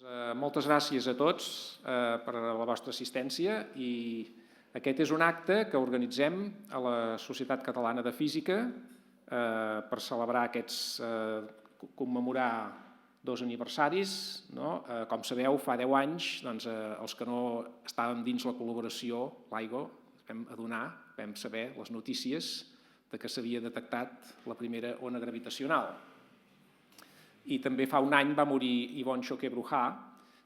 Moltes gràcies a tots per la vostra assistència i aquest és un acte que organitzem a la Societat Catalana de Física per celebrar commemorar 2 aniversaris. Com sabeu, fa 10 anys, els que no estàvem dins la col·laboració, l'AIGO, vam adonar, vam saber les notícies que s'havia detectat la primera ona gravitacional. I també fa un any va morir Yvonne Choquet Bruhat,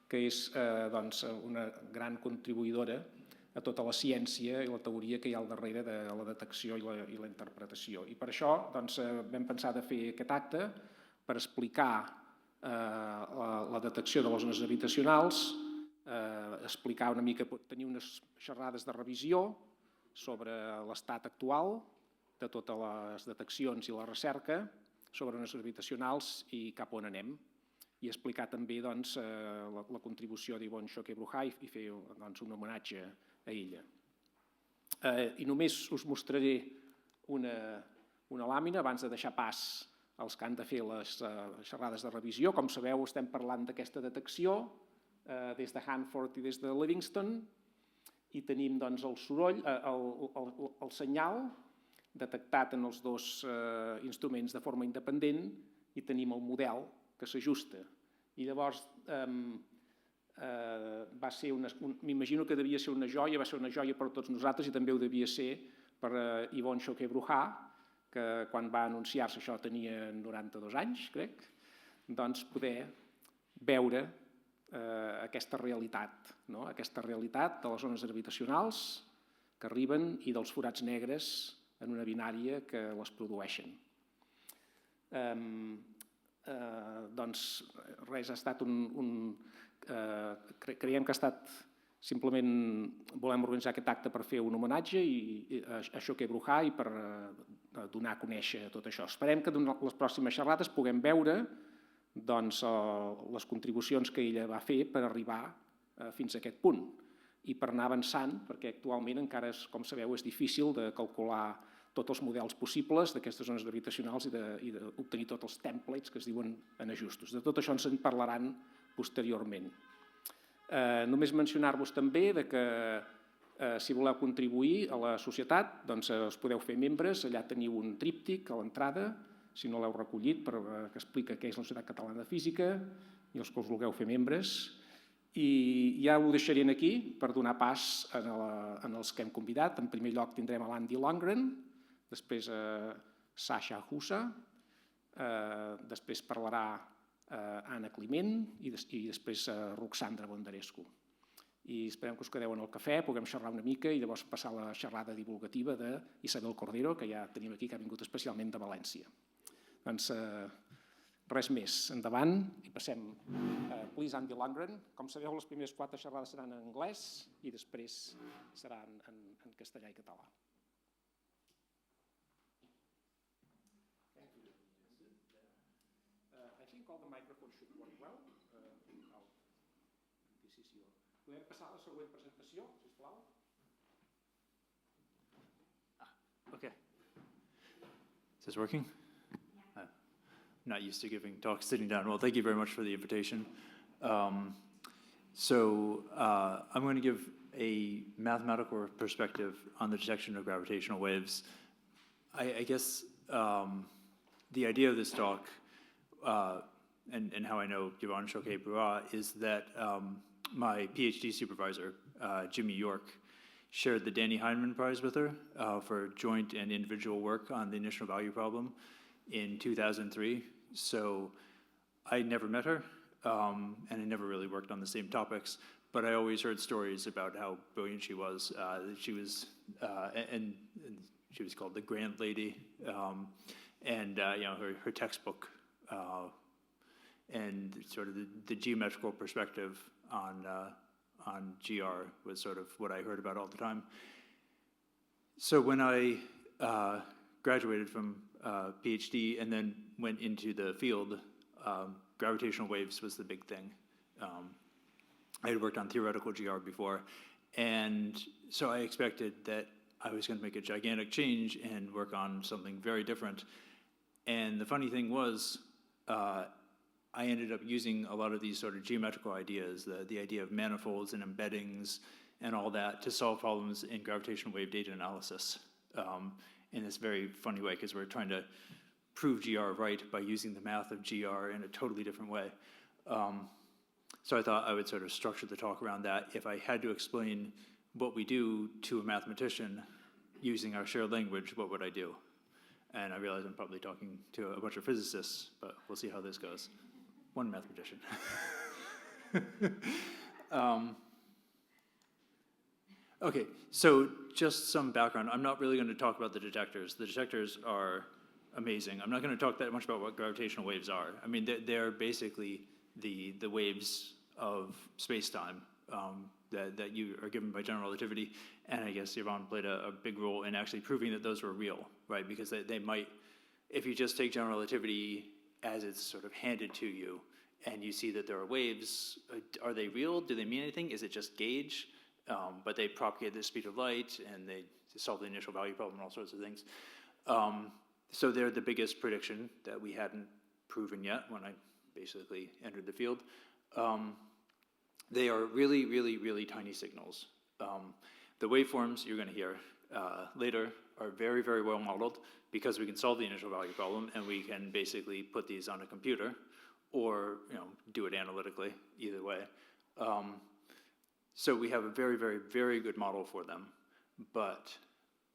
que és una gran contribuïdora a tota la ciència i la teoria que hi ha al darrere de la detecció i la interpretació. I per això vam pensar de fer aquest acte per explicar la detecció de les ones gravitacionals, explicar una mica, tenir unes xerrades de revisió sobre l'estat actual de totes les deteccions i la recerca sobre ones gravitacionals i cap on anem, i explicar també la contribució d'Yvonne Choquet Bruhat i fer un homenatge a ella. I només us mostraré una làmina abans de deixar pas als que han de fer les xerrades de revisió. Com sabeu, estem parlant d'aquesta detecció des de Hanford i des de Livingston, i tenim el soroll, el senyal detectat en els dos instruments de forma independent, i tenim el model que s'ajusta. I llavors m'imagino que devia ser una joia, va ser una joia per tots nosaltres i també ho devia ser per Yvonne Choquet Bruhat, que quan va anunciar-se, això tenia 92 anys, crec, doncs poder veure aquesta realitat de les ones gravitacionals que arriben i dels forats negres en una binària que les produeixen. Doncs res, ha estat creiem que ha estat simplement volem organitzar aquest acte per fer un homenatge a Choquet Bruhat i per donar a conèixer tot això. Esperem que en les pròximes xerrades puguem veure les contribucions que ella va fer per arribar fins a aquest punt i per anar avançant, perquè actualment encara, com sabeu, és difícil de calcular tots els models possibles d'aquestes ones gravitacionals i d'obtenir tots els templates que es diuen en ajustos. De tot això ens en parlaran posteriorment. Només mencionar-vos també que si voleu contribuir a la societat, doncs us podeu fer membres, allà teniu un tríptic a l'entrada, si no l'heu recollit, que explica què és la Societat Catalana de Física, i els que us vulgueu fer membres. I ja ho deixaré aquí per donar pas als que hem convidat. En primer lloc tindrem a l'Andy Longren, després Sasha Husa, després parlarà Anna Climent i després Roxandra Bondarescu. I esperem que us quedeu en el cafè, puguem xerrar una mica i llavors passar a la xerrada divulgativa d'Isabel Cordero, que ja tenim aquí, que ha vingut especialment de València. Doncs res més, endavant i passem. Please, Andy Longren. Com sabeu, les primeres 4 xerrades seran en anglès i després serà en castellà i català. I think all the microphones should work well. Podem passar a la següent presentació, sisplau. Okay. Is this working? I'm not used to giving talks sitting down. Well, thank you very much for the invitation. I'm going to give a mathematical perspective on the detection of gravitational waves. I guess the idea of this talk and how I know Yvonne Choquet Bruhat is that my PhD supervisor, Jimmy York, shared the Danny Heinemann Prize with her for joint and individual work on the initial value problem in 2003. So I never met her, and I never really worked on the same topics, but I always heard stories about how brilliant she was. She was called the Grant Lady, and her textbook and sort of the geometrical perspective on GR was sort of what I heard about all the time. So when I graduated from PhD and then went into the field, gravitational waves was the big thing. I had worked on theoretical GR before, and so I expected that I was going to make a gigantic change and work on something very different. And the funny thing was, I ended up using a lot of these sort of geometrical ideas, the idea of manifolds and embeddings and all that, to solve problems in gravitational wave data analysis in this very funny way, because we're trying to prove GR right by using the math of GR in a totally different way. So I thought I would sort of structure the talk around that. If I had to explain what we do to a mathematician using our shared language, what would I do? And I realize I'm probably talking to a bunch of physicists, but we'll see how this goes. One mathematician. Okay, so just some background. I'm not really going to talk about the detectors. The detectors are amazing. I'm not going to talk that much about what gravitational waves are. I mean, they're basically the waves of space-time that you are given by general relativity, and I guess Yvonne played a big role in actually proving that those were real, right? Because they might, if you just take general relativity as it's sort of handed to you, and you see that there are waves, are they real? Do they mean anything? Is it just gauge? But they propagate at the speed of light, and they solve the initial value problem and all sorts of things. So they're the biggest prediction that we hadn't proven yet when I basically entered the field. They are really, really, really tiny signals. The waveforms you're going to hear later are very, very well modeled because we can solve the initial value problem, and we can basically put these on a computer or do it analytically, either way. So we have a very, very, very good model for them, but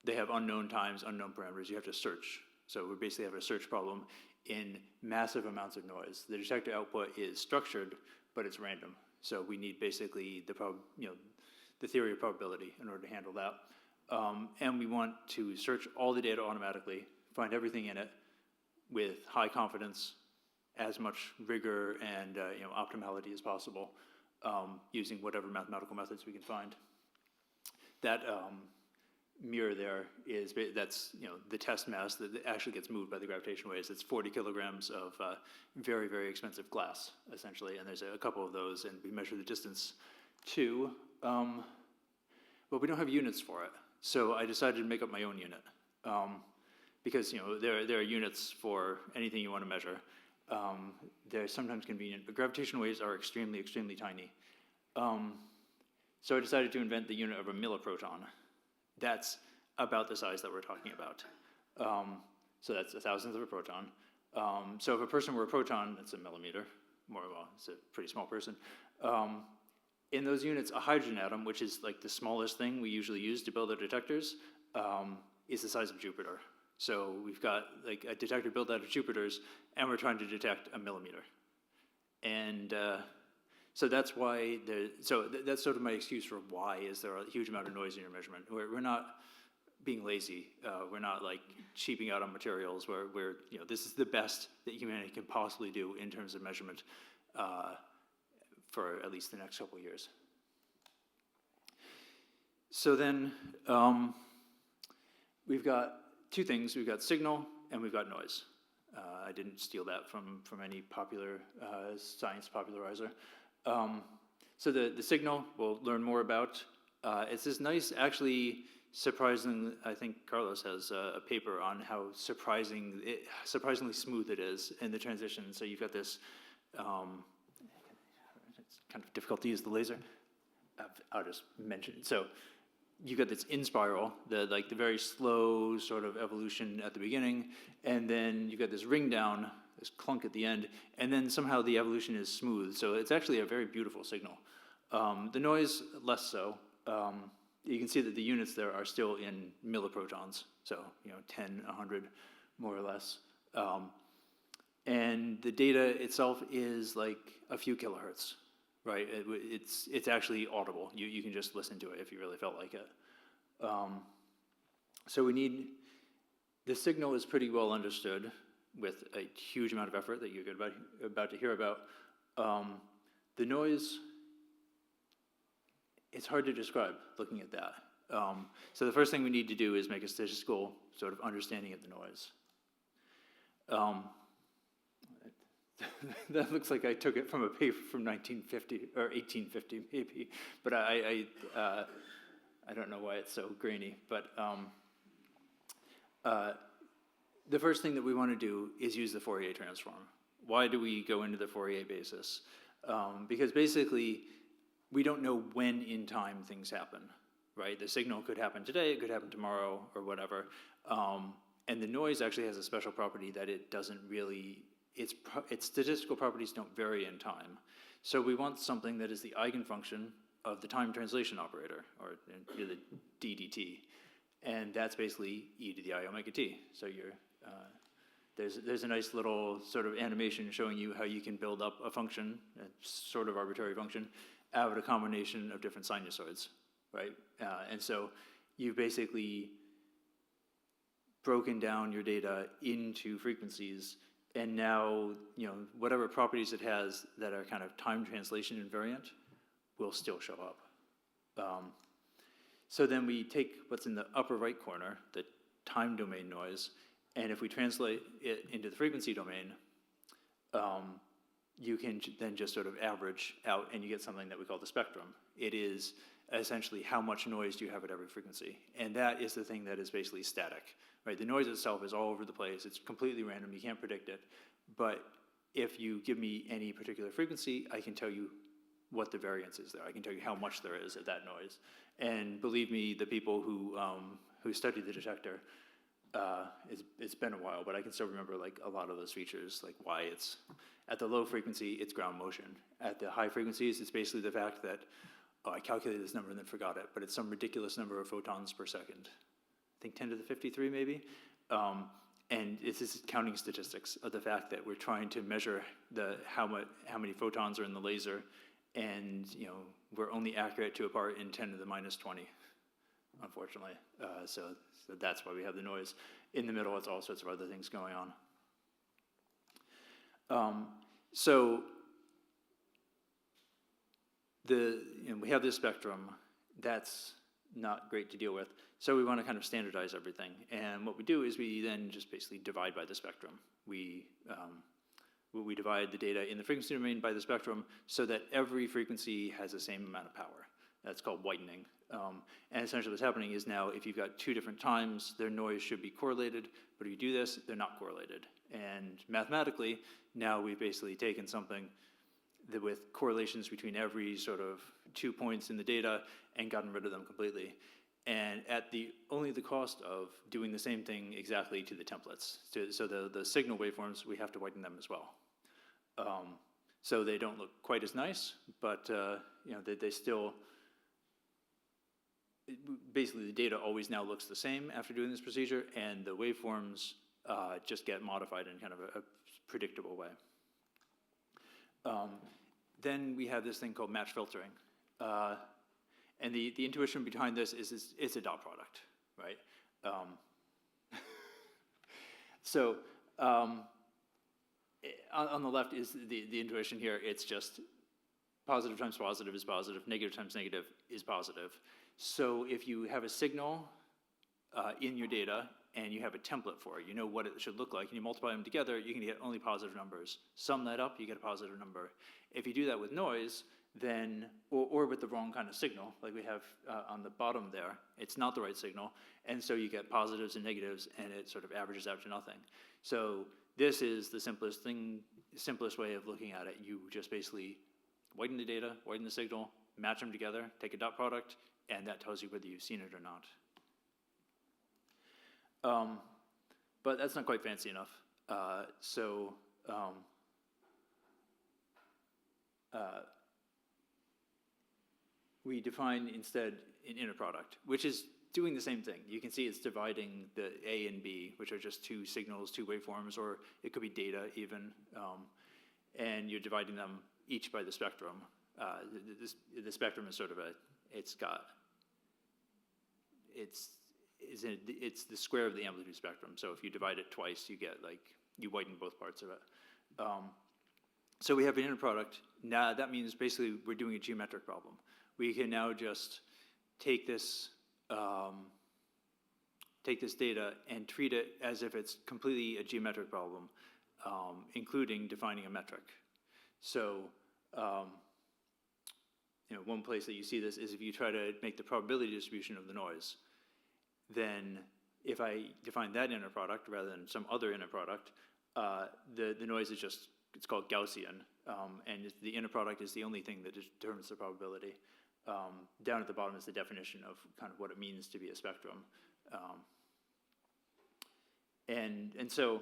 they have unknown times, unknown parameters. You have to search. So we basically have a search problem in massive amounts of noise. The detector output is structured, but it's random. So we need basically the theory of probability in order to handle that. And we want to search all the data automatically, find everything in it with high confidence, as much rigor and optimality as possible, using whatever mathematical methods we can find. That mirror there that's the test mass that actually gets moved by the gravitational waves. It's 40 kilograms of very, very expensive glass, essentially, and there's a couple of those, and we measure the distance too, but we don't have units for it. So I decided to make up my own unit, because there are units for anything you want to measure. They're sometimes convenient, but gravitational waves are extremely, extremely tiny. So I decided to invent the unit of a milliproton. That's about the size that we're talking about. So that's a thousandth of a proton. So if a person were a proton, that's a millimeter. It's a pretty small person. In those units, a hydrogen atom, which is like the smallest thing we usually use to build our detectors, is the size of Jupiter. So we've got like a detector built out of Jupiters, and we're trying to detect a millimeter. And so that's why that's sort of my excuse for why is there a huge amount of noise in your measurement. We're not being lazy. We're not like cheaping out on materials. We're this is the best that humanity can possibly do in terms of measurement for at least the next couple of years. So then we've got two things. We've got signal and we've got noise. I didn't steal that from any popular science popularizer. So the signal we'll learn more about. It's this nice, actually surprising, I think Carlos has a paper on how surprisingly smooth it is in the transition. So you've got this, it's kind of difficult to use the laser. I'll just mention it. So you've got this in spiral, the very slow sort of evolution at the beginning, and then you've got this ring down, this clunk at the end, and then somehow the evolution is smooth. So it's actually a very beautiful signal. The noise, less so. You can see that the units there are still in milliprotons, so 10, 100, more or less. And the data itself is like a few kilohertz, right? It's actually audible. You can just listen to it if you really felt like it. So the signal is pretty well understood with a huge amount of effort that you're about to hear about. The noise, it's hard to describe looking at that. So the first thing we need to do is make a statistical sort of understanding of the noise. That looks like I took it from a paper from 1950 or 1850 maybe, but I don't know why it's so grainy. But the first thing that we want to do is use the Fourier transform. Why do we go into the Fourier basis? Because basically, we don't know when in time things happen, right? The signal could happen today, it could happen tomorrow, or whatever. And the noise actually has a special property that it doesn't really, its statistical properties don't vary in time. So we want something that is the eigenfunction of the time translation operator, or the DDT. And that's basically e to the I omega t. So there's a nice little sort of animation showing you how you can build up a function, a sort of arbitrary function, out of a combination of different sinusoids, right? And so you've basically broken down your data into frequencies, and now, whatever properties it has that are kind of time translation invariant will still show up. So then we take what's in the upper right corner, the time domain noise, and if we translate it into the frequency domain, you can then just sort of average out and you get something that we call the spectrum. It is essentially how much noise do you have at every frequency. And that is the thing that is basically static, right? The noise itself is all over the place. It's completely random. You can't predict it. But if you give me any particular frequency, I can tell you what the variance is there. I can tell you how much there is of that noise. And believe me, the people who study the detector, it's been a while, but I can still remember like a lot of those features, like why it's at the low frequency, it's ground motion. At the high frequencies, it's basically the fact that, I calculated this number and then forgot it, but it's some ridiculous number of photons per second. I think 10 to the 53 maybe. And it's just counting statistics of the fact that we're trying to measure how many photons are in the laser, and we're only accurate to a part in 10 to the minus 20, unfortunately. So that's why we have the noise. In the middle, it's all sorts of other things going on. So we have this spectrum that's not great to deal with. So we want to kind of standardize everything. And what we do is we then just basically divide by the spectrum. We divide the data in the frequency domain by the spectrum so that every frequency has the same amount of power. That's called whitening. And essentially what's happening is now if you've got two different times, their noise should be correlated, but if you do this, they're not correlated. And mathematically, now we've basically taken something that with correlations between every sort of 2 points in the data and gotten rid of them completely. And at only the cost of doing the same thing exactly to the templates. So the signal waveforms, we have to whiten them as well. So they don't look quite as nice, but they still, basically the data always now looks the same after doing this procedure, and the waveforms just get modified in kind of a predictable way. Then we have this thing called match filtering. And the intuition behind this is it's a dot product, right? So on the left is the intuition here. It's just positive times positive is positive, negative times negative is positive. So if you have a signal in your data and you have a template for it, you know what it should look like, and you multiply them together, you can get only positive numbers. Sum that up, you get a positive number. If you do that with noise, then, or with the wrong kind of signal, like we have on the bottom there, it's not the right signal, and so you get positives and negatives, and it sort of averages out to nothing. So this is the simplest way of looking at it. You just basically whiten the data, whiten the signal, match them together, take a dot product, and that tells you whether you've seen it or not. But that's not quite fancy enough. We define instead an inner product, which is doing the same thing. You can see it's dividing the A and B, which are just two signals, two waveforms, or it could be data even, and you're dividing them each by the spectrum. The spectrum is sort of it's the square of the amplitude spectrum. So if you divide it twice, you get you whiten both parts of it. So we have an inner product. Now that means basically we're doing a geometric problem. We can now just take this data and treat it as if it's completely a geometric problem, including defining a metric. So one place that you see this is if you try to make the probability distribution of the noise. Then if I define that inner product rather than some other inner product, the noise is just it's called Gaussian, and the inner product is the only thing that determines the probability. Down at the bottom is the definition of kind of what it means to be a spectrum. And so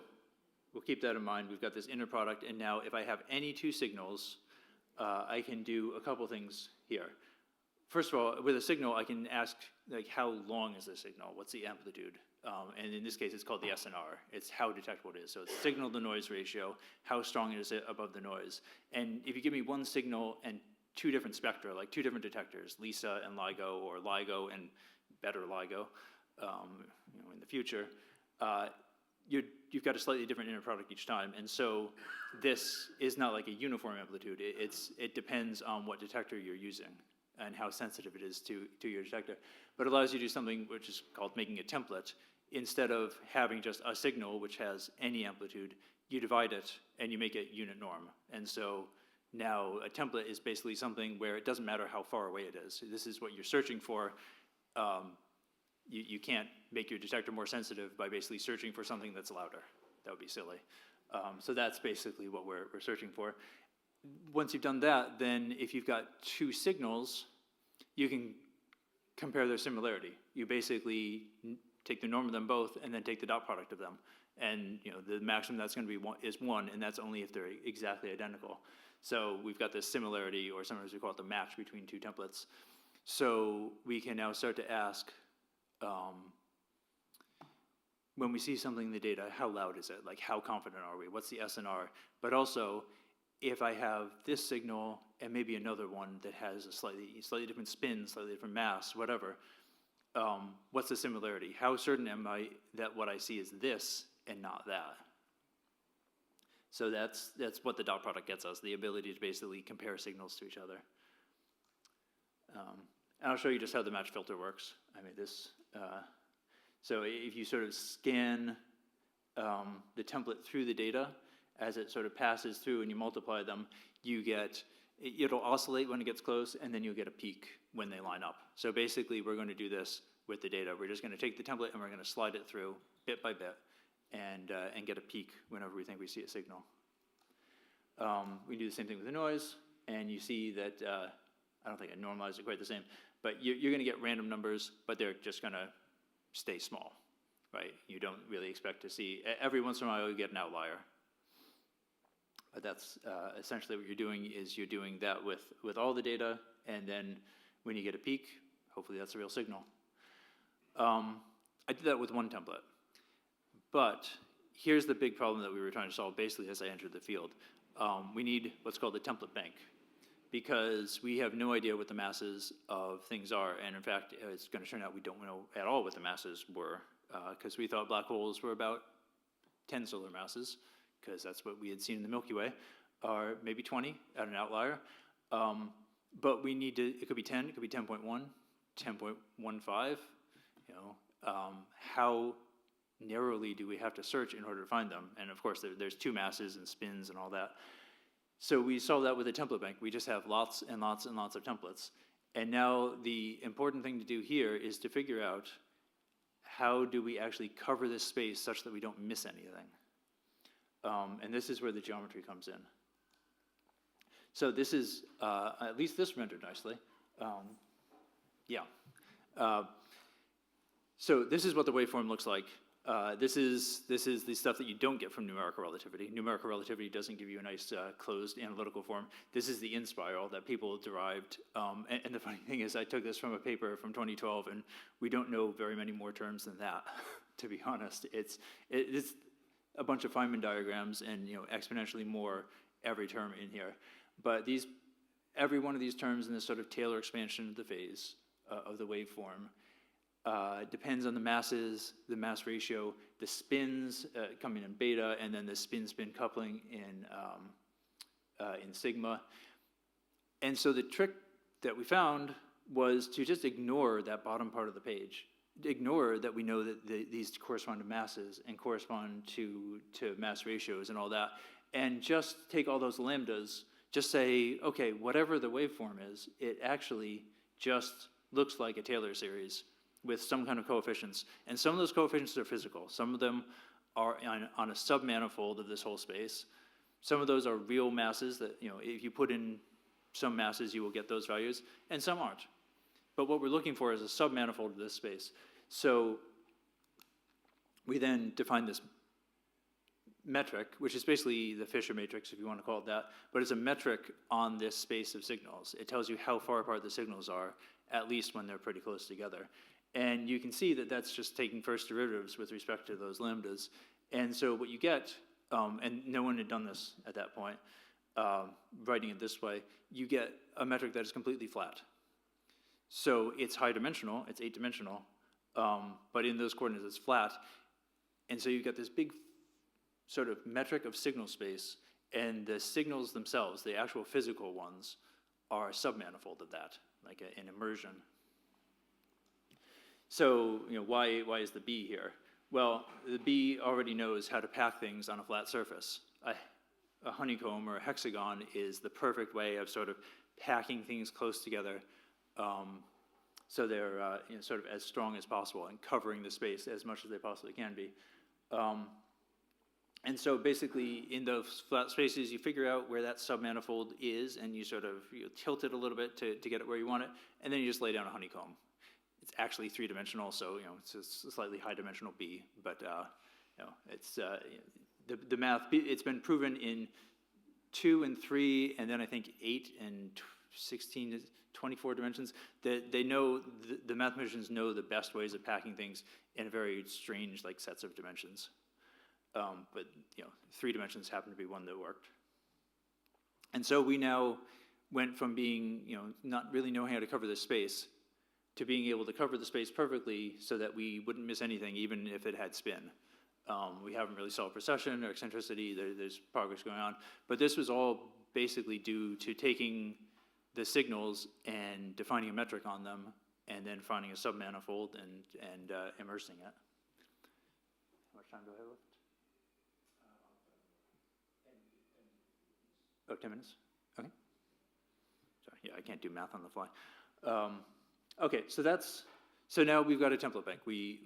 we'll keep that in mind. We've got this inner product, and now if I have any two signals, I can do a couple things here. First of all, with a signal, I can ask, like, how long is the signal? What's the amplitude? And in this case, it's called the SNR. It's how detectable it is. So it's signal-to-noise ratio, how strong is it above the noise. And if you give me one signal and two different spectra, like two different detectors, LISA and LIGO, or LIGO and better LIGO, in the future, you've got a slightly different inner product each time. And so this is not like a uniform amplitude. It depends on what detector you're using and how sensitive it is to your detector. But it allows you to do something which is called making a template. Instead of having just a signal which has any amplitude, you divide it and you make it unit norm. And so now a template is basically something where it doesn't matter how far away it is. So this is what you're searching for. You can't make your detector more sensitive by basically searching for something that's louder. That would be silly. So that's basically what we're searching for. Once you've done that, then if you've got two signals, you can compare their similarity. You basically take the norm of them both and then take the dot product of them. And the maximum that's going to be is 1, and that's only if they're exactly identical. So we've got this similarity, or sometimes we call it the match between two templates. So we can now start to ask, when we see something in the data, how loud is it? Like, how confident are we? What's the SNR? But also, if I have this signal and maybe another one that has a slightly different spin, slightly different mass, whatever, what's the similarity? How certain am I that what I see is this and not that? So that's what the dot product gets us, the ability to basically compare signals to each other. And I'll show you just how the match filter works. I mean, so if you sort of scan the template through the data, as it sort of passes through and you multiply them, it'll oscillate when it gets close, and then you'll get a peak when they line up. So basically, we're going to do this with the data. We're just going to take the template and we're going to slide it through bit by bit and get a peak whenever we think we see a signal. We do the same thing with the noise, and you see that, I don't think I normalized it quite the same, but you're going to get random numbers, but they're just going to stay small, right? You don't really expect to see, every once in a while you get an outlier. But that's essentially what you're doing, is you're doing that with all the data, and then when you get a peak, hopefully that's a real signal. I did that with one template. But here's the big problem that we were trying to solve basically as I entered the field. We need what's called a template bank, because we have no idea what the masses of things are. And in fact, it's going to turn out we don't know at all what the masses were, because we thought black holes were about 10 solar masses, because that's what we had seen in the Milky Way, or maybe 20 at an outlier. But we need to, it could be 10, it could be 10.1, 10.15, how narrowly do we have to search in order to find them? And of course, there's two masses and spins and all that. So we solved that with a template bank. We just have lots and lots and lots of templates. And now the important thing to do here is to figure out, how do we actually cover this space such that we don't miss anything? And this is where the geometry comes in. So this is, at least this rendered nicely. So this is what the waveform looks like. This is the stuff that you don't get from numerical relativity. Numerical relativity doesn't give you a nice closed analytical form. This is the in-spiral that people derived. And the funny thing is, I took this from a paper from 2012, and we don't know very many more terms than that, to be honest. It's a bunch of Feynman diagrams and exponentially more every term in here. But every one of these terms in this sort of Taylor expansion of the phase of the waveform depends on the masses, the mass ratio, the spins coming in beta, and then the spin-spin coupling in sigma. And so the trick that we found was to just ignore that bottom part of the page. Ignore that we know that these correspond to masses and correspond to mass ratios and all that, and just take all those lambdas, just say, okay, whatever the waveform is, it actually just looks like a Taylor series with some kind of coefficients. And some of those coefficients are physical. Some of them are on a submanifold of this whole space. Some of those are real masses that, if you put in some masses, you will get those values, and some aren't. But what we're looking for is a submanifold of this space. So we then define this metric, which is basically the Fisher matrix, if you want to call it that, but it's a metric on this space of signals. It tells you how far apart the signals are, at least when they're pretty close together. And you can see that that's just taking first derivatives with respect to those lambdas. And so what you get, and no one had done this at that point, writing it this way, you get a metric that is completely flat. So it's high dimensional, it's 8-dimensional, but in those coordinates it's flat. And so you get this big sort of metric of signal space, and the signals themselves, the actual physical ones, are a submanifold of that, like an immersion. So, why is the B here? Well, the B already knows how to pack things on a flat surface. A honeycomb or a hexagon is the perfect way of sort of packing things close together, so they're sort of as strong as possible and covering the space as much as they possibly can be. And so basically in those flat spaces, you figure out where that submanifold is, and you sort of tilt it a little bit to get it where you want it, and then you just lay down a honeycomb. It's actually 3-dimensional, so it's a slightly high-dimensional B, but it's the math. It's been proven in 2 and 3, and then I think 8 and 16, 24 dimensions. That they know the mathematicians know the best ways of packing things in very strange sets of dimensions. But 3 dimensions happen to be one that worked. And so we now went from being not really knowing how to cover this space to being able to cover the space perfectly so that we wouldn't miss anything, even if it had spin. We haven't really solved precession or eccentricity. There's progress going on. But this was all basically due to taking the signals and defining a metric on them, and then finding a submanifold and immersing it. How much time do I have left? 10 minutes? Okay. Sorry, yeah, I can't do math on the fly. Okay, so now we've got a template bank. We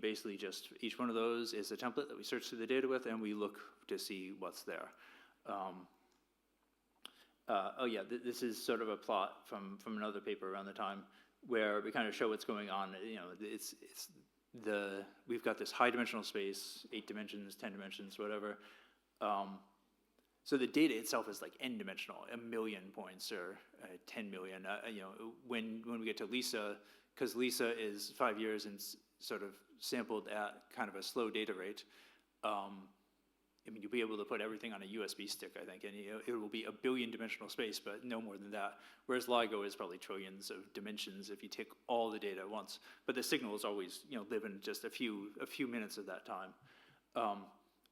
basically just, each one of those is a template that we search through the data with, and we look to see what's there. This is sort of a plot from another paper around the time where we kind of show what's going on. We've got this high dimensional space, 8 dimensions, 10 dimensions, whatever. So the data itself is n-dimensional, 1 million points or 10 million. When we get to Lisa, because Lisa is 5 years and sort of sampled at kind of a slow data rate, you'll be able to put everything on a USB stick, I think, and it will be 1 billion dimensional space, but no more than that. Whereas LIGO is probably trillions of dimensions if you take all the data at once. But the signals always, live in just a few minutes of that time.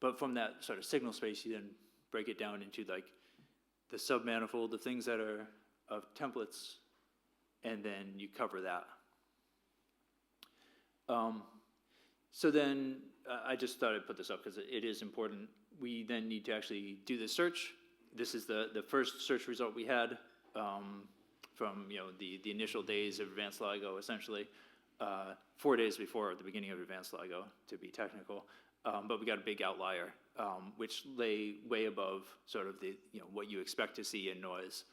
But from that sort of signal space, you then break it down into the submanifold, the things that are of templates, and then you cover that. So then I just thought I'd put this up because it is important. We then need to actually do the search. This is the first search result we had from the initial days of advanced LIGO, essentially 4 days before the beginning of advanced LIGO, to be technical. But we got a big outlier, which lay way above sort of the what you expect to see in noise,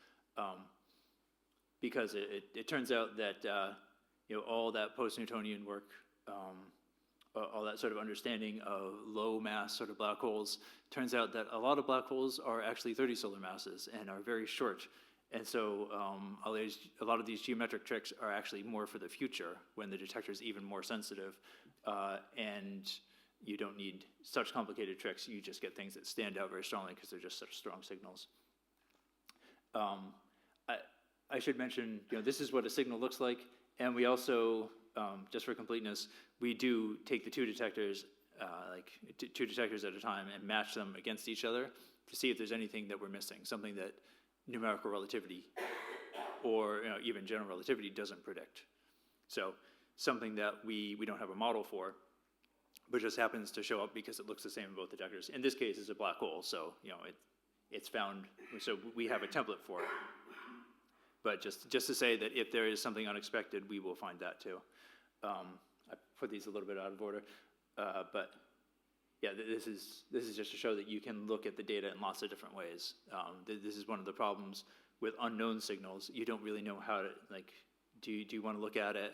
because it turns out that all that post-Newtonian work, all that sort of understanding of low mass sort of black holes, turns out that a lot of black holes are actually 30 solar masses and are very short. And so a lot of these geometric tricks are actually more for the future, when the detector is even more sensitive, and you don't need such complicated tricks. You just get things that stand out very strongly because they're just such strong signals. I should mention, this is what a signal looks like, and we also, just for completeness, we do take the two detectors at a time and match them against each other to see if there's anything that we're missing, something that numerical relativity or even general relativity doesn't predict. So something that we don't have a model for, but just happens to show up because it looks the same in both detectors. In this case, it's a black hole, so it's found. So we have a template for it. But just to say that if there is something unexpected, we will find that too. I put these a little bit out of order, but yeah, this is just to show that you can look at the data in lots of different ways. This is one of the problems with unknown signals. You don't really know how to, like, do you want to look at it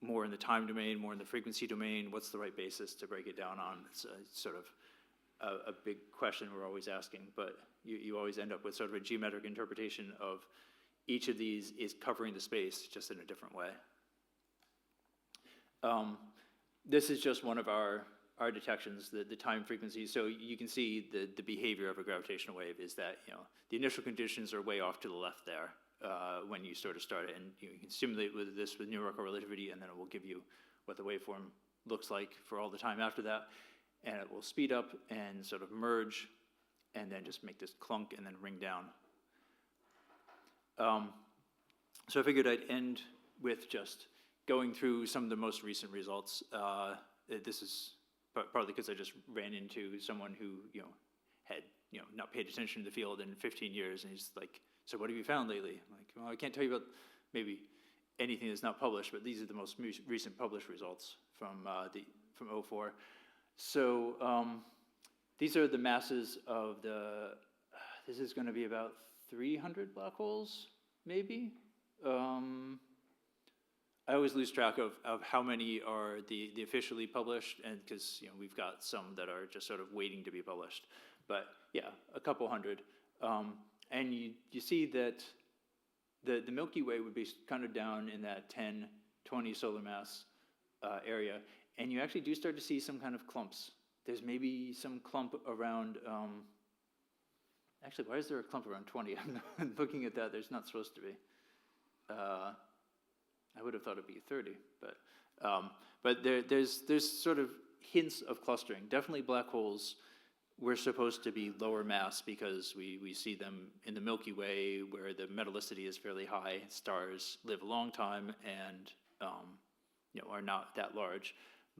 more in the time domain, more in the frequency domain? What's the right basis to break it down on? It's sort of a big question we're always asking, but you always end up with sort of a geometric interpretation of each of these is covering the space just in a different way. This is just one of our detections, the time frequency. So you can see the behavior of a gravitational wave is that, you know, the initial conditions are way off to the left there when you sort of start it. And you can simulate with this with numerical relativity, and then it will give you what the waveform looks like for all the time after that. And it will speed up and sort of merge, and then just make this clunk and then ring down. So I figured I'd end with just going through some of the most recent results. This is partly because I just ran into someone who, you know, had, you know, not paid attention to the field in 15 years, and he's like, "So what have you found lately?" I'm like, "Well, I can't tell you about maybe anything that's not published, but these are the most recent published results from 04. So these are the masses of this is going to be about 300 black holes, maybe. I always lose track of how many are the officially published, and because, you know, we've got some that are just sort of waiting to be published. But yeah, a couple hundred. And you see that the Milky Way would be kind of down in that 10, 20 solar mass area, and you actually do start to see some kind of clumps. There's maybe some clump around, actually, why is there a clump around 20? I'm looking at that, there's not supposed to be. I would have thought it'd be 30, but there's sort of hints of clustering. Definitely black holes were supposed to be lower mass because we see them in the Milky Way where the metallicity is fairly high. Stars live a long time and you know, are not that large,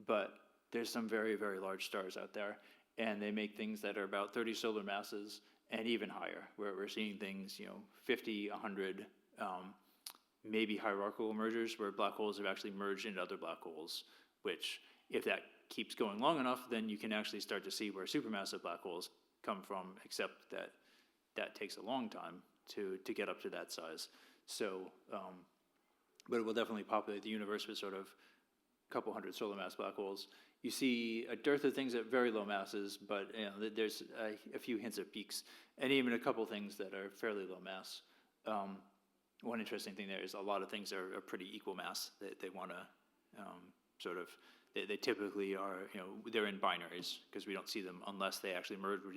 but there's some very, very large stars out there, and they make things that are about 30 solar masses and even higher, where we're seeing things, you know, 50, 100, maybe hierarchical mergers where black holes have actually merged into other black holes, which, if that keeps going long enough, then you can actually start to see where supermassive black holes come from, except that takes a long time to get up to that size. So, but it will definitely populate the universe with sort of a couple hundred solar mass black holes. You see a dearth of things at very low masses, but, you know, there's a few hints of peaks, and even a couple things that are fairly low mass. One interesting thing there is a lot of things are pretty equal mass. They want to sort of, they typically are, you know, they're in binaries because we don't see them unless they actually merge with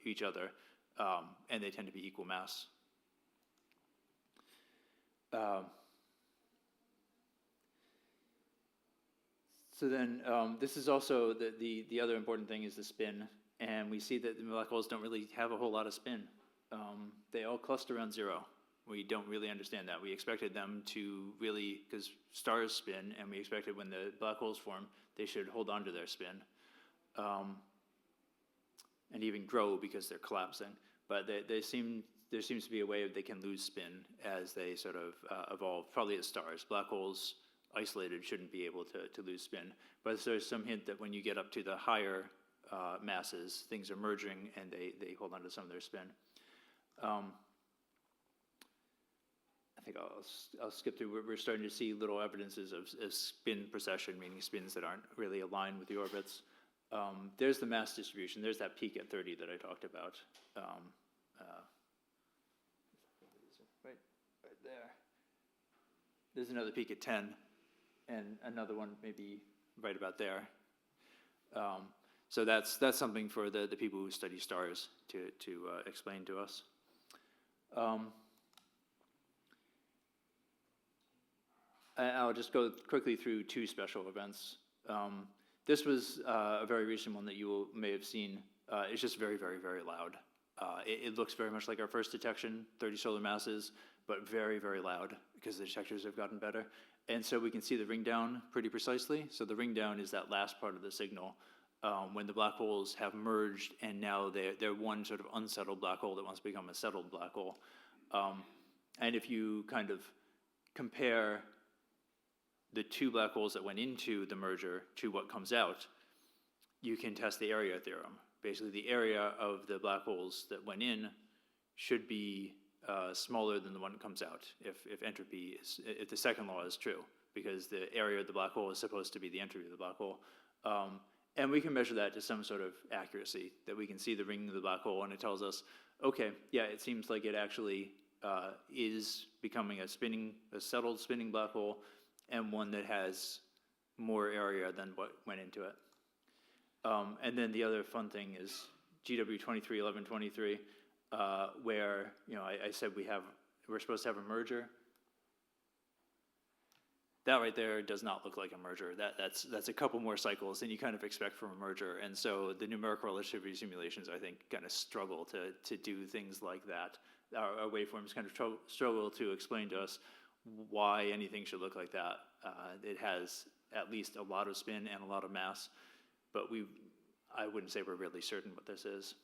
each other, and they tend to be equal mass. So then this is also the other important thing is the spin, and we see that the black holes don't really have a whole lot of spin. They all cluster around zero. We don't really understand that. We expected them to really, because stars spin, and we expected when the black holes form, they should hold on to their spin and even grow because they're collapsing. But there seems to be a way they can lose spin as they sort of evolve, probably as stars. Black holes isolated shouldn't be able to lose spin. But there's some hint that when you get up to the higher masses, things are merging and they hold on to some of their spin. I think I'll skip through. We're starting to see little evidences of spin precession, meaning spins that aren't really aligned with the orbits. There's the mass distribution. There's that peak at 30 that I talked about. Right there. There's another peak at 10, and another one maybe right about there. So that's something for the people who study stars to explain to us. I'll just go quickly through two special events. This was a very recent one that you may have seen. It's just very, very, very loud. It looks very much like our first detection, 30 solar masses, but very, very loud because the detectors have gotten better. And so we can see the ring down pretty precisely. So the ring down is that last part of the signal when the black holes have merged, and now they're one sort of unsettled black hole that wants to become a settled black hole. And if you kind of compare the two black holes that went into the merger to what comes out, you can test the area theorem. Basically, the area of the black holes that went in should be smaller than the one that comes out, if entropy is, if the second law is true, because the area of the black hole is supposed to be the entropy of the black hole. And we can measure that to some sort of accuracy, that we can see the ring of the black hole, and it tells us, okay, yeah, it seems like it actually is becoming a settled spinning black hole, and one that has more area than what went into it. And then the other fun thing is GW 231123, where I said we're supposed to have a merger. That right there does not look like a merger. That's a couple more cycles than you kind of expect from a merger. And so the numerical relativity simulations, I think, kind of struggle to do things like that. Our waveforms kind of struggle to explain to us why anything should look like that. It has at least a lot of spin and a lot of mass, but I wouldn't say we're really certain what this is.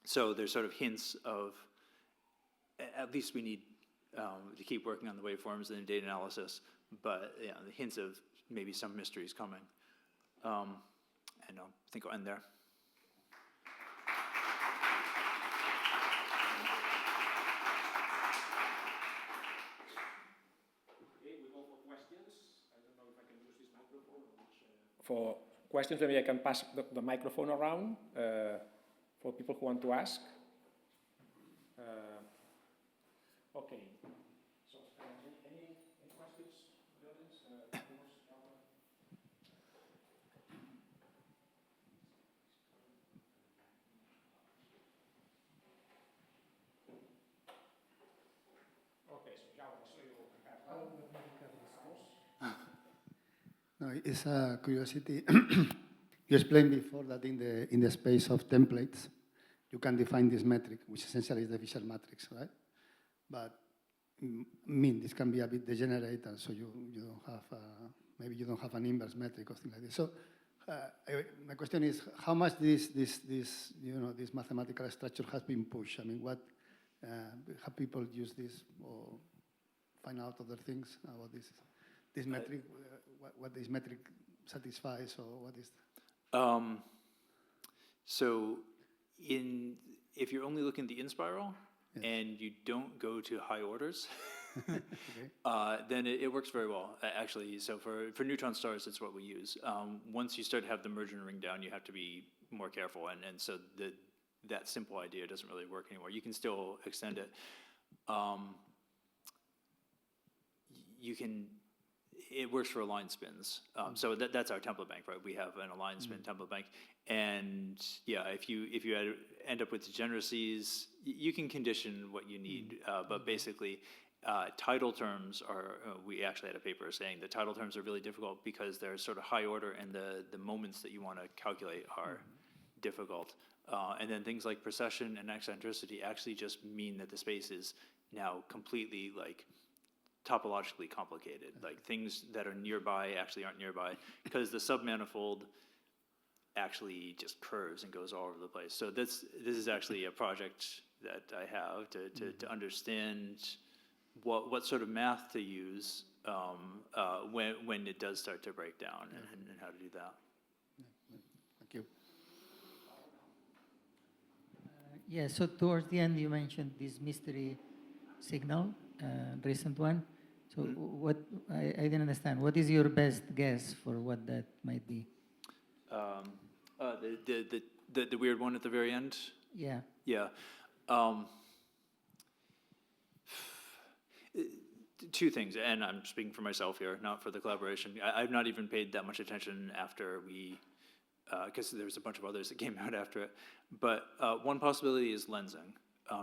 So there's sort of hints of, at least we need to keep working on the waveforms and the data analysis, but yeah, the hints of maybe some mysteries coming. And I think I'll end there. Okay, we go for questions. I don't know if I can use this microphone or which. For questions, maybe I can pass the microphone around for people who want to ask. Okay. So, any questions, audience? Okay, so Jaume, so you No, it's a curiosity. You explained before that in the space of templates, you can define this metric, which essentially is the Fisher matrix, right? But this can be a bit degenerate, and so you don't have maybe you don't have an inverse metric or things like this. So my question is, how much this mathematical structure has been pushed? I mean, what have people used this or find out other things about this metric? What this metric satisfies, or what is? So if you're only looking at the in-spiral, yes, and you don't go to high orders, okay, then it works very well, actually. So for neutron stars, it's what we use. Once you start to have the merging ring down, you have to be more careful, and so that simple idea doesn't really work anymore. You can still extend it. It works for aligned spins. So that's our template bank, right? We have an aligned spin template bank. And yeah, if you end up with degeneracies, you can condition what you need. But basically, tidal terms are, we actually had a paper saying the tidal terms are really difficult because they're sort of high order, and the moments that you want to calculate are difficult. And then things like precession and eccentricity actually just mean that the space is now completely topologically complicated. Like things that are nearby actually aren't nearby because the submanifold actually just curves and goes all over the place. So this is actually a project that I have to understand what sort of math to use when it does start to break down, and how to do that. Thank you. Yeah, so towards the end you mentioned this mystery signal, recent one. So what, I didn't understand. What is your best guess for what that might be? The weird one at the very end? Yeah. Yeah. Two things, and I'm speaking for myself here, not for the collaboration. I've not even paid that much attention after because there's a bunch of others that came out after it. But one possibility is lensing.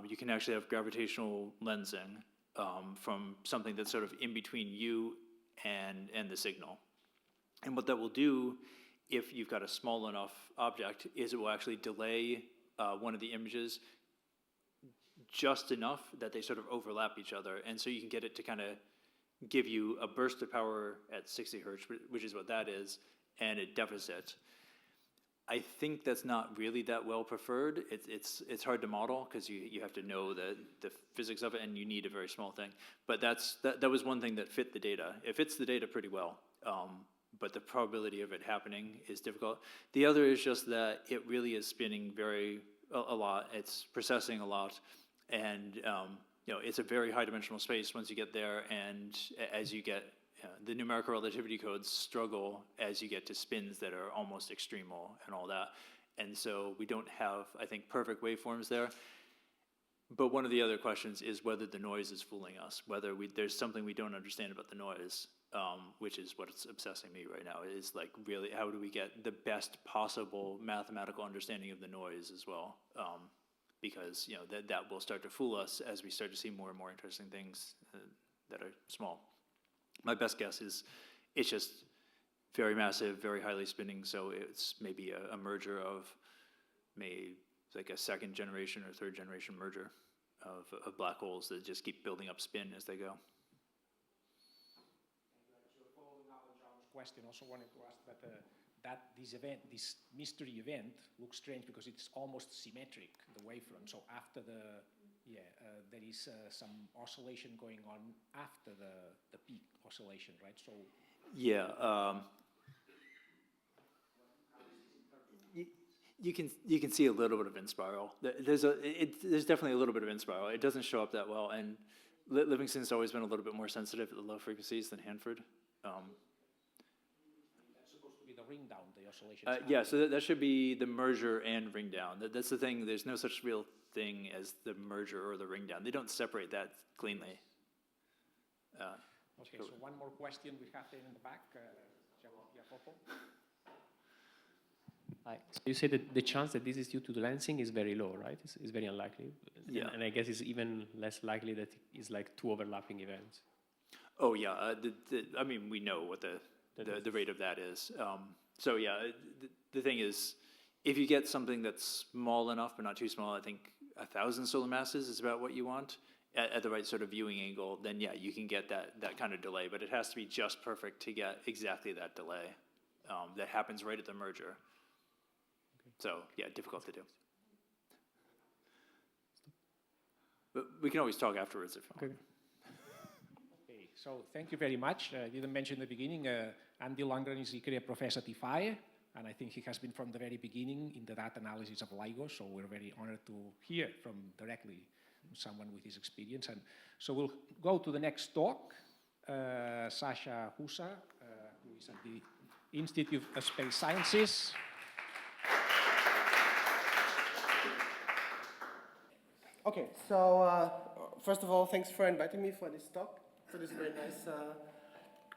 You can actually have gravitational lensing from something that's sort of in between you and the signal. And what that will do, if you've got a small enough object, is it will actually delay one of the images just enough that they sort of overlap each other. And so you can get it to kind of give you a burst of power at 60 hertz, which is what that is, and a deficit. I think that's not really that well preferred. It's hard to model because you have to know the physics of it, and you need a very small thing. But that was one thing that fit the data. It fits the data pretty well. but the probability of it happening is difficult. The other is just that it really is spinning a lot. It's processing a lot, and you know, it's a very high dimensional space once you get there, and as you get the numerical relativity codes struggle as you get to spins that are almost extremal and all that. And so we don't have, I think, perfect waveforms there. But one of the other questions is whether the noise is fooling us, whether there's something we don't understand about the noise, which is what's obsessing me right now, is like really how do we get the best possible mathematical understanding of the noise as well? Because you know that will start to fool us as we start to see more and more interesting things that are small. My best guess is it's just very massive, very highly spinning, so it's maybe a merger of maybe like a second generation or third generation merger of black holes that just keep building up spin as they go. Following up on John's question, also wanted to ask that this mystery event looks strange because it's almost symmetric, the wavefront. So after there is some oscillation going on after the peak oscillation, right? So yeah. You can see a little bit of in spiral. There's definitely a little bit of in spiral. It doesn't show up that well, and Livingston's always been a little bit more sensitive at the low frequencies than Hanford. that's supposed to be the ring down, the oscillation. Yeah, so that should be the merger and ring down. That's the thing. There's no such real thing as the merger or the ring down. They don't separate that cleanly. Okay, so one more question we have there in the back. Jacopo? Hi. So you say that the chance that this is due to the lensing is very low, right? It's very unlikely. Yeah. And I guess it's even less likely that it's like two overlapping events. Oh yeah, I mean we know what the rate of that is. So yeah, the thing is, if you get something that's small enough but not too small, I think 1,000 solar masses is about what you want at the right sort of viewing angle. Then yeah, you can get that kind of delay, but it has to be just perfect to get exactly that delay that happens right at the merger. So, yeah, difficult to do. But we can always talk afterwards if you want. Okay, so thank you very much. I didn't mention in the beginning, Andy Langren is a professor at TIFAE, and I think he has been from the very beginning in the data analysis of LIGO, so we're very honored to hear from directly someone with his experience. And so we'll go to the next talk, Sasha Husa, who is at the Institute of Space Sciences. Okay, so first of all, thanks for inviting me for this talk, for this very nice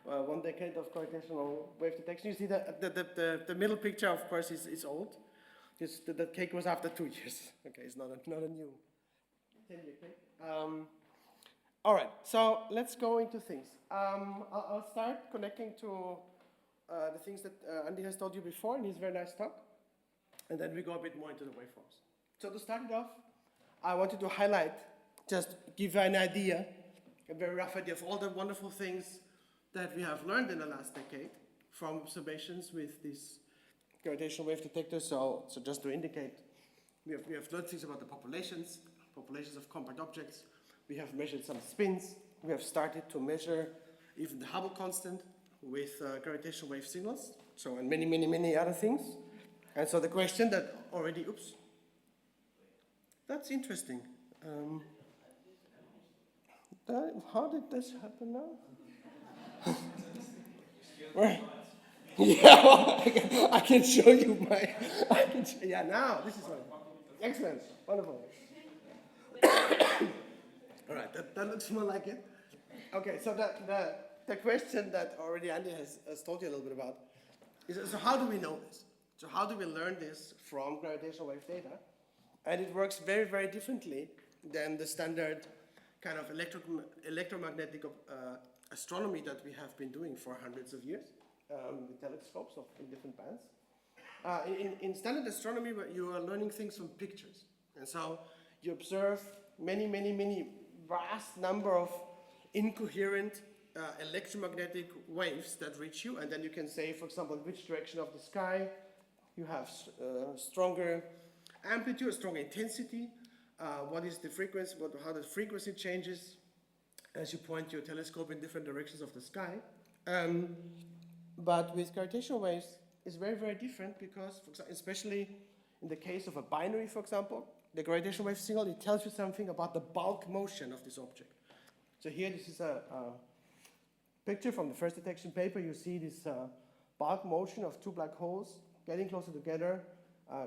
1 decade of gravitational wave detection. You see the middle picture, of course, is old. The cake was after 2 years. Okay, it's not a new 10-year cake. All right, so let's go into things. I'll start connecting to the things that Andy has told you before in his very nice talk, and then we go a bit more into the waveforms. So to start it off, I wanted to highlight, just give you an idea, a very rough idea of all the wonderful things that we have learned in the last decade from observations with these gravitational wave detectors. So just to indicate, we have learned things about the populations of compact objects. We have measured some spins. We have started to measure even the Hubble constant with gravitational wave signals. So, and many, many, many other things. And so the question that already, oops. That's interesting. How did this happen now? Yeah, well, I can show you my. Yeah, now this is one. Excellent, wonderful. All right, that looks more like it. Okay, so the question that already Andy has told you a little bit about is, so how do we know this? So how do we learn this from gravitational wave data? And it works very, very differently than the standard kind of electromagnetic astronomy that we have been doing for hundreds of years with telescopes in different bands. In standard astronomy, you are learning things from pictures. And so you observe many, many, many vast number of incoherent electromagnetic waves that reach you. And then you can say, for example, in which direction of the sky you have stronger amplitude, stronger intensity, what is the frequency, how the frequency changes as you point your telescope in different directions of the sky. But with gravitational waves, it's very, very different because, for example, especially in the case of a binary, for example, the gravitational wave signal, it tells you something about the bulk motion of this object. So here, this is a picture from the first detection paper. You see this bulk motion of two black holes getting closer together,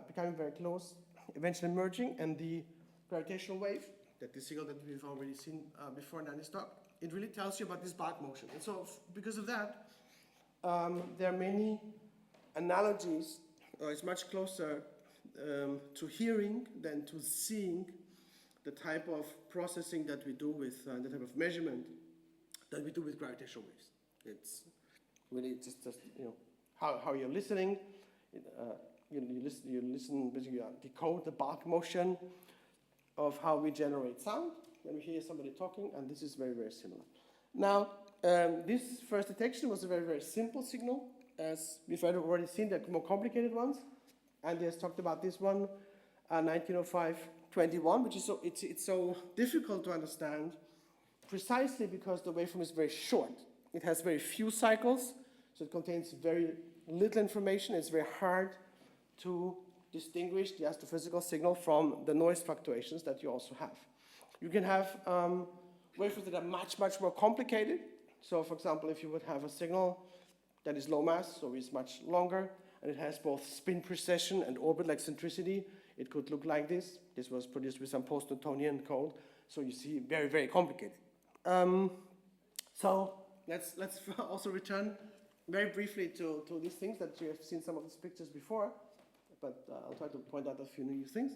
becoming very close, eventually merging, and the gravitational wave, that the signal that we've already seen before in Andy's talk, it really tells you about this bulk motion. And so because of that, there are many analogies, or it's much closer to hearing than to seeing the type of processing that we do with, the type of measurement that we do with gravitational waves. It's really just you know, how you're listening. You listen, basically you decode the bulk motion of how we generate sound when we hear somebody talking, and this is very, very similar. Now, this first detection was a very, very simple signal. As we've already seen, the more complicated ones. Andy has talked about this one, 1905-21, which is it's so difficult to understand precisely because the waveform is very short. It has very few cycles, so it contains very little information. It's very hard to distinguish the astrophysical signal from the noise fluctuations that you also have. You can have waveforms that are much, much more complicated. So, for example, if you would have a signal that is low mass, so is much longer, and it has both spin precession and orbital eccentricity, it could look like this. This was produced with some post-Newtonian code, so you see very, very complicated. So let's also return very briefly to these things that you have seen some of these pictures before, but I'll try to point out a few new things.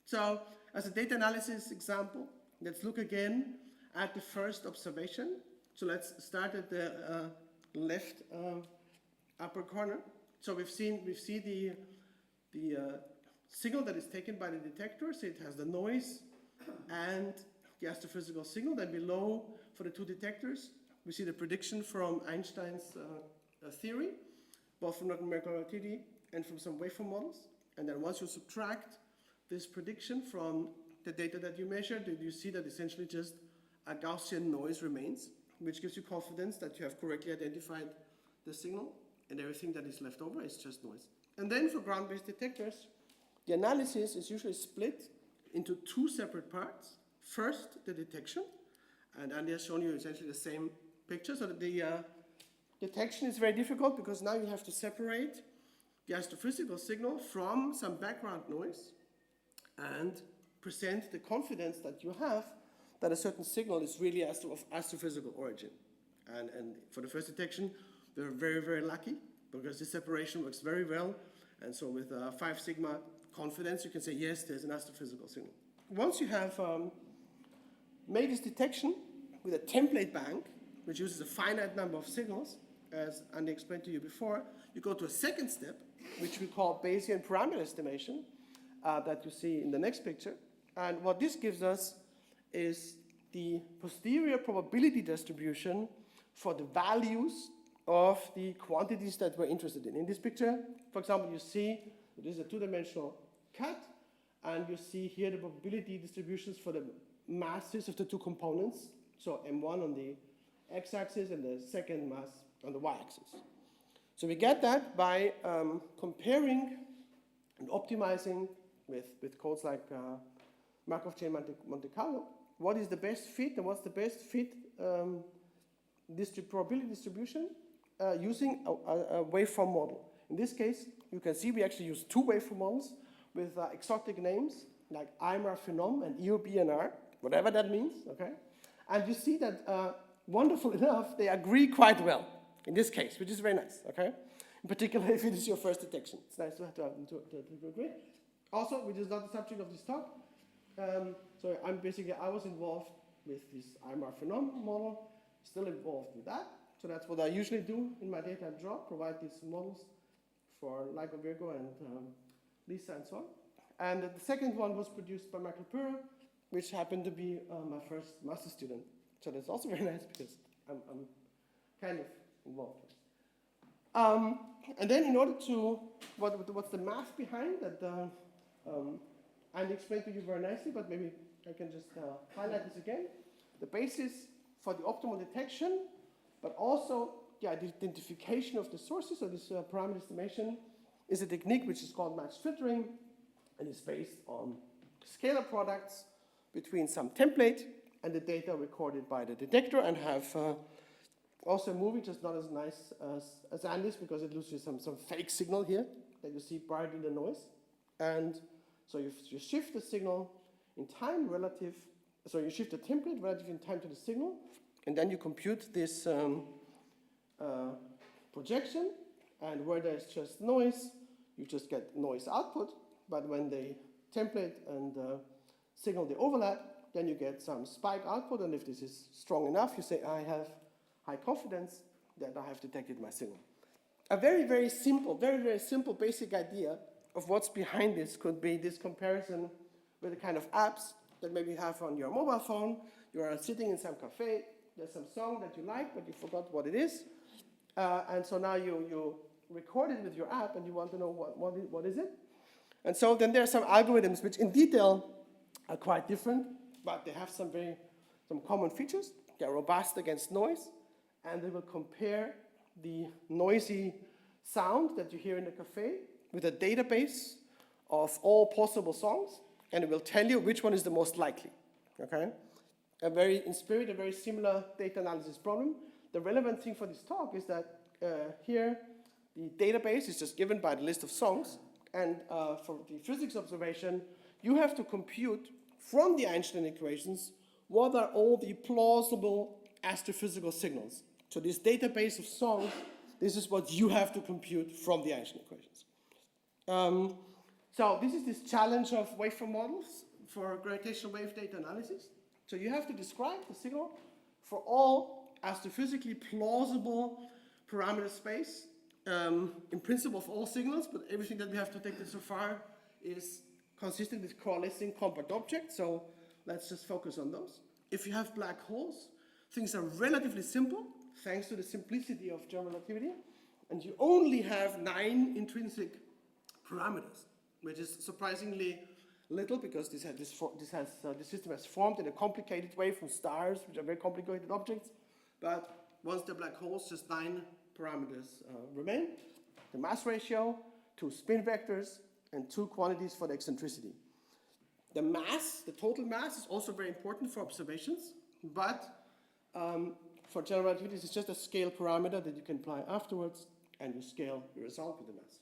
So as a data analysis example, let's look again at the first observation. So let's start at the left upper corner. So we see the signal that is taken by the detector. So it has the noise and the astrophysical signal. Then below, for the two detectors, we see the prediction from Einstein's theory, both from numerical relativity and from some waveform models. And then once you subtract this prediction from the data that you measured, you see that essentially just a Gaussian noise remains, which gives you confidence that you have correctly identified the signal, and everything that is left over is just noise. And then for ground-based detectors, the analysis is usually split into two separate parts. First, the detection, and Andy has shown you essentially the same picture. So that the detection is very difficult because now you have to separate the astrophysical signal from some background noise and present the confidence that you have that a certain signal is really of astrophysical origin. And for the first detection, we're very, very lucky because this separation works very well. And so with 5 sigma confidence, you can say, yes, there's an astrophysical signal. Once you have made this detection with a template bank, which uses a finite number of signals, as Andy explained to you before, you go to a second step, which we call Bayesian parameter estimation, that you see in the next picture. And what this gives us is the posterior probability distribution for the values of the quantities that we're interested in. In this picture, for example, you see this is a two-dimensional cut, and you see here the probability distributions for the masses of the two components, so M1 on the x-axis and the second mass on the y-axis. So we get that by comparing and optimizing with codes like Markov chain Monte Carlo, what is the best fit and what's the best fit probability distribution using a waveform model. In this case, you can see we actually use two waveform models with exotic names like IMR phenom and EOBNR, whatever that means, okay? And you see that, wonderful enough, they agree quite well in this case, which is very nice, okay? In particular, if it is your first detection. It's nice to have them to agree. Also, which is not the subject of this talk, so I was involved with this IMR phenom model, still involved with that. So that's what I usually do in my daytime job, provide these models for Ligo Virgo and Lisa and so on. And the second one was produced by Michael Pura, which happened to be my first master student. So that's also very nice because I'm kind of involved. And then in order to, what's the math behind that Andy explained to you very nicely, but maybe I can just highlight this again. The basis for the optimal detection, but also the identification of the sources, so this parameter estimation is a technique which is called match filtering, and is based on scalar products between some template and the data recorded by the detector, and have also a movie just not as nice as Andy's, because it loses some fake signal here that you see buried in the noise. And so you shift the signal in time relative, so you shift the template relative in time to the signal, and then you compute this projection, and where there's just noise, you just get noise output, but when the template and signal they overlap, then you get some spike output, and if this is strong enough, you say, I have high confidence that I have detected my signal. A very, very simple basic idea of what's behind this could be this comparison with the kind of apps that maybe you have on your mobile phone. You are sitting in some cafe, there's some song that you like, but you forgot what it is. And so now you record it with your app, and you want to know what is it. And so then there are some algorithms which in detail are quite different, but they have some common features. They're robust against noise, and they will compare the noisy sound that you hear in the cafe with a database of all possible songs, and it will tell you which one is the most likely. Okay? In spirit, a very similar data analysis problem. The relevant thing for this talk is that here the database is just given by the list of songs, and for the physics observation, you have to compute from the Einstein equations what are all the plausible astrophysical signals. So this database of songs, this is what you have to compute from the Einstein equations. So this is this challenge of waveform models for gravitational wave data analysis. So you have to describe the signal for all astrophysically plausible parameter space, in principle of all signals, but everything that we have detected so far is consistent with coalescing compact objects, so let's just focus on those. If you have black holes, things are relatively simple, thanks to the simplicity of general relativity, and you only have 9 intrinsic parameters, which is surprisingly little, because this system has formed in a complicated way from stars, which are very complicated objects, but once they're black holes, just 9 parameters remain: the mass ratio, 2 spin vectors, and 2 quantities for the eccentricity. The mass, the total mass, is also very important for observations, but for general relativity, it's just a scale parameter that you can apply afterwards, and you scale the result with the mass.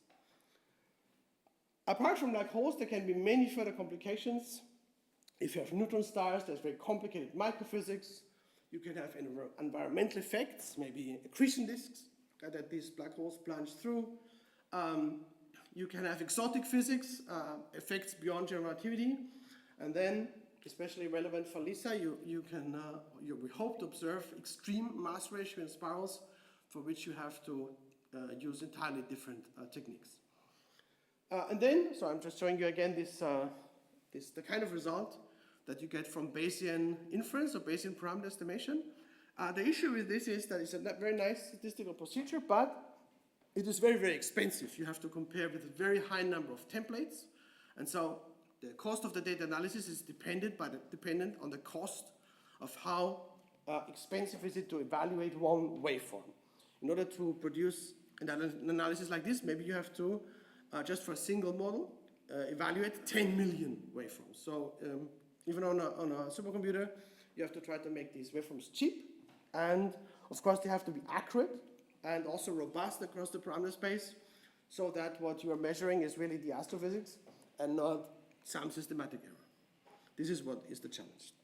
Apart from black holes, there can be many further complications. If you have neutron stars, there's very complicated microphysics. You can have environmental effects, maybe accretion disks that these black holes plunge through. You can have exotic physics, effects beyond general relativity. And then, especially relevant for LISA, we hope to observe extreme mass ratio in spirals, for which you have to use entirely different techniques. And then, so I'm just showing you again the kind of result that you get from Bayesian inference or Bayesian parameter estimation. The issue with this is that it's a very nice statistical procedure, but it is very, very expensive. You have to compare with a very high number of templates. And so the cost of the data analysis is dependent on the cost of how expensive is it to evaluate one waveform. In order to produce an analysis like this, maybe you have to, just for a single model, evaluate 10 million waveforms. So even on a supercomputer, you have to try to make these waveforms cheap. And of course, they have to be accurate and also robust across the parameter space, so that what you are measuring is really the astrophysics and not some systematic error. This is what is the challenge.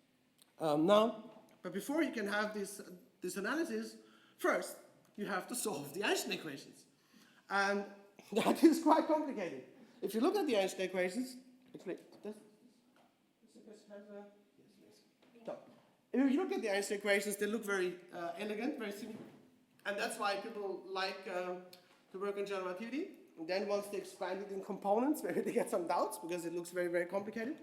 But before you can have this analysis, first you have to solve the Einstein equations. And that is quite complicated. If you look at the Einstein equations, actually, if you look at the Einstein equations, they look very elegant, very simple. And that's why people like to work on general relativity. And then once they expand it in components, maybe they get some doubts, because it looks very, very complicated.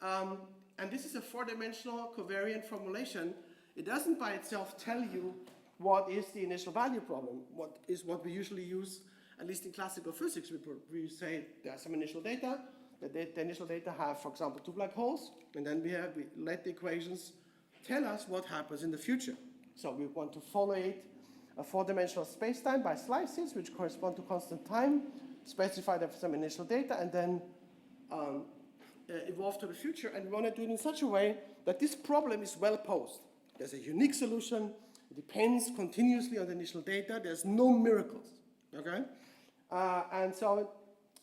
And this is a 4-dimensional covariant formulation. It doesn't by itself tell you what is the initial value problem, what is what we usually use, at least in classical physics. We say there are some initial data. The initial data have, for example, 2 black holes, and then we let the equations tell us what happens in the future. So we want to follow it a four-dimensional space-time by slices, which correspond to constant time, specified as some initial data, and then evolve to the future. And we want to do it in such a way that this problem is well posed. There's a unique solution. It depends continuously on the initial data. There's no miracles, okay? And so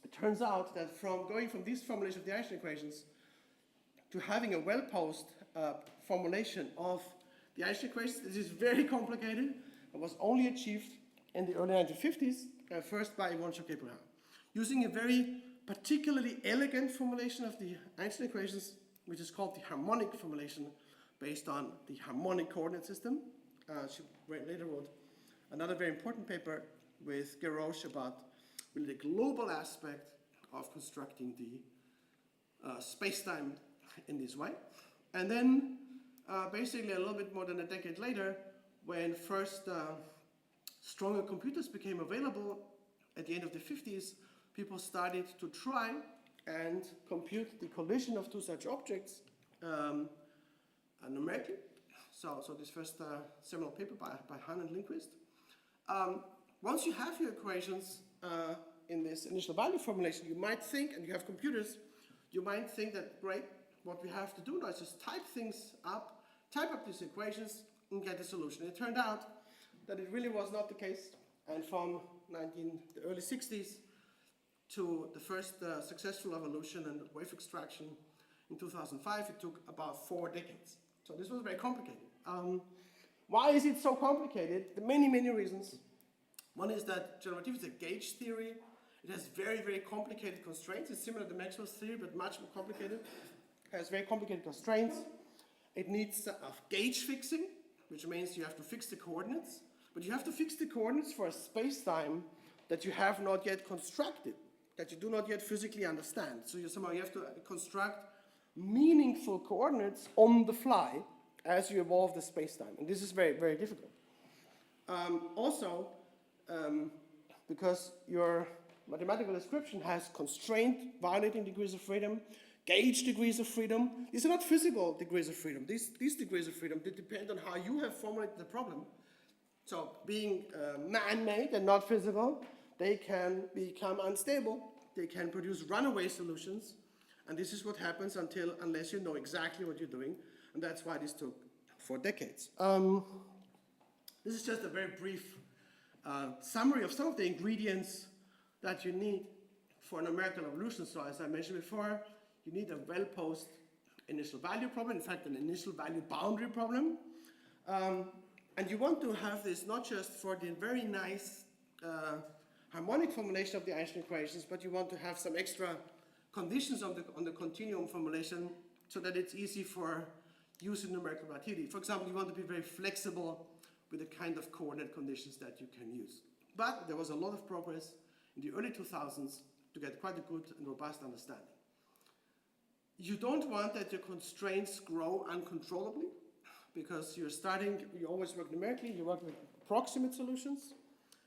it turns out that from going from this formulation of the Einstein equations to having a well-posed formulation of the Einstein equations, this is very complicated and was only achieved in the early 1950s, first by Yvonne Choquet Bruhat, using a very particularly elegant formulation of the Einstein equations, which is called the harmonic formulation, based on the harmonic coordinate system. She later wrote another very important paper with Garrosh about really the global aspect of constructing the space-time in this way. And then basically a little bit more than a decade later, when first stronger computers became available at the end of the 50s, people started to try and compute the collision of two such objects numerically. So this first seminal paper by Hahn and Lindquist. Once you have your equations in this initial value formulation, you might think, and you have computers, you might think that, great, what we have to do now is just type things up, type up these equations, and get a solution. It turned out that it really was not the case, and from the early 60s to the first successful evolution and wave extraction in 2005, it took about 4 decades. So this was very complicated. Why is it so complicated? There are many, many reasons. One is that general relativity is a gauge theory. It has very, very complicated constraints. It's similar to Maxwell's theory, but much more complicated. It has very complicated constraints. It needs gauge fixing, which means you have to fix the coordinates. But you have to fix the coordinates for a space-time that you have not yet constructed, that you do not yet physically understand. So you have to construct meaningful coordinates on the fly as you evolve the space-time. And this is very, very difficult. Because your mathematical description has constraint violating degrees of freedom, gauge degrees of freedom. These are not physical degrees of freedom. These degrees of freedom, they depend on how you have formulated the problem. So being man-made and not physical, they can become unstable. They can produce runaway solutions. And this is what happens unless you know exactly what you're doing. And that's why this took 4 decades. This is just a very brief summary of some of the ingredients that you need for a numerical evolution. So as I mentioned before, you need a well-posed initial value problem, in fact, an initial value boundary problem. And you want to have this not just for the very nice harmonic formulation of the Einstein equations, but you want to have some extra conditions on the continuum formulation so that it's easy for use in numerical relativity. For example, you want to be very flexible with the kind of coordinate conditions that you can use. But there was a lot of progress in the early 2000s to get quite a good and robust understanding. You don't want that your constraints grow uncontrollably, because you always work numerically, you work with approximate solutions,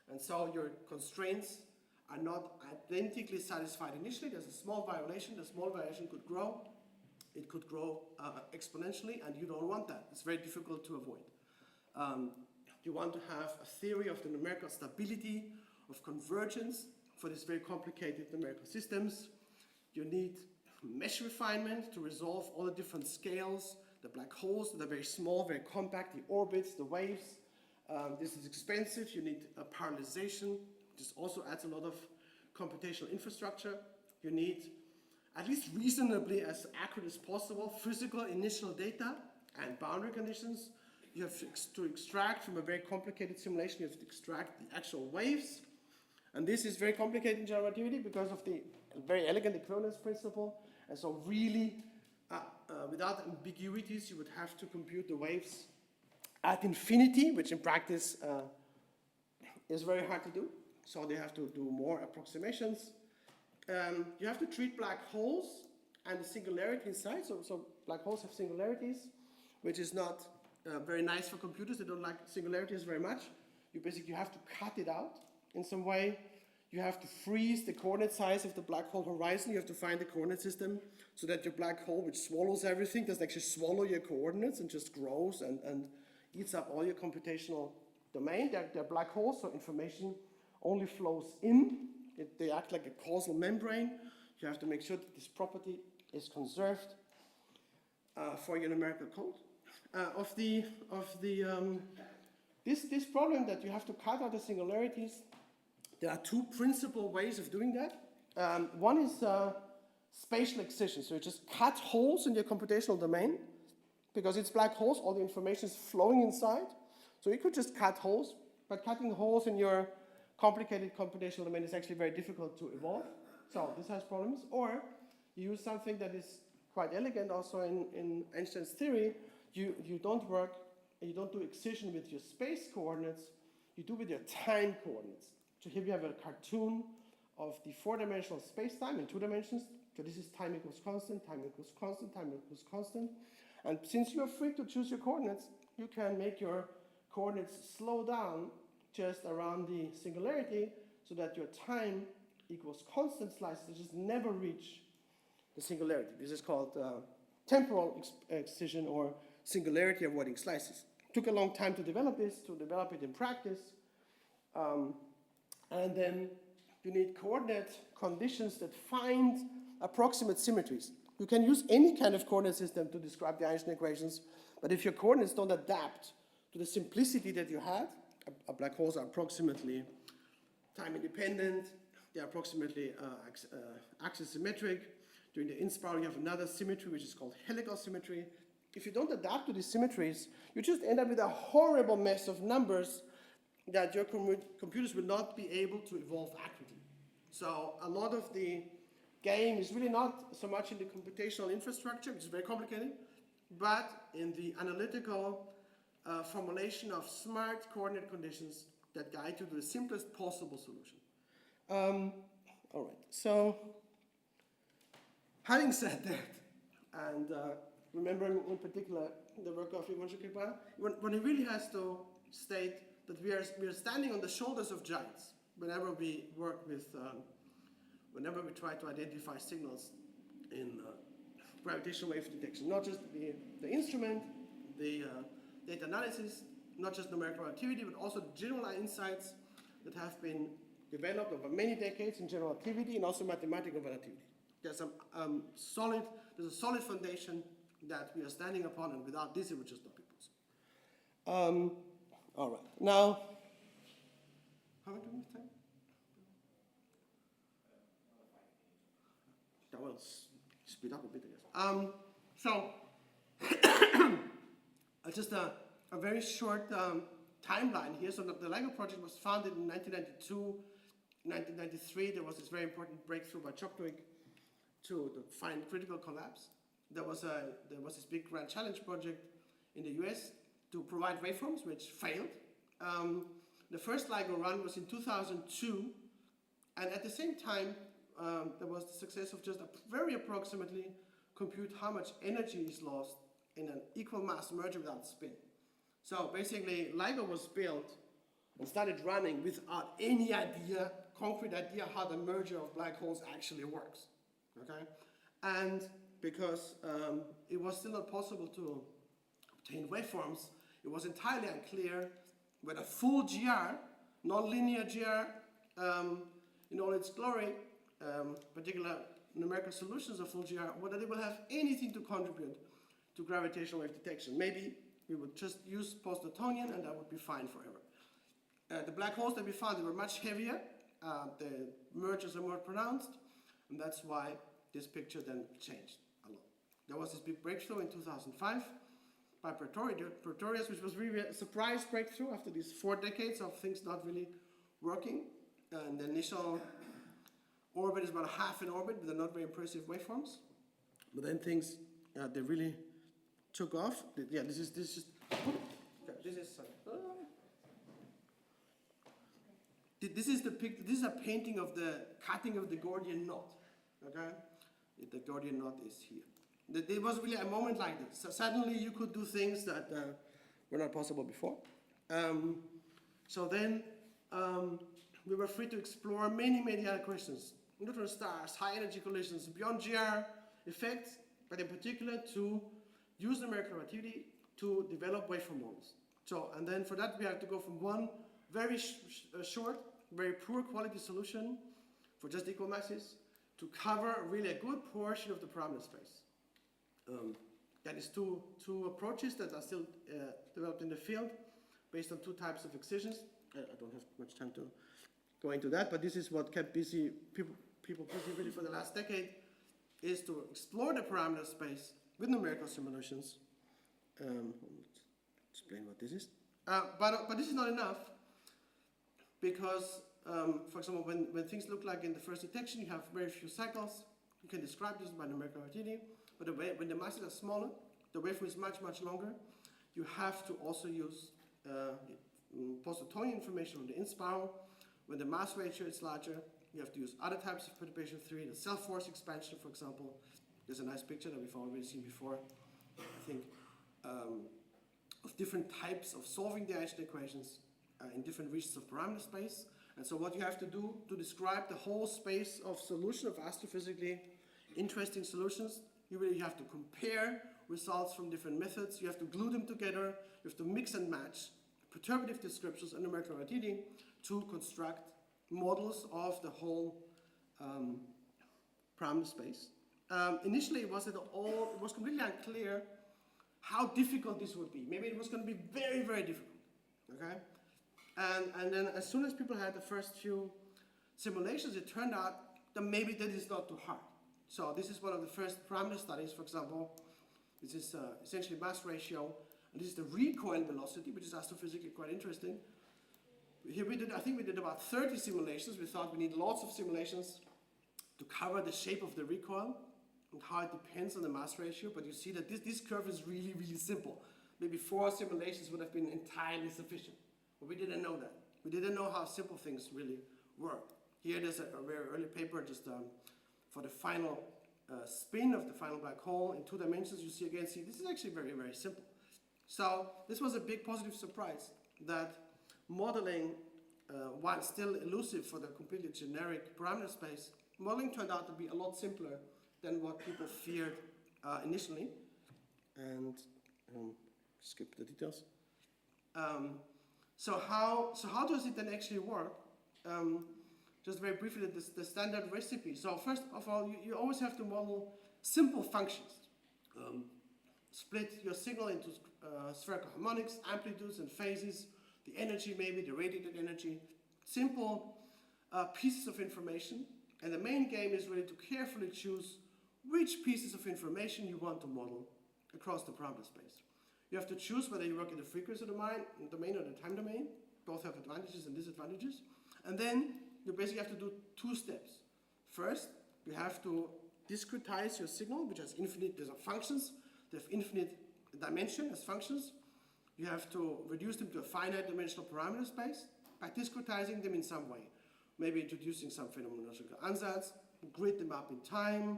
and so your constraints are not identically satisfied initially. There's a small violation. The small violation could grow. It could grow exponentially, and you don't want that. It's very difficult to avoid. You want to have a theory of the numerical stability of convergence for these very complicated numerical systems. You need mesh refinement to resolve all the different scales, the black holes that are very small, very compact, the orbits, the waves. This is expensive. You need a parallelization. This also adds a lot of computational infrastructure. You need, at least reasonably as accurate as possible, physical initial data and boundary conditions. You have to extract from a very complicated simulation, you have to extract the actual waves. And this is very complicated in general relativity because of the very elegant equivalence principle. And so really, without ambiguities, you would have to compute the waves at infinity, which in practice is very hard to do. So they have to do more approximations. You have to treat black holes and the singularity inside. So black holes have singularities, which is not very nice for computers. They don't like singularities very much. You have to cut it out in some way. You have to freeze the coordinate size of the black hole horizon. You have to find the coordinate system so that your black hole, which swallows everything, doesn't actually swallow your coordinates and just grows and eats up all your computational domain. They're black holes, so information only flows in. They act like a causal membrane. You have to make sure that this property is conserved for your numerical code. This problem that you have to cut out the singularities, there are two principal ways of doing that. One is spatial excision. So you just cut holes in your computational domain. Because it's black holes, all the information is flowing inside. So you could just cut holes, but cutting holes in your complicated computational domain is actually very difficult to evolve. So this has problems. Or you use something that is quite elegant also in Einstein's theory. You don't work, you don't do excision with your space coordinates, you do with your time coordinates. So here we have a cartoon of the four-dimensional space-time in 2 dimensions. So this is time equals constant, time equals constant, time equals constant. And since you're free to choose your coordinates, you can make your coordinates slow down just around the singularity so that your time equals constant slices that just never reach the singularity. This is called temporal excision or singularity avoiding slices. It took a long time to develop this, to develop it in practice. And then you need coordinate conditions that find approximate symmetries. You can use any kind of coordinate system to describe the Einstein equations, but if your coordinates don't adapt to the simplicity that you had, black holes are approximately time independent, they're approximately axisymmetric. During the in-spiral, you have another symmetry which is called helical symmetry. If you don't adapt to these symmetries, you just end up with a horrible mess of numbers that your computers will not be able to evolve accurately. So a lot of the game is really not so much in the computational infrastructure, which is very complicated, but in the analytical formulation of smart coordinate conditions that guide you to the simplest possible solution. All right, so having said that, and remembering in particular the work of Yvonne Choquet Bruhat, when he really has to state that we are standing on the shoulders of giants whenever we work with whenever we try to identify signals in gravitational wave detection, not just the instrument, the data analysis, not just numerical relativity, but also general insights that have been developed over many decades in general relativity and also mathematical relativity. There's a solid foundation that we are standing upon, and without this, it would just not be possible. All right, now, how are we doing with time? That will speed up a bit, I guess. So, just a very short timeline here. So the LIGO project was founded in 1992. 1993, there was this very important breakthrough by Chopwick to find critical collapse. There was this big grand challenge project in the US to provide waveforms, which failed. The first LIGO run was in 2002, and at the same time, there was the success of just very approximately compute how much energy is lost in an equal mass merger without spin. So basically, LIGO was built and started running without any idea, concrete idea, how the merger of black holes actually works. Okay, and because it was still not possible to obtain waveforms, it was entirely unclear whether full GR, nonlinear GR, in all its glory, particular numerical solutions of full GR, whether they will have anything to contribute to gravitational wave detection. Maybe we would just use post-Newtonian and that would be fine forever. The black holes that we found, they were much heavier, the mergers are more pronounced, and that's why this picture then changed a lot. There was this big breakthrough in 2005 by Pretorius, which was really a surprise breakthrough after these 4 decades of things not really working. And the initial orbit is about half an orbit, but they're not very impressive waveforms. But then things, they really took off. Yeah, this is a painting of the cutting of the Gordian knot. Okay, the Gordian knot is here. There was really a moment like this. So suddenly you could do things that were not possible before. So then we were free to explore many other questions. Neutron stars, high energy collisions, beyond GR effects, but in particular to use numerical relativity to develop waveform models. So, and then for that we have to go from one very short, very poor quality solution for just equal masses to cover really a good portion of the parameter space. That is two approaches that are still developed in the field based on two types of excisions. I don't have much time to go into that, but this is what kept busy people busy really for the last decade, is to explore the parameter space with numerical simulations. Let's explain what this is. But this is not enough, because, for example, when things look like in the first detection, you have very few cycles. You can describe this by numerical relativity. But when the masses are smaller, the waveform is much, much longer. You have to also use post-Newtonian information from the in spiral. When the mass ratio is larger, you have to use other types of perturbation theory, the self-force expansion, for example. There's a nice picture that we've already seen before, I think, of different types of solving the Einstein equations in different regions of parameter space. And so what you have to do to describe the whole space of solution of astrophysically interesting solutions, you really have to compare results from different methods. You have to glue them together. You have to mix and match perturbative descriptions and numerical relativity to construct models of the whole parameter space. Initially, it was completely unclear how difficult this would be. Maybe it was going to be very, very difficult. Okay, and then as soon as people had the first few simulations, it turned out that maybe that is not too hard. So this is one of the first parameter studies, for example. This is essentially mass ratio, and this is the recoil velocity, which is astrophysically quite interesting. Here I think we did about 30 simulations. We thought we need lots of simulations to cover the shape of the recoil and how it depends on the mass ratio. But you see that this curve is really, really simple. Maybe 4 simulations would have been entirely sufficient. But we didn't know that. We didn't know how simple things really work. Here there's a very early paper just for the final spin of the final black hole in 2 dimensions. You see this is actually very, very simple. So this was a big positive surprise that modeling, while still elusive for the completely generic parameter space, modeling turned out to be a lot simpler than what people feared initially. And skip the details. So how does it then actually work? Just very briefly, the standard recipe. So first of all, you always have to model simple functions. Split your signal into spherical harmonics, amplitudes and phases, the energy maybe, the radiated energy. Simple pieces of information. And the main game is really to carefully choose which pieces of information you want to model across the parameter space. You have to choose whether you work in the frequency domain or the time domain. Both have advantages and disadvantages. And then you basically have to do 2 steps. First, you have to discretize your signal, which has infinite, these are functions, they have infinite dimension as functions. You have to reduce them to a finite dimensional parameter space by discretizing them in some way. Maybe introducing some phenomenological ansatz, grid them up in time,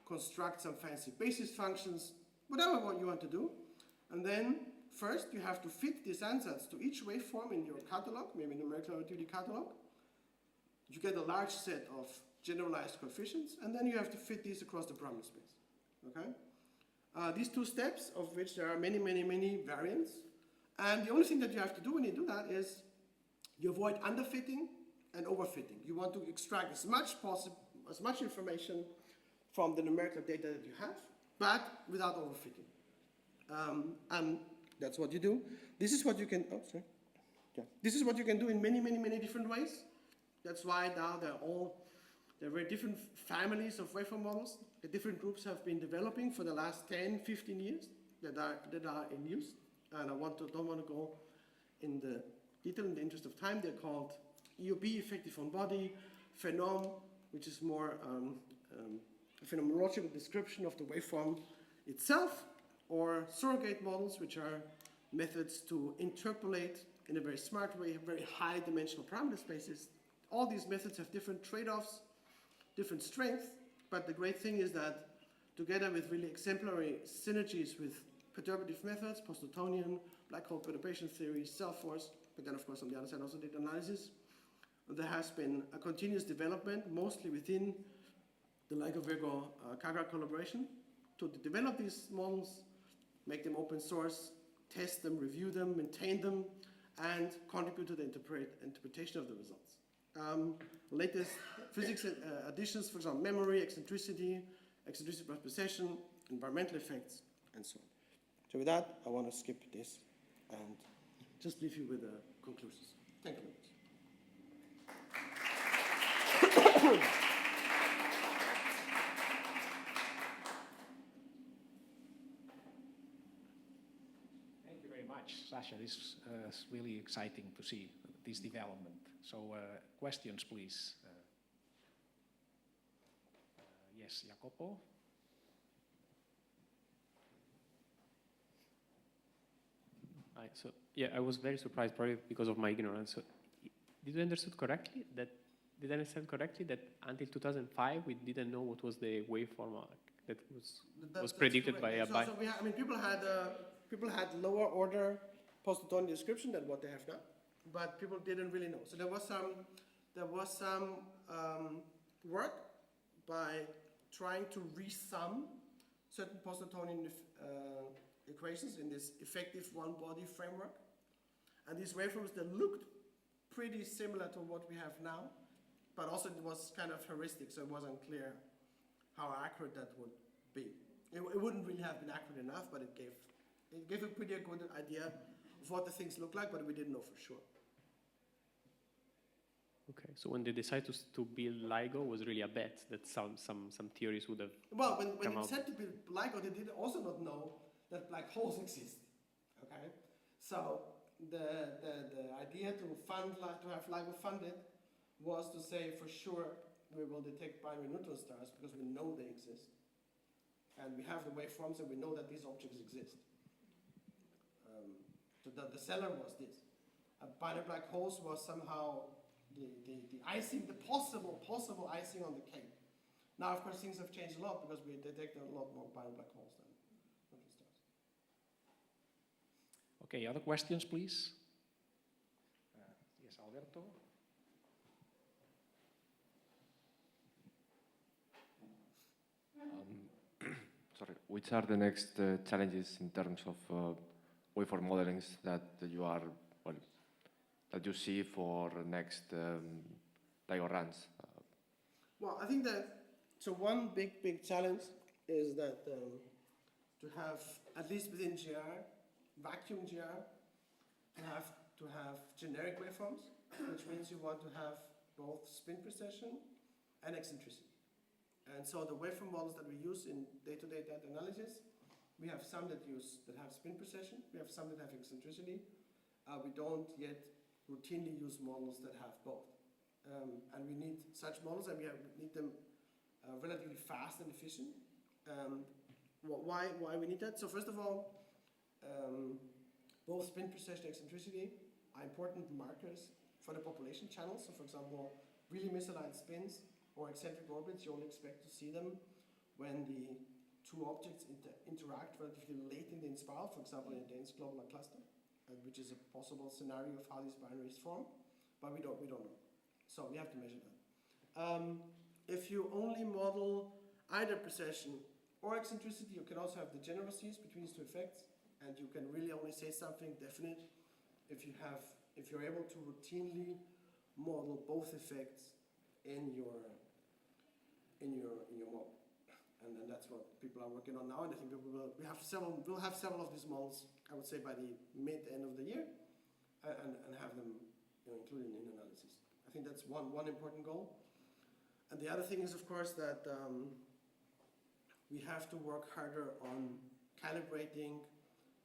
construct some fancy basis functions, whatever you want to do. And then first you have to fit these ansatz to each waveform in your catalog, maybe numerical relativity catalog. You get a large set of generalized coefficients, and then you have to fit these across the parameter space. Okay? These 2 steps, of which there are many, many, many variants. And the only thing that you have to do when you do that is you avoid underfitting and overfitting. You want to extract as much information from the numerical data that you have, but without overfitting. And that's what you do. This is what you can. This is what you can do in many, many, many different ways. That's why now there are very different families of waveform models. The different groups have been developing for the last 10, 15 years that are in use. And I don't want to go in the detail in the interest of time. They're called EOB, effective on body, phenom, which is more a phenomenological description of the waveform itself, or surrogate models, which are methods to interpolate in a very smart way very high dimensional parameter spaces. All these methods have different trade-offs, different strengths, but the great thing is that together with really exemplary synergies with perturbative methods, post-Newtonian, black hole perturbation theory, self-force, but then of course on the other side also data analysis, there has been a continuous development, mostly within the LIGO-Virgo Kagra collaboration, to develop these models, make them open source, test them, review them, maintain them, and contribute to the interpretation of the results. Latest physics additions, for example, memory, eccentricity by precession, environmental effects, and so on. So with that, I want to skip this and just leave you with the conclusions. Thank you very much. Thank you very much, Sasha. This is really exciting to see this development. So questions, please. Yes, Jacopo. So yeah, I was very surprised, probably because of my ignorance. So, did I understand correctly that until 2005 we didn't know what was the waveform that was predicted by a so we people had lower order post-Newtonian description than what they have now, but people didn't really know. So there was some work by trying to resum certain post-Newtonian equations in this effective one-body framework, and these waveforms that looked pretty similar to what we have now, but also it was kind of heuristic, so it wasn't clear how accurate that would be. It wouldn't really have been accurate enough, but it gave a pretty good idea of what the things look like, but we didn't know for sure. Okay, so when they decided to build LIGO, was really a bet that some theories would have Well, when come they out. decided to build LIGO, they did also not know that black holes exist. Okay, so the idea to have LIGO funded was to say for sure we will detect binary neutron stars because we know they exist, and we have the waveforms and we know that these objects exist. So the seller was this. Binary black holes was somehow the icing, the possible icing on the cake. Now, of course, things have changed a lot because we detect a lot more binary black holes than neutron stars. Okay, other questions, please? Yes, Alberto. Sorry, which are the next challenges in terms of waveform modelings that you see for next LIGO runs? Well, I think that one big challenge is that to have, at least within GR, vacuum GR, to have generic waveforms, which means you want to have both spin precession and eccentricity. And so the waveform models that we use in day-to-day data analysis, we have some that have spin precession, we have some that have eccentricity. We don't yet routinely use models that have both. And we need such models, and we need them relatively fast and efficient. Why we need that? So first of all, both spin precession and eccentricity are important markers for the population channels. So for example, really misaligned spins or eccentric orbits, you only expect to see them when the two objects interact relatively late in the inspiral, for example in a dense globular cluster, which is a possible scenario of how these binaries form, but we don't know. So we have to measure that. If you only model either precession or eccentricity, you can also have degeneracies between these two effects, and you can really only say something definite if you're able to routinely model both effects in your model. And that's what people are working on now, and I think we'll have several of these models, I would say, by the mid-end of the year, and have them included in analysis. I think that's one important goal. And the other thing is, of course, that we have to work harder on calibrating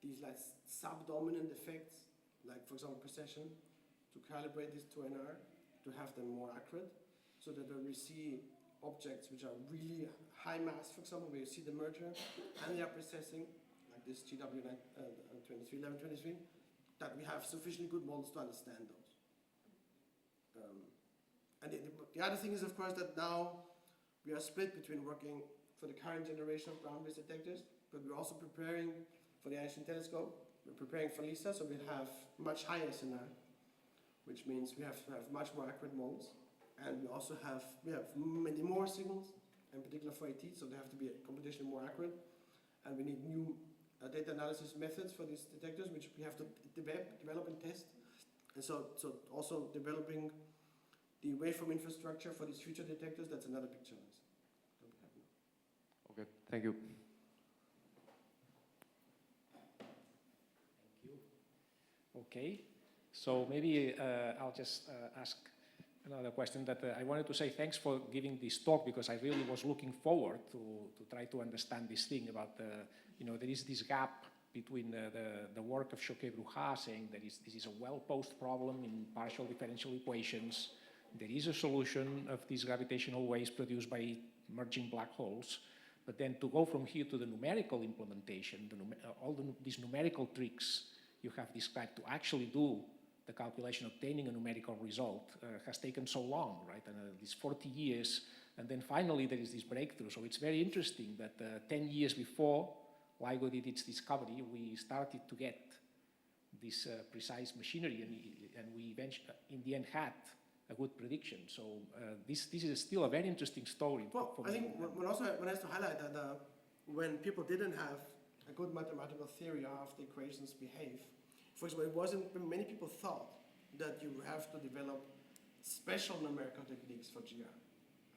these like subdominant effects, like for example precession, to calibrate this to NR, to have them more accurate, so that when we see objects which are really high mass, for example, where you see the merger and they are precessing, like this GW1123, that we have sufficiently good models to understand those. And the other thing is, of course, that now we are split between working for the current generation of ground-based detectors, but we're also preparing for the Einstein telescope. We're preparing for LISA, so we have much higher SNR, which means we have to have much more accurate models. And we also have many more signals, in particular for AT, so they have to be computationally more accurate. And we need new data analysis methods for these detectors, which we have to develop and test. And so also developing the waveform infrastructure for these future detectors, that's another big challenge. Okay, thank you. Okay, so maybe I'll just ask another question that I wanted to say thanks for giving this talk, because I really was looking forward to try to understand this thing about there is this gap between the work of Choquet Bruhat saying that this is a well-posed problem in partial differential equations. There is a solution of these gravitational waves produced by merging black holes. But then to go from here to the numerical implementation, these numerical tricks you have described to actually do the calculation obtaining a numerical result has taken so long, right? And these 40 years, and then finally there is this breakthrough. So it's very interesting that 10 years before LIGO did its discovery, we started to get this precise machinery, and we eventually, in the end, had a good prediction. So this is still a very interesting story. Well, I think one has to highlight that when people didn't have a good mathematical theory of how the equations behave, for example, many people thought that you have to develop special numerical techniques for GR.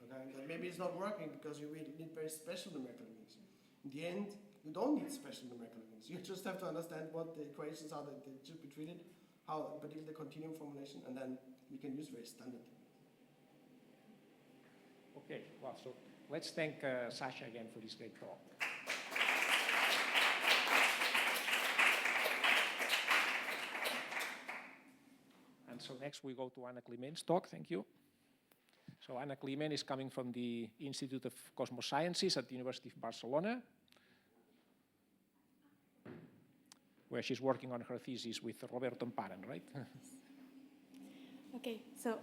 Okay? That maybe it's not working because you really need very special numerical techniques. In the end, you don't need special numerical techniques. You just have to understand what the equations are that they should be treated, how particularly the continuum formulation, and then we can use very standard techniques. Okay, well, so let's thank Sasha again for this great talk. And so next we go to Anna Climent's talk, thank you. So Anna Climent is coming from the Institute of Cosmos Sciences at the University of Barcelona, where she's working on her thesis with Roberto Amparan, right? Okay, so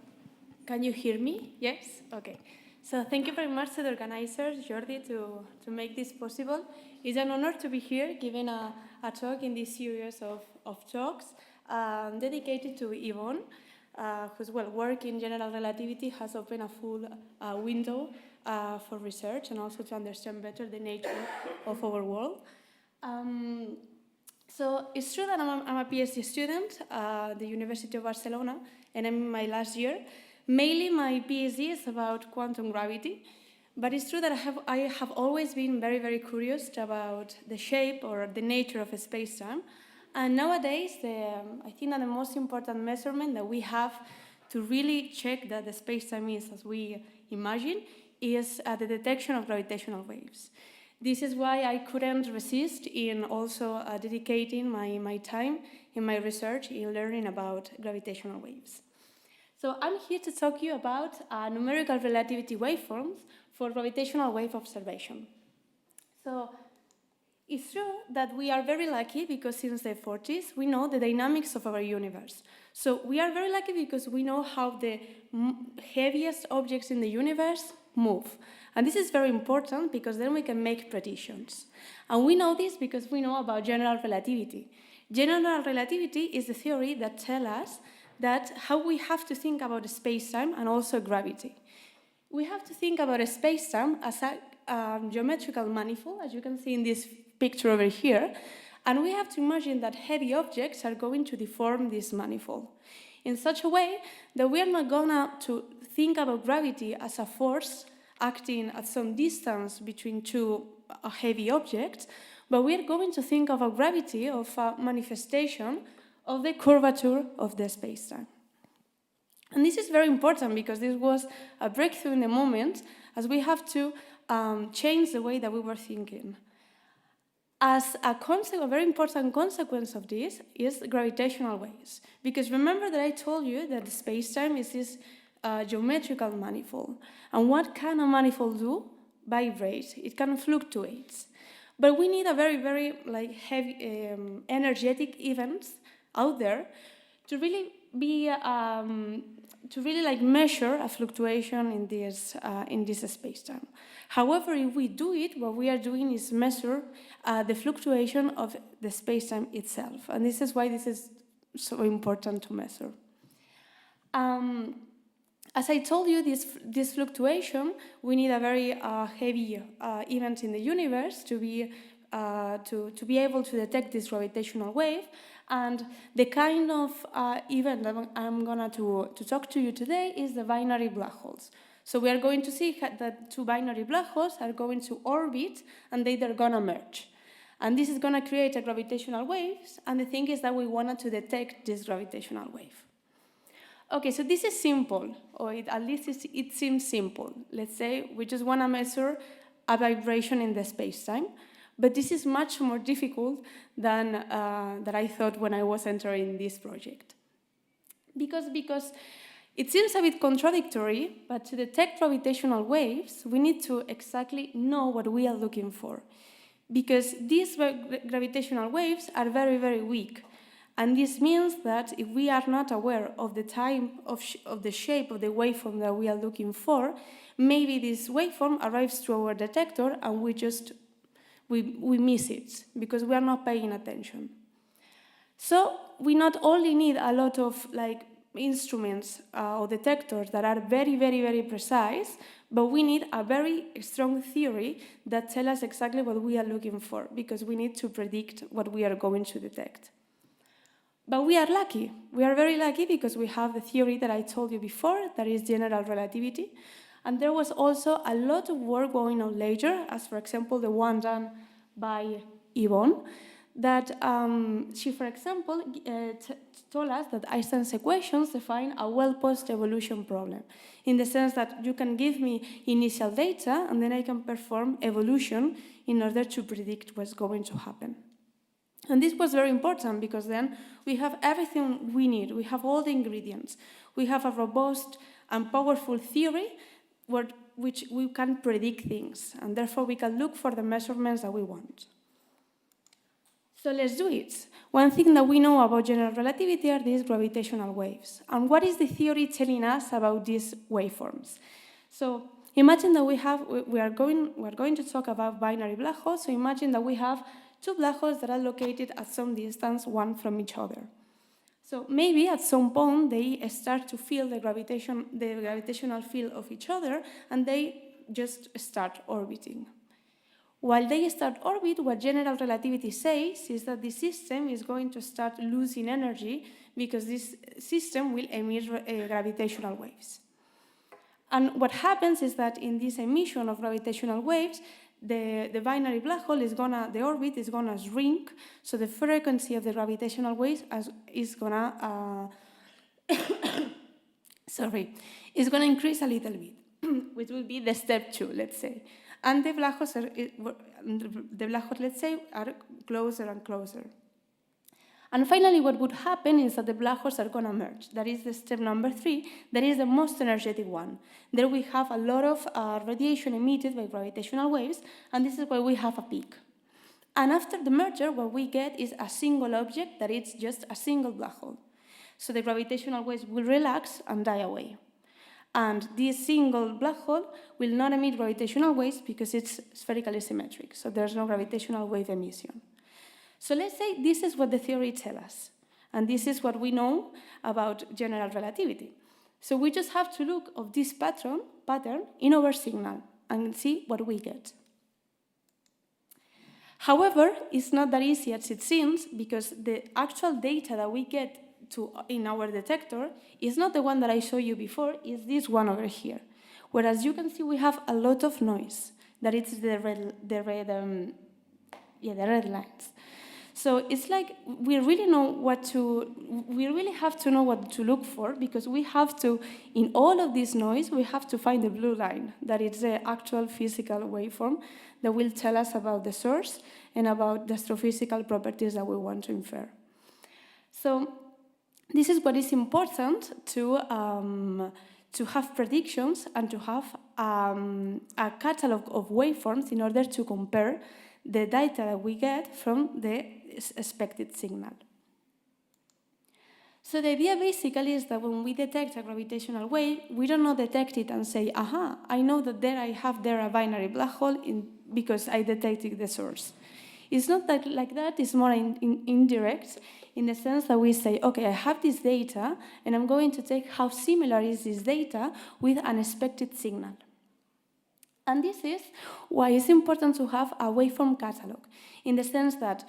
can you hear me? Yes? Okay. So thank you very much to the organizers, Jordi, to make this possible. It's an honor to be here giving a talk in this series of talks dedicated to Yvonne, whose work in general relativity has opened a full window for research and also to understand better the nature of our world. So it's true that I'm a PhD student at the University of Barcelona, and I'm in my last year. Mainly my PhD is about quantum gravity, but it's true that I have always been very, very curious about the shape or the nature of space-time. And nowadays, I think that the most important measurement that we have to really check that the space-time is as we imagine is the detection of gravitational waves. This is why I couldn't resist in also dedicating my time in my research in learning about gravitational waves. So I'm here to talk to you about numerical relativity waveforms for gravitational wave observation. So it's true that we are very lucky because since the 40s we know the dynamics of our universe. So we are very lucky because we know how the heaviest objects in the universe move. And this is very important because then we can make predictions. And we know this because we know about general relativity. General relativity is the theory that tells us that how we have to think about space-time and also gravity. We have to think about a space-time as a geometrical manifold, as you can see in this picture over here, and we have to imagine that heavy objects are going to deform this manifold in such a way that we are not going to think about gravity as a force acting at some distance between two heavy objects, but we are going to think of a gravity of a manifestation of the curvature of the space-time. And this is very important because this was a breakthrough in the moment as we have to change the way that we were thinking. As a very important consequence of this is gravitational waves. Because remember that I told you that the space-time is this geometrical manifold. And what can a manifold do? Vibrate. It can fluctuate. But we need a very, very heavy energetic events out there to really be measure a fluctuation in this space-time. However, if we do it, what we are doing is measure the fluctuation of the space-time itself, and this is why this is so important to measure. As I told you, this fluctuation, we need a very heavy event in the universe to be to be able to detect this gravitational wave. And the kind of event that I'm going to talk to you today is the binary black holes. So we are going to see that two binary black holes are going to orbit and they're going to merge. And this is going to create a gravitational waves, and the thing is that we wanted to detect this gravitational wave. Okay, so this is simple, or at least it seems simple. Let's say we just want to measure a vibration in the space-time, but this is much more difficult than that I thought when I was entering this project. Because it seems a bit contradictory, but to detect gravitational waves, we need to exactly know what we are looking for. Because these gravitational waves are very, very weak. And this means that if we are not aware of the time of the shape of the waveform that we are looking for, maybe this waveform arrives to our detector and we miss it because we are not paying attention. So we not only need a lot of instruments or detectors that are very, very, very precise, but we need a very strong theory that tells us exactly what we are looking for, because we need to predict what we are going to detect. But we are lucky. We are very lucky because we have the theory that I told you before, that is general relativity. And there was also a lot of work going on later, as for example, the one done by Yvonne, that she, for example, told us that Einstein's equations define a well-posed evolution problem, in the sense that you can give me initial data and then I can perform evolution in order to predict what's going to happen. And this was very important because then we have everything we need. We have all the ingredients. We have a robust and powerful theory which we can predict things, and therefore we can look for the measurements that we want. So let's do it. One thing that we know about general relativity are these gravitational waves. And what is the theory telling us about these waveforms? So imagine that we are going to talk about binary black holes. So imagine that we have two black holes that are located at some distance, one from each other. So maybe at some point they start to feel the gravitational field of each other, and they just start orbiting. While they start orbit, what general relativity says is that the system is going to start losing energy because this system will emit gravitational waves. And what happens is that in this emission of gravitational waves, the binary black hole the orbit is gonna shrink, so the frequency of the gravitational waves is gonna increase a little bit, which will be the step 2, let's say. And the black holes, let's say, are closer and closer. And finally, what would happen is that the black holes are going to merge. That is the step number 3. That is the most energetic one. There we have a lot of radiation emitted by gravitational waves, and this is why we have a peak. And after the merger, what we get is a single object that is just a single black hole. So the gravitational waves will relax and die away. And this single black hole will not emit gravitational waves because it's spherically symmetric, so there's no gravitational wave emission. So let's say this is what the theory tells us, and this is what we know about general relativity. So we just have to look at this pattern in our signal and see what we get. However, it's not that easy as it seems, because the actual data that we get in our detector is not the one that I showed you before, it's this one over here. Whereas you can see we have a lot of noise, that it's the red lines. So it's like we really have to know what to look for, because we have to, in all of this noise, we have to find the blue line, that is the actual physical waveform that will tell us about the source and about the astrophysical properties that we want to infer. So this is what is important to have predictions and to have a catalog of waveforms in order to compare the data that we get from the expected signal. So the idea basically is that when we detect a gravitational wave, we don't detect it and say, aha, I know that I have a binary black hole because I detected the source. It's not like that, it's more indirect, in the sense that we say, okay, I have this data, and I'm going to take how similar is this data with an expected signal. And this is why it's important to have a waveform catalog, in the sense that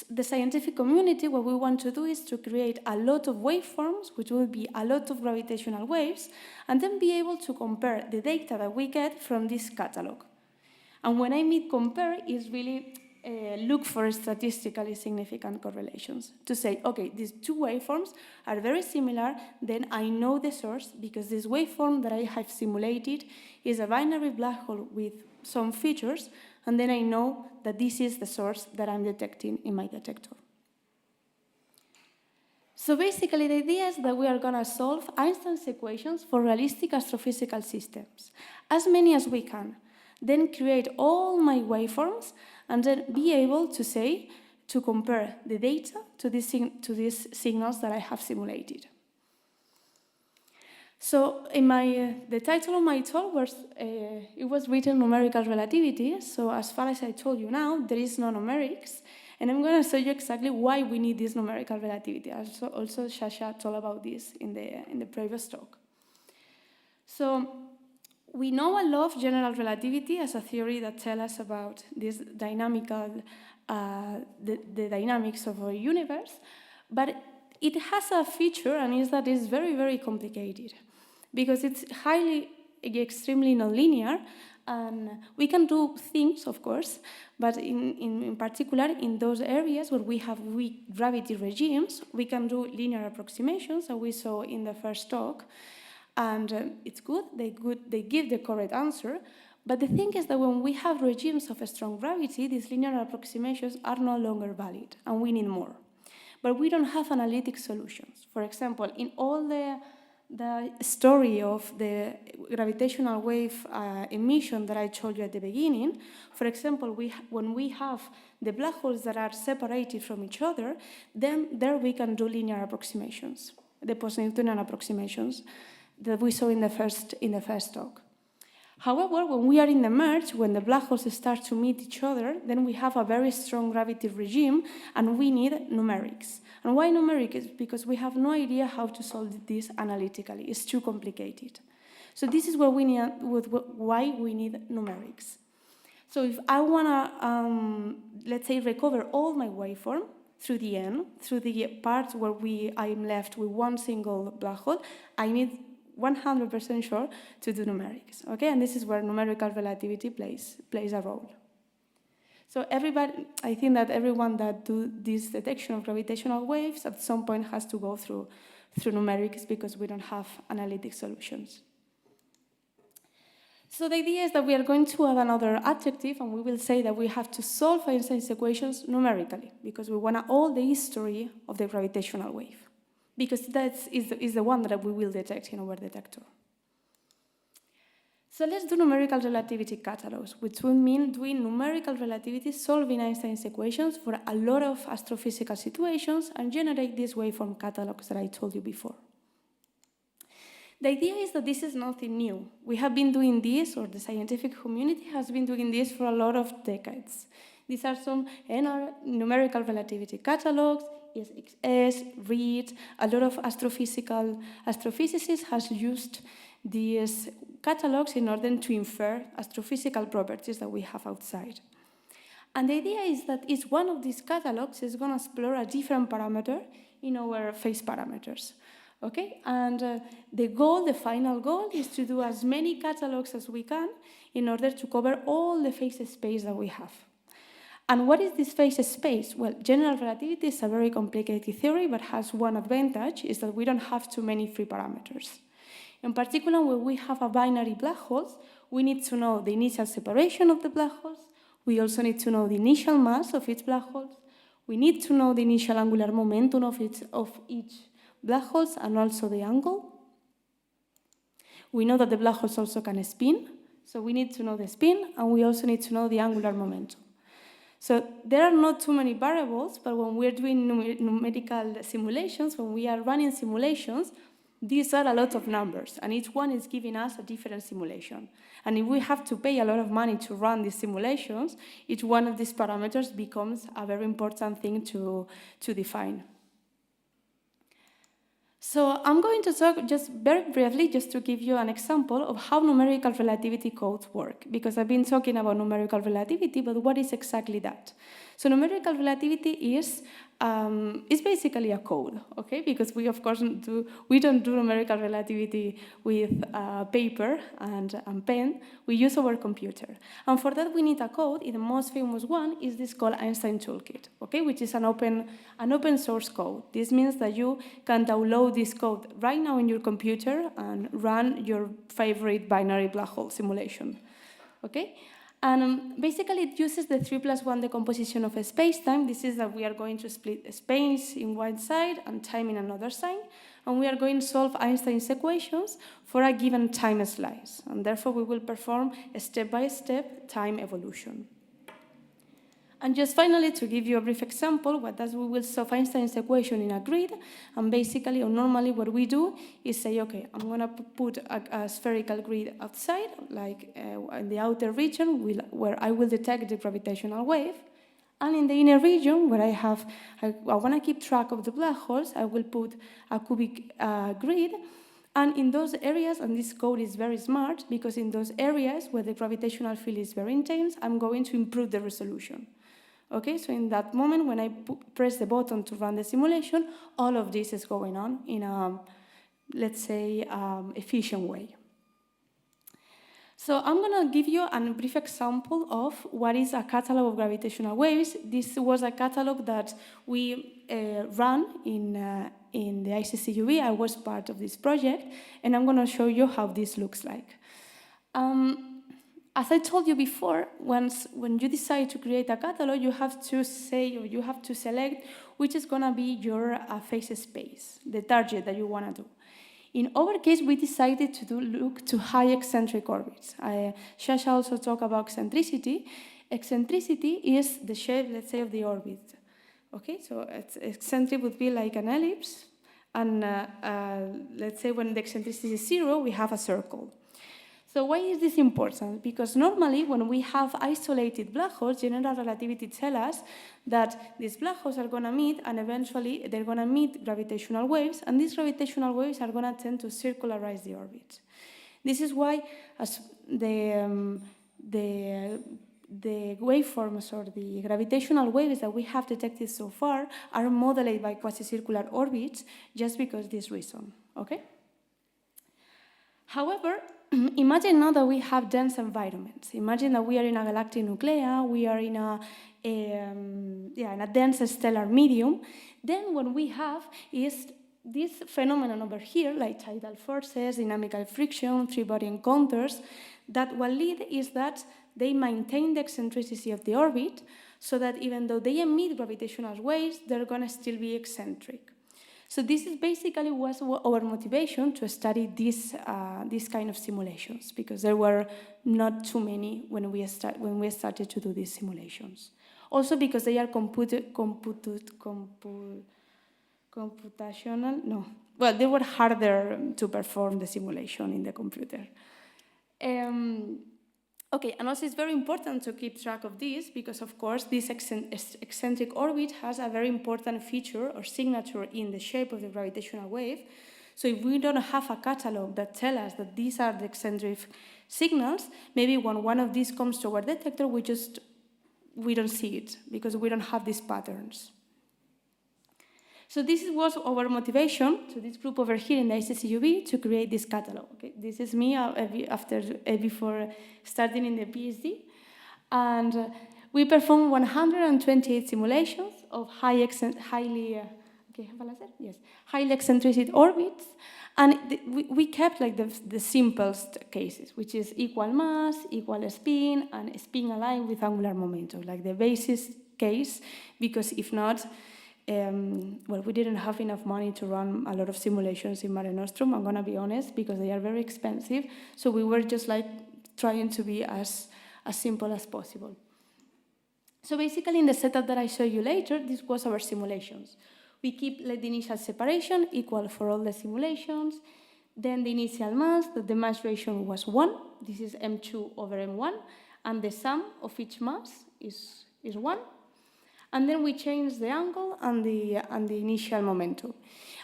the scientific community, what we want to do is to create a lot of waveforms, which will be a lot of gravitational waves, and then be able to compare the data that we get from this catalog. And when I mean compare, is really look for statistically significant correlations. To say, okay, these two waveforms are very similar, then I know the source, because this waveform that I have simulated is a binary black hole with some features, and then I know that this is the source that I'm detecting in my detector. So basically, the idea is that we are going to solve Einstein's equations for realistic astrophysical systems, as many as we can, then create all my waveforms, and then be able to say, to compare the data to these signals that I have simulated. So in the title of my talk was, it was written numerical relativity. So as far as I told you now, there is no numerics. And I'm going to show you exactly why we need this numerical relativity. Also Shasha told about this in the previous talk. So we know a lot of general relativity as a theory that tells us about this dynamical, the dynamics of our universe. But it has a feature, and is that it's very, very complicated, because it's extremely nonlinear, and we can do things, of course, but in particular, in those areas where we have weak gravity regimes, we can do linear approximations, as we saw in the first talk, and it's good, they give the correct answer, but the thing is that when we have regimes of a strong gravity, these linear approximations are no longer valid, and we need more. But we don't have analytic solutions. For example, in all the story of the gravitational wave emission that I told you at the beginning, for example, when we have the black holes that are separated from each other, then there we can do linear approximations, the post-Newtonian approximations that we saw in the first talk. However, when we are in the merge, when the black holes start to meet each other, then we have a very strong gravity regime, and we need numerics. And why numerics? Because we have no idea how to solve this analytically. It's too complicated. So this is why we need numerics. So if I want to, let's say, recover all my waveform through the end, through the part where I'm left with one single black hole, I need 100% sure to do numerics, okay? And this is where numerical relativity plays a role. So I think that everyone that do this detection of gravitational waves at some point has to go through numerics, because we don't have analytic solutions. So the idea is that we are going to add another adjective, and we will say that we have to solve Einstein's equations numerically, because we want all the history of the gravitational wave, because that is the one that we will detect in our detector. So let's do numerical relativity catalogs, which would mean doing numerical relativity, solving Einstein's equations for a lot of astrophysical situations, and generate these waveform catalogs that I told you before. The idea is that this is nothing new. We have been doing this, or the scientific community has been doing this for a lot of decades. These are some numerical relativity catalogs, ESXS, READ. A lot of astrophysicists has used these catalogs in order to infer astrophysical properties that we have outside. And the idea is that each one of these catalogs is going to explore a different parameter in our phase parameters. Okay? And the final goal is to do as many catalogs as we can in order to cover all the phase space that we have. And what is this phase space? Well, general relativity is a very complicated theory, but has one advantage, is that we don't have too many free parameters. In particular, when we have a binary black holes, we need to know the initial separation of the black holes. We also need to know the initial mass of each black hole. We need to know the initial angular momentum of each black holes, and also the angle. We know that the black holes also can spin, so we need to know the spin, and we also need to know the angular momentum. So there are not too many variables, but when we're doing numerical simulations, when we are running simulations, these are a lot of numbers, and each one is giving us a different simulation. And if we have to pay a lot of money to run these simulations, each one of these parameters becomes a very important thing to define. So I'm going to talk just very briefly, just to give you an example of how numerical relativity codes work, because I've been talking about numerical relativity, but what is exactly that? So numerical relativity is basically a code, okay? Because we, of course, don't do numerical relativity with paper and pen. We use our computer. And for that, we need a code. The most famous one is this called Einstein Toolkit, okay? Which is an open source code. This means that you can download this code right now in your computer and run your favorite binary black hole simulation, okay? And basically, it uses the 3+1 decomposition of a space-time. This is that we are going to split space in one side and time in another side. And we are going to solve Einstein's equations for a given time slice. And therefore, we will perform a step-by-step time evolution. And just finally, to give you a brief example, we will solve Einstein's equation in a grid. And basically, or normally, what we do is say, okay, I'm going to put a spherical grid outside, like in the outer region, where I will detect the gravitational wave. And in the inner region, where I want to keep track of the black holes, I will put a cubic grid. And in those areas, and this code is very smart, because in those areas where the gravitational field is very intense, I'm going to improve the resolution. Okay, so in that moment, when I press the button to run the simulation, all of this is going on in a, let's say, efficient way. So I'm going to give you a brief example of what is a catalog of gravitational waves. This was a catalog that we ran in the ICCUB. I was part of this project, and I'm going to show you how this looks like. As I told you before, when you decide to create a catalog, you have to say, or you have to select which is going to be your phase space, the target that you want to do. In our case, we decided to look to high eccentric orbits. Shasha also talked about eccentricity. Eccentricity is the shape, let's say, of the orbit. Okay, so eccentric would be like an ellipse, and let's say when the eccentricity is 0, we have a circle. So why is this important? Because normally when we have isolated black holes, general relativity tells us that these black holes are going to meet, and eventually they're going to meet gravitational waves, and these gravitational waves are going to tend to circularize the orbit. This is why the waveforms or the gravitational waves that we have detected so far are modeled by quasi-circular orbits just because of this reason, okay? However, imagine now that we have dense environments. Imagine that we are in a galactic nuclei, we are in a dense stellar medium. Then what we have is this phenomenon over here, like tidal forces, dynamical friction, three-body encounters, that what lead is that they maintain the eccentricity of the orbit, so that even though they emit gravitational waves, they're going to still be eccentric. So this is basically was our motivation to study this kind of simulations, because there were not too many when we started to do these simulations. Also because they are computational. No, well, they were harder to perform the simulation in the computer. Okay, and also it's very important to keep track of this because, of course, this eccentric orbit has a very important feature or signature in the shape of the gravitational wave. So if we don't have a catalog that tells us that these are the eccentric signals, maybe when one of these comes to our detector, we don't see it because we don't have these patterns. So this was our motivation to this group over here in the ICCUB to create this catalog. Okay? This is me before starting in the PhD. And we performed 128 simulations of highly eccentric orbits. And we kept like the simplest cases, which is equal mass, equal spin, and spin aligned with angular momentum, like the basis case, because if not, well, we didn't have enough money to run a lot of simulations in Mare Nostrum, I'm going to be honest, because they are very expensive. So we were just like trying to be as simple as possible. So basically in the setup that I show you later, this was our simulations. We keep the initial separation equal for all the simulations. Then the initial mass, the mass ratio was 1. This is m2 over m1. And the sum of each mass is 1. And then we change the angle and the initial momentum.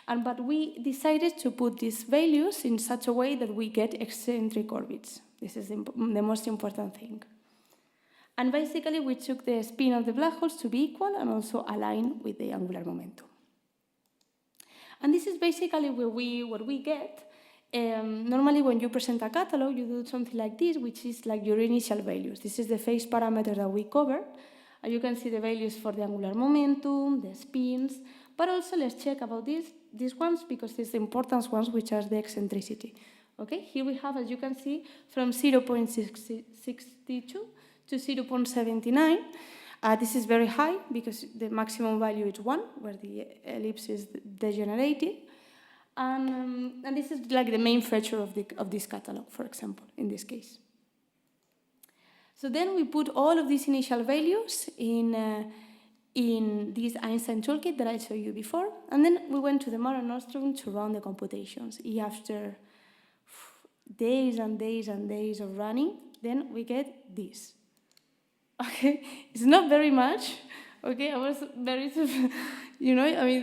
But we decided to put these values in such a way that we get eccentric orbits. This is the most important thing. And basically, we took the spin of the black holes to be equal and also align with the angular momentum. And this is basically what we get. Normally, when you present a catalog, you do something like this, which is like your initial values. This is the phase parameter that we covered. And you can see the values for the angular momentum, the spins, but also let's check about these ones, because it's the important ones, which are the eccentricity. Okay, here we have, as you can see, from 0.62 to 0.79. This is very high because the maximum value is 1, where the ellipse is degenerated. And this is like the main feature of this catalog, for example, in this case. So then we put all of these initial values in this Einstein toolkit that I showed you before. And then we went to the Mare Nostrum to run the computations. After days and days and days of running, then we get this. Okay, it's not very much. Okay, I was very,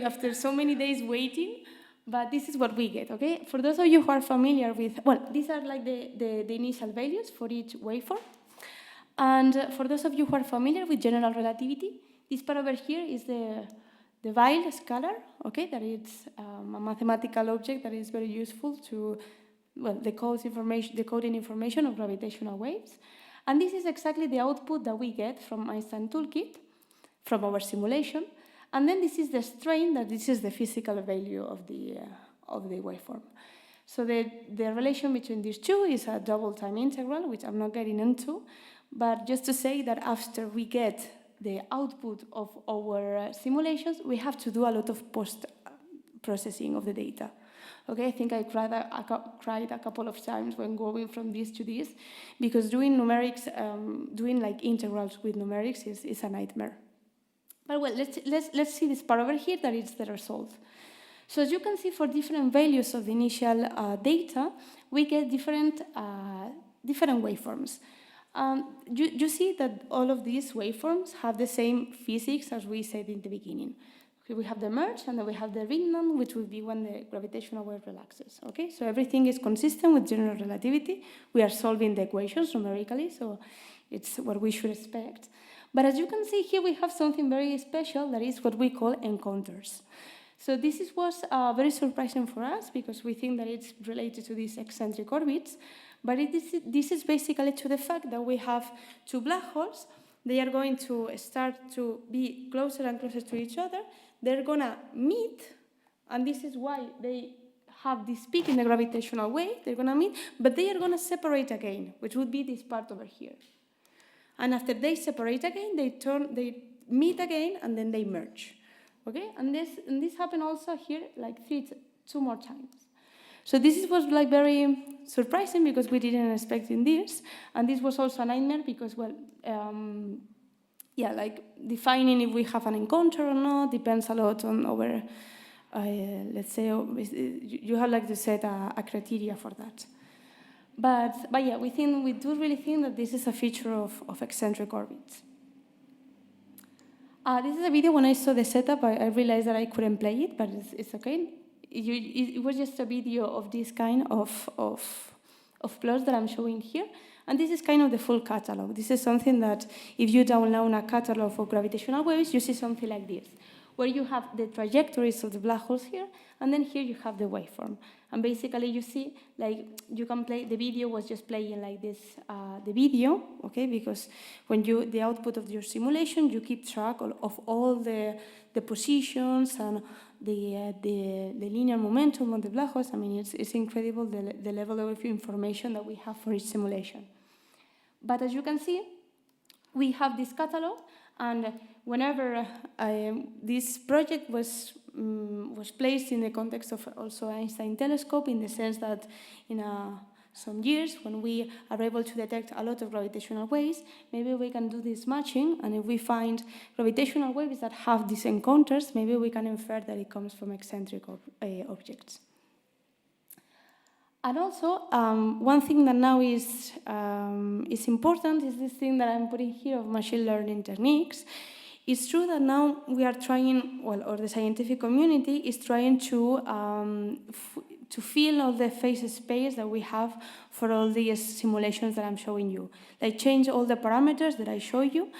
after so many days waiting, but this is what we get, okay? For those of you who are familiar with, these are like the initial values for each waveform. And for those of you who are familiar with general relativity, this part over here is the Weyl scalar, okay? That is a mathematical object that is very useful to, decoding information of gravitational waves. And this is exactly the output that we get from Einstein toolkit, from our simulation. And then this is the strain, that this is the physical value of the waveform. So the relation between these two is a double time integral, which I'm not getting into. But just to say that after we get the output of our simulations, we have to do a lot of post-processing of the data. Okay, I think I cried a couple of times when going from this to this, because doing numerics, doing like integrals with numerics is a nightmare. But well, let's see this part over here, that is the result. So as you can see, for different values of the initial data, we get different waveforms. You see that all of these waveforms have the same physics as we said in the beginning. Okay, we have the merge, and then we have the ring, which will be when the gravitational wave relaxes. Okay, so everything is consistent with general relativity. We are solving the equations numerically, so it's what we should expect. But as you can see here, we have something very special, that is what we call encounters. So this was very surprising for us, because we think that it's related to these eccentric orbits. But this is basically to the fact that we have two black holes. They are going to start to be closer and closer to each other. They're going to meet, and this is why they have this peak in the gravitational wave. They're going to meet, but they are going to separate again, which would be this part over here. And after they separate again, they meet again, and then they merge. Okay, and this happened also here like two more times. So this was like very surprising, because we didn't expect this, and this was also a nightmare because, like defining if we have an encounter or not depends a lot on our, let's say, you have like to set a criteria for that. But yeah, we do really think that this is a feature of eccentric orbits. This is a video. When I saw the setup, I realized that I couldn't play it, but it's okay. It was just a video of this kind of plots that I'm showing here. And this is kind of the full catalog. This is something that if you download a catalog for gravitational waves, you see something like this, where you have the trajectories of the black holes here, and then here you have the waveform. And basically you see, like, you can play, the video was just playing like this, the video, okay, because when the output of your simulation, you keep track of all the positions and the linear momentum of the black holes. I mean, it's incredible the level of information that we have for each simulation. But as you can see, we have this catalog, and whenever this project was placed in the context of also Einstein telescope, in the sense that in some years, when we are able to detect a lot of gravitational waves, maybe we can do this matching, and if we find gravitational waves that have these encounters, maybe we can infer that it comes from eccentric objects. And also, one thing that now is important is this thing that I'm putting here of machine learning techniques. It's true that now we are trying, well, or the scientific community is trying to fill all the phase space that we have for all these simulations that I'm showing you. Like change all the parameters that I show you,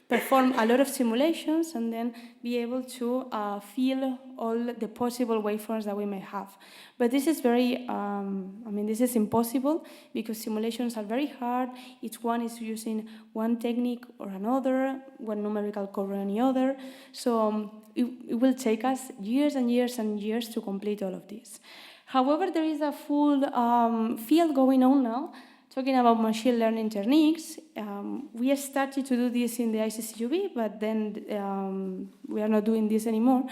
perform a lot of simulations, and then be able to fill all the possible waveforms that we may have. But this is very, this is impossible because simulations are very hard. Each one is using one technique or another, one numerical code or any other. So it will take us years and years and years to complete all of this. However, there is a full field going on now talking about machine learning techniques. We started to do this in the ICCUB, but then we are not doing this anymore.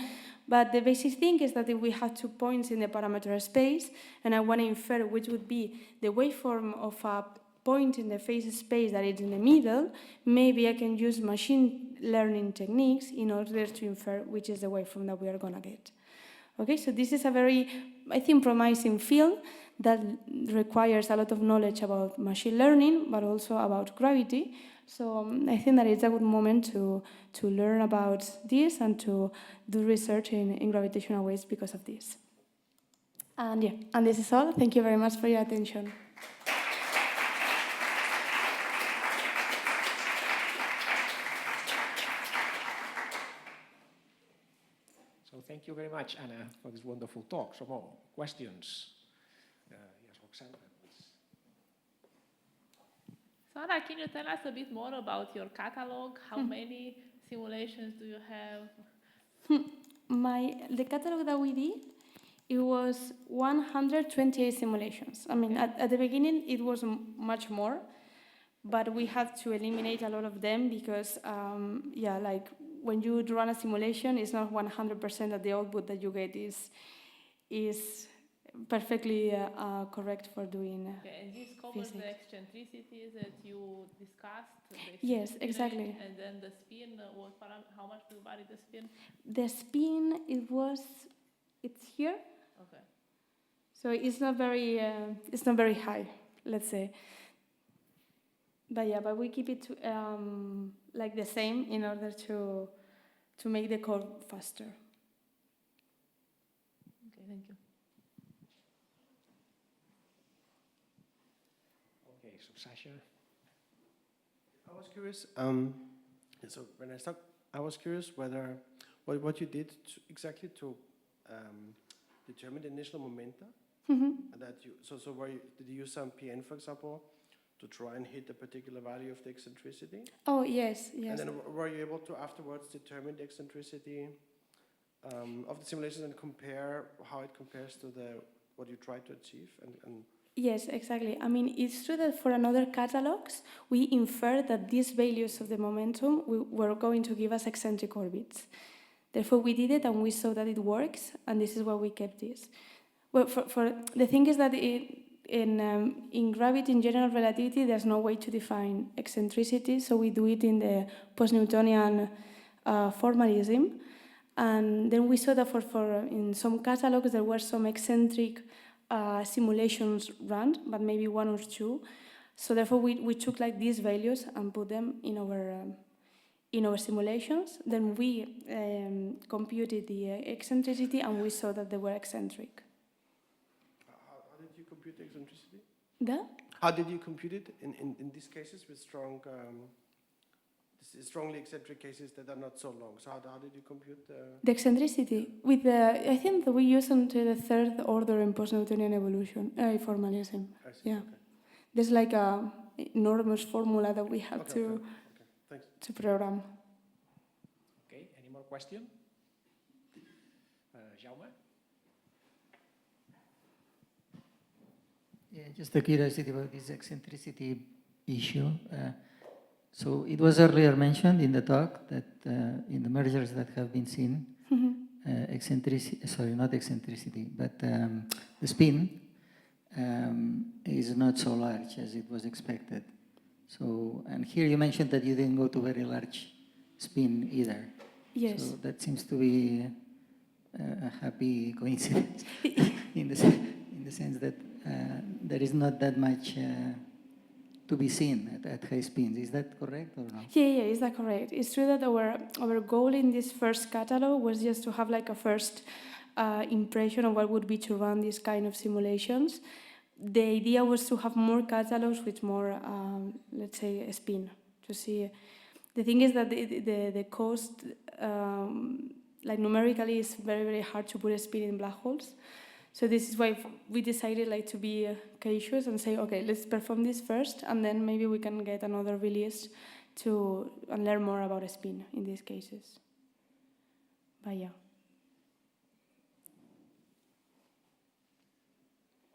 But the basic thing is that if we have 2 points in the parameter space, and I want to infer which would be the waveform of a point in the phase space that is in the middle, maybe I can use machine learning techniques in order to infer which is the waveform that we are going to get. Okay, so this is a very, I think, promising field that requires a lot of knowledge about machine learning, but also about gravity. So I think that it's a good moment to learn about this and to do research in gravitational waves because of this. And yeah, and this is all. Thank you very much for your attention. So thank you very much, Anna, for this wonderful talk. Some more questions? Yes, Roxana, please. So Anna, can you tell us a bit more about your catalog? How many simulations do you have? The catalog that we did, it was 128 simulations. I mean, at the beginning, it was much more, but we had to eliminate a lot of them because, like when you run a simulation, it's not 100% that the output that you get is perfectly correct for doing Okay, and this covers physics. the eccentricities that you discussed? Yes, exactly. And then the spin, how much do you vary the spin? The spin, it's here. Okay. So it's not very high, let's say. But yeah, but we keep it like the same in order to make the code faster. Okay, thank you. Okay, so Sasha. I was curious. So when I was curious whether what you did exactly to determine the initial momenta. That you did you use some PN, for example, to try and hit a particular value of the eccentricity? Oh yes. And then were you able to afterwards determine the eccentricity of the simulation and compare how it compares to what you tried to achieve? And Yes, exactly. I mean, it's true that for another catalogs, we inferred that these values of the momentum were going to give us eccentric orbits. Therefore, we did it and we saw that it works, and this is why we kept this. Well, for the thing is that in gravity, in general relativity, there's no way to define eccentricity, so we do it in the post-Newtonian formalism. And then we saw that for in some catalogs there were some eccentric simulations run, but maybe one or two. So therefore, we took like these values and put them in our simulations. Then we computed the eccentricity, and we saw that they were eccentric. how did you compute the eccentricity? How did you compute it in these cases with strongly eccentric cases that are not so long? So how did you compute the eccentricity? I think that we use until the third order in post-Newtonian evolution, formalism. I see. Yeah. Okay. There's like a enormous formula that we have Okay. Thanks. to program. Okay, any more question? Jaume? Yeah, just a curiosity about this eccentricity issue. So it was earlier mentioned in the talk that in the mergers that have been seen, not eccentricity, but the spin is not so large as it was expected. So, and here you mentioned that you didn't go to very large spin either. Yes. So that seems to be a happy coincidence in the sense that there is not that much to be seen at high speeds. Is that correct or not? Yeah, is that correct? It's true that our goal in this first catalog was just to have like a first impression of what would be to run these kind of simulations. The idea was to have more catalogs with more, let's say, a spin. To see, the thing is that the cost, like numerically, is very, very hard to put a spin in black holes. So this is why we decided like to be cautious and say, okay, let's perform this first, and then maybe we can get another release and learn more about a spin in these cases. But yeah.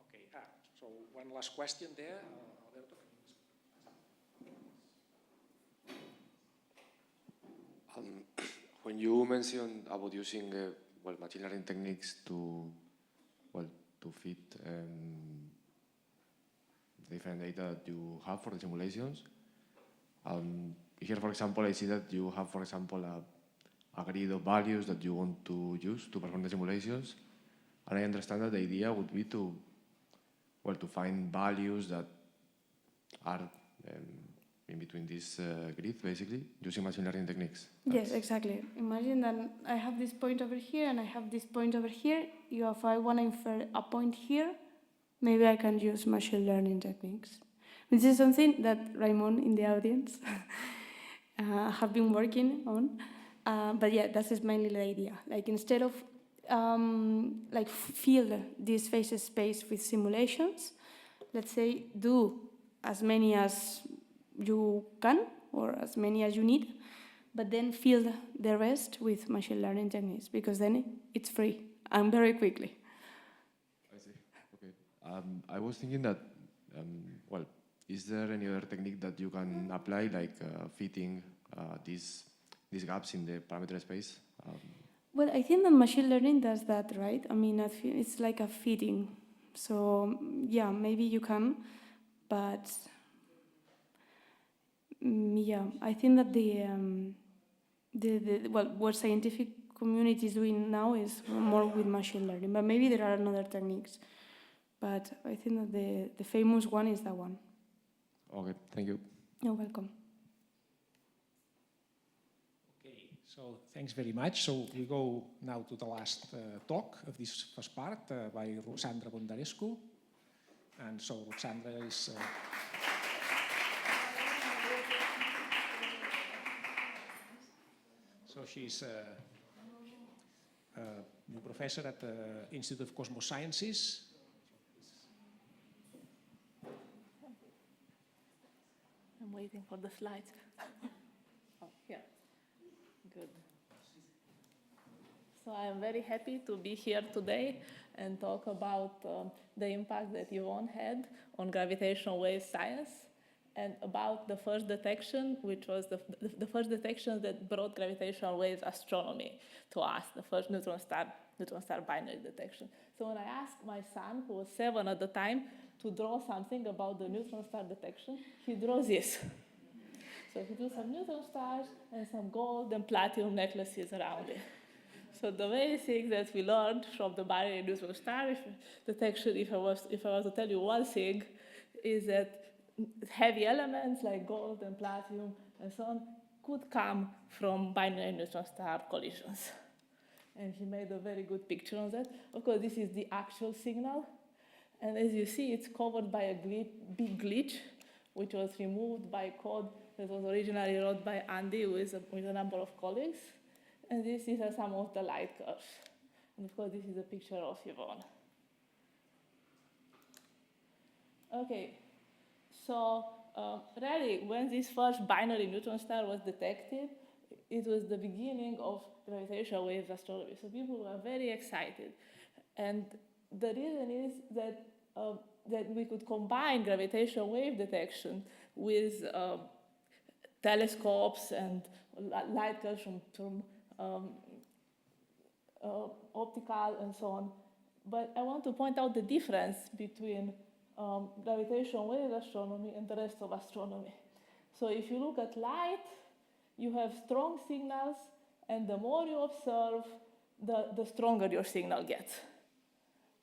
Okay, so one last question there. Alberto. When you mentioned about using machine learning techniques to fit different data that you have for the simulations, here, for example, I see that you have, for example, a grid of values that you want to use to perform the simulations, and I understand that the idea would be to find values that are in between this grid, basically, using machine learning techniques. Yes, exactly. Imagine that I have this point over here and I have this point over here. If I want to infer a point here, maybe I can use machine learning techniques. This is something that Raymond in the audience have been working on. But yeah, that is mainly the idea. Like instead of fill this phase space with simulations, let's say do as many as you can or as many as you need, but then fill the rest with machine learning techniques, because then it's free and very quickly. I see. Okay. I was thinking that, is there any other technique that you can apply, like fitting these gaps in the parameter space? Well, I think that machine learning does that, right? I mean, it's like a fitting. So yeah, maybe you can, but yeah, I think that what scientific community is doing now is more with machine learning, but maybe there are other techniques. But I think that the famous one is that one. Okay, thank you. You're welcome. Okay, so thanks very much. So we go now to the last talk of this first part by Ruxandra Bondarescu. And so Ruxandra is... So she's a new professor at the Institute of Cosmos Sciences. I'm waiting for the slides. Oh, yeah. Good. So I am very happy to be here today and talk about the impact that Yvonne had on gravitational wave science, and about the first detection, which was the first detection that brought gravitational wave astronomy to us, the first neutron star binary detection. So when I asked my son, who was 7 at the time, to draw something about the neutron star detection, he draws this. So he drew some neutron stars and some gold and platinum necklaces around it. So the main thing that we learned from the binary neutron star detection, if I was to tell you one thing, is that heavy elements like gold and platinum and so on could come from binary neutron star collisions. And he made a very good picture of that. Of course, this is the actual signal. And as you see, it's covered by a big glitch, which was removed by code that was originally wrote by Andy with a number of colleagues. And these are some of the light curves. And of course, this is a picture of Yvonne. Okay, so really, when this first binary neutron star was detected, it was the beginning of gravitational wave astronomy. So people were very excited. And the reason is that we could combine gravitational wave detection with telescopes and light curves from optical and so on. But I want to point out the difference between gravitational wave astronomy and the rest of astronomy. So if you look at light, you have strong signals, and the more you observe, the stronger your signal gets.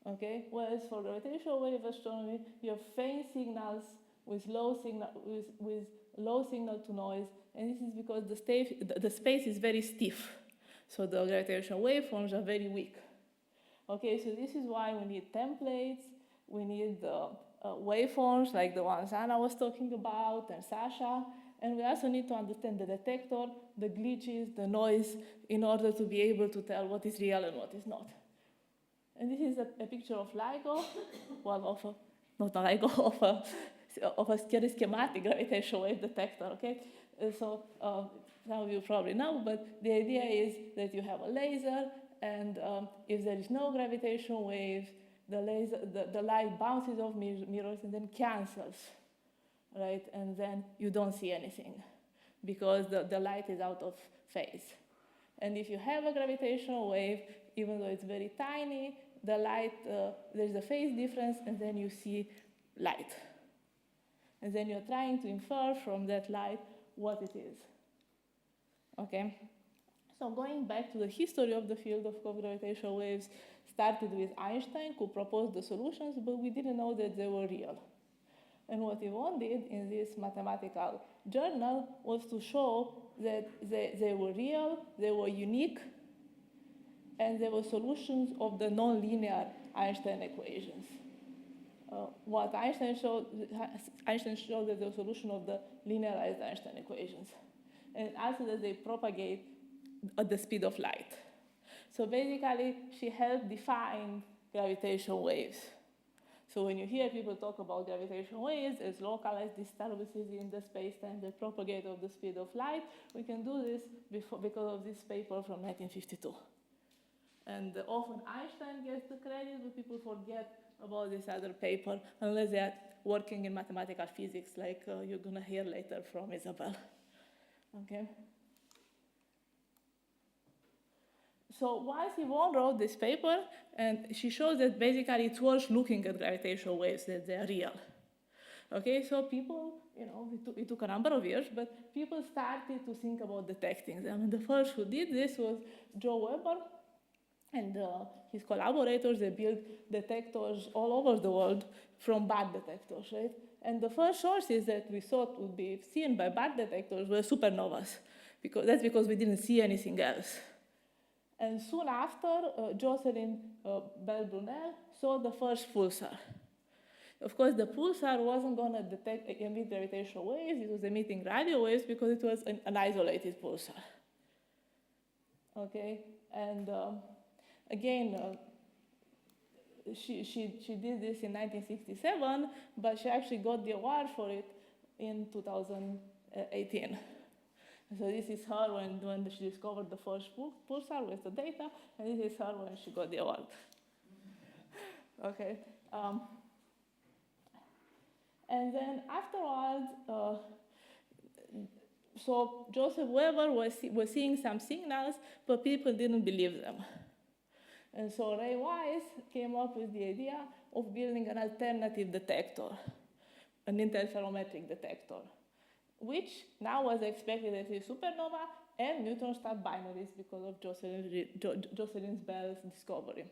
Okay? Whereas for gravitational wave astronomy, you have faint signals, with low signal to noise, and this is because the space is very stiff, so the gravitational waveforms are very weak. Okay, so this is why we need templates, we need waveforms like the ones Anna was talking about and Sasha, and we also need to understand the detector, the glitches, the noise, in order to be able to tell what is real and what is not. And this is a picture of LIGO, well, not a LIGO, of a schematic gravitational wave detector, okay? So some of you probably know, but the idea is that you have a laser, and if there is no gravitational wave, the light bounces off mirrors and then cancels, right? And then you don't see anything because the light is out of phase. And if you have a gravitational wave, even though it's very tiny, the light, there's a phase difference, and then you see light. And then you're trying to infer from that light what it is. Okay? So going back to the history of the field of gravitational waves, started with Einstein, who proposed the solutions, but we didn't know that they were real. And what Yvonne did in this mathematical journal was to show that they were real, they were unique, and they were solutions of the nonlinear Einstein equations. What Einstein showed that the solution of the linearized Einstein equations. And also that they propagate at the speed of light. So basically, she helped define gravitational waves. So when you hear people talk about gravitational waves as localized disturbances in the space-time that propagate at the speed of light, we can do this because of this paper from 1952. And often Einstein gets the credit, but people forget about this other paper unless they are working in mathematical physics, like you're going to hear later from Isabel. Okay. So once Yvonne wrote this paper, and she shows that basically it's worth looking at gravitational waves, that they are real. Okay, so people, it took a number of years, but people started to think about detecting them. And the first who did this was Joe Weber, and his collaborators. They built detectors all over the world from Barr detectors, right? And the first sources that we thought would be seen by Barr detectors were supernovas, that's because we didn't see anything else. And soon after, Jocelyn Bell-Brunel saw the first pulsar. Of course, the pulsar wasn't going to emit gravitational waves. It was emitting radio waves because it was an isolated pulsar. Okay, and again, she did this in 1967, but she actually got the award for it in 2018. So this is her when she discovered the first pulsar with the data, and this is her when she got the award. Okay. And then afterwards, so Joseph Weber was seeing some signals, but people didn't believe them. And so Ray Weiss came up with the idea of building an alternative detector, an interferometric detector, which now was expected as a supernova and neutron star binaries because of Jocelyn Bell's discovery.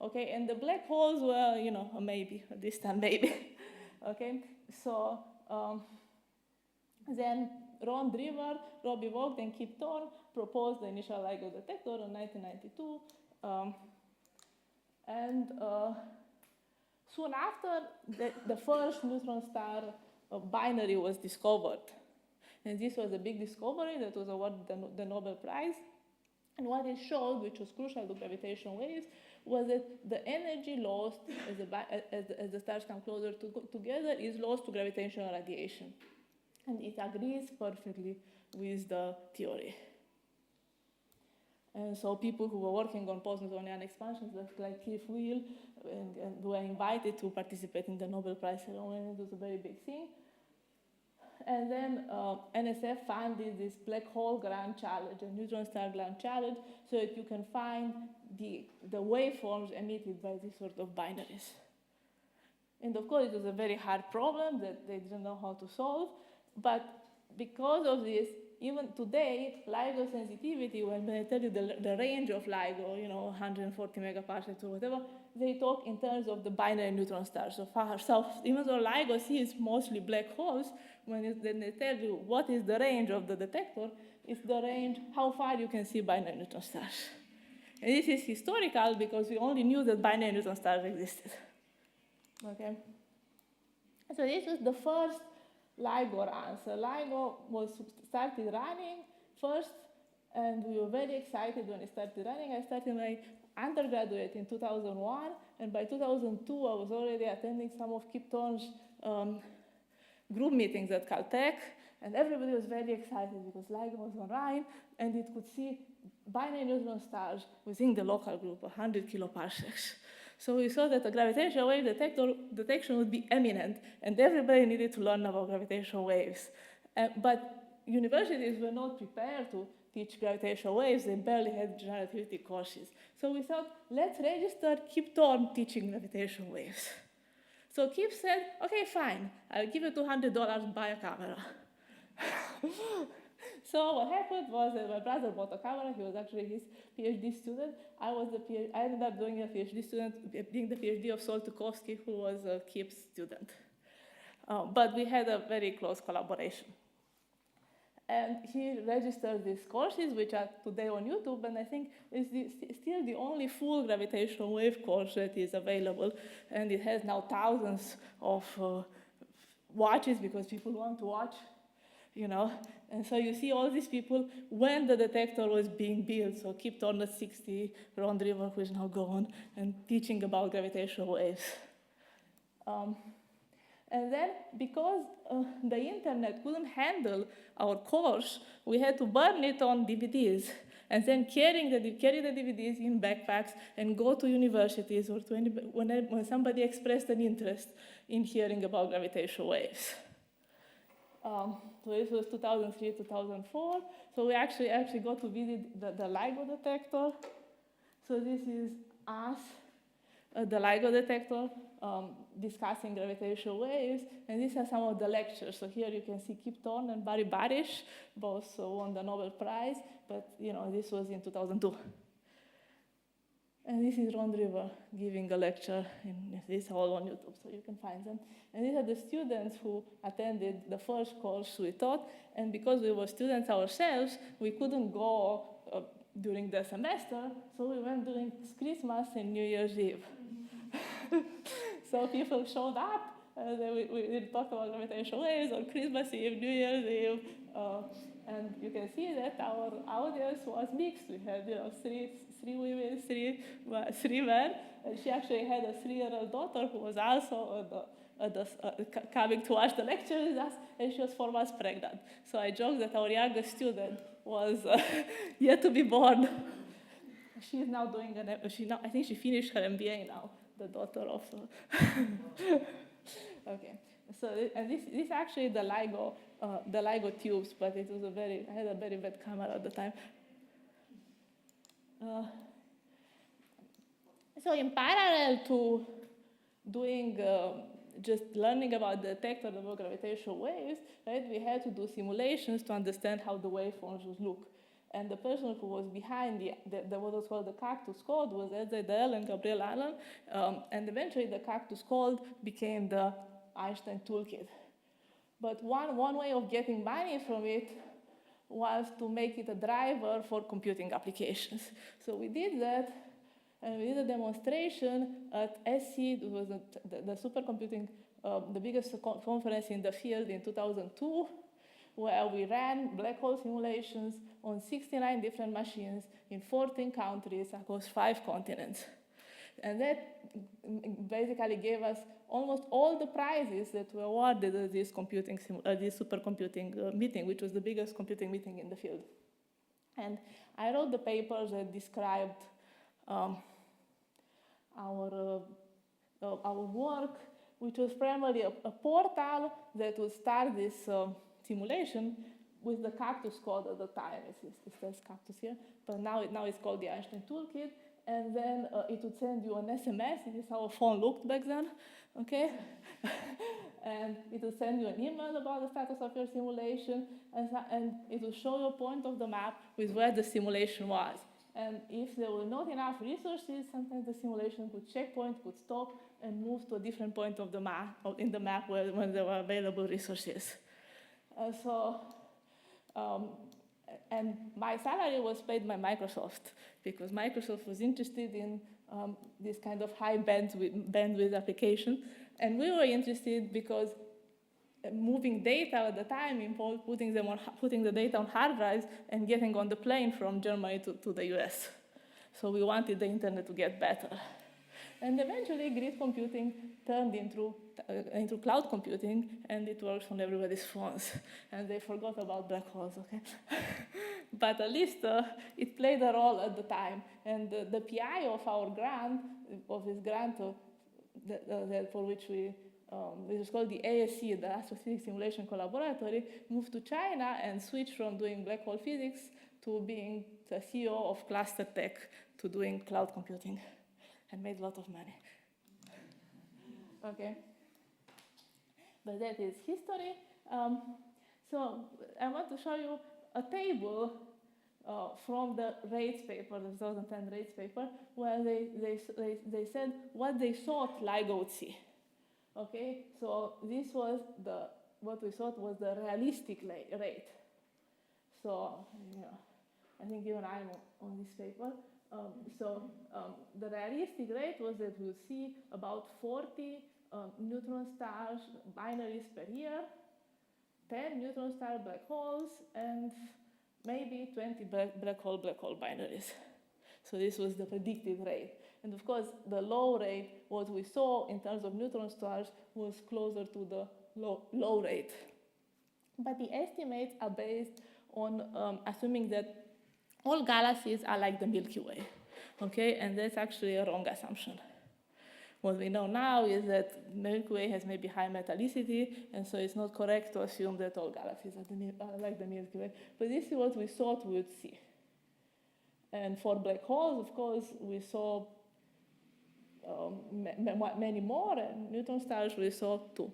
Okay, and the black holes were, a maybe, a distant maybe. Okay, so then Ron Driver, Robbie Vogt, and Kip Thorne proposed the initial LIGO detector in 1992. And soon after, the first neutron star binary was discovered. And this was a big discovery that was awarded the Nobel Prize. And what it showed, which was crucial to gravitational waves, was that the energy lost as the stars come closer together is lost to gravitational radiation. And it agrees perfectly with the theory. And so people who were working on post-Newtonian expansions, like Cliff Wheel, and were invited to participate in the Nobel Prize ceremony. It was a very big thing. And then NSF funded this black hole grand challenge, a neutron star grand challenge, so that you can find the waveforms emitted by these sort of binaries. And of course, it was a very hard problem that they didn't know how to solve. But because of this, even today, LIGO sensitivity, when I tell you the range of LIGO, 140 megaparsecs or whatever, they talk in terms of the binary neutron stars. So even though LIGO sees mostly black holes, when they tell you what is the range of the detector, it's the range how far you can see binary neutron stars. And this is historical because we only knew that binary neutron stars existed. Okay. So this was the first LIGO answer. LIGO started running first, and we were very excited when it started running. I started my undergraduate in 2001, and by 2002 I was already attending some of Kip Thorne's group meetings at Caltech, and everybody was very excited because LIGO was online, and it could see binary neutron stars within the local group, 100 kiloparsecs. So we saw that the gravitational wave detection would be eminent, and everybody needed to learn about gravitational waves. But universities were not prepared to teach gravitational waves. They barely had relativity courses. So we thought, let's register Kip Thorne teaching gravitational waves. So Kip said, okay, fine, I'll give you $200, buy a camera. So what happened was that my brother bought a camera. He was actually his PhD student. I ended up doing a PhD student, being the PhD of Sol Tukowski, who was a Kip's student. But we had a very close collaboration. And he registered these courses, which are today on YouTube, and I think it's still the only full gravitational wave course that is available. And it has now thousands of watches because people want to watch, And so you see all these people when the detector was being built. So Kip Thorne at 60, Ron Driver, who is now gone, and teaching about gravitational waves. And then, because the internet couldn't handle our course, we had to burn it on DVDs, and then carry the DVDs in backpacks and go to universities or to when somebody expressed an interest in hearing about gravitational waves. So this was 2003, 2004. So we actually got to visit the LIGO detector. So this is us at the LIGO detector discussing gravitational waves. And these are some of the lectures. So here you can see Kip Thorne and Barry Barish, both won the Nobel Prize. But this was in 2002. And this is Ron Driver giving a lecture, and this is all on YouTube, so you can find them. And these are the students who attended the first course we taught, and because we were students ourselves, we couldn't go during the semester, so we went during Christmas and New Year's Eve. So people showed up, we talked about gravitational waves on Christmas Eve, New Year's Eve, and you can see that our audience was mixed. We had three women, three men, and she actually had a 3-year-old daughter who was also coming to watch the lecture with us, and she was 4 months pregnant. So I joked that our youngest student was yet to be born. She's now doing I think she finished her MBA now, the daughter of. Okay. So and this actually the LIGO tubes, but it was I had a very bad camera at the time. So in parallel to doing just learning about the detector of gravitational waves, right, we had to do simulations to understand how the waveforms would look. And the person who was behind what was called the Cactus Code was Ed Zaidel and Gabriel Allen. And eventually the Cactus Code became the Einstein toolkit. But one way of getting money from it was to make it a driver for computing applications. So we did that, and we did a demonstration at SC. It was the supercomputing, the biggest conference in the field in 2002, where we ran black hole simulations on 69 different machines in 14 countries across 5 continents. And that basically gave us almost all the prizes that were awarded at this supercomputing meeting, which was the biggest computing meeting in the field. And I wrote the papers that described our work, which was primarily a portal that would start this simulation with the Cactus Code at the time. It says Cactus here, but now it's called the Einstein Toolkit. And then it would send you an SMS. This is how a phone looked back then, okay? and it will send you an email about the status of your simulation, and it will show you a point of the map with where the simulation was. And if there were not enough resources, sometimes the simulation could checkpoint, could stop, and move to a different point of the map, in the map when there were available resources. And my salary was paid by Microsoft, because Microsoft was interested in this kind of high bandwidth application. And we were interested because moving data at the time involved putting the data on hard drives and getting on the plane from Germany to the US. So we wanted the internet to get better. And eventually grid computing turned into cloud computing, and it works on everybody's phones. And they forgot about black holes, okay? But at least it played a role at the time. And the PI of our grant, of this grant for which this is called the ASC, the Astrophysics Simulation Collaboratory, moved to China and switched from doing black hole physics to being the CEO of Cluster Tech to doing cloud computing, and made a lot of money. Okay. But that is history. So I want to show you a table from the rates paper, the 2010 rates paper, where they said what they thought LIGO would see. Okay, so this was what we thought was the realistic rate. So, I think you and I am on this paper. The realistic rate was that we would see about 40 neutron stars binaries per year, 10 neutron star black holes, and maybe 20 black hole binaries. So this was the predicted rate. And of course, the low rate, what we saw in terms of neutron stars, was closer to the low rate. But the estimates are based on assuming that all galaxies are like the Milky Way, okay? And that's actually a wrong assumption. What we know now is that Milky Way has maybe high metallicity, and so it's not correct to assume that all galaxies are like the Milky Way. But this is what we thought we would see. And for black holes, of course, we saw many more, and neutron stars we saw too,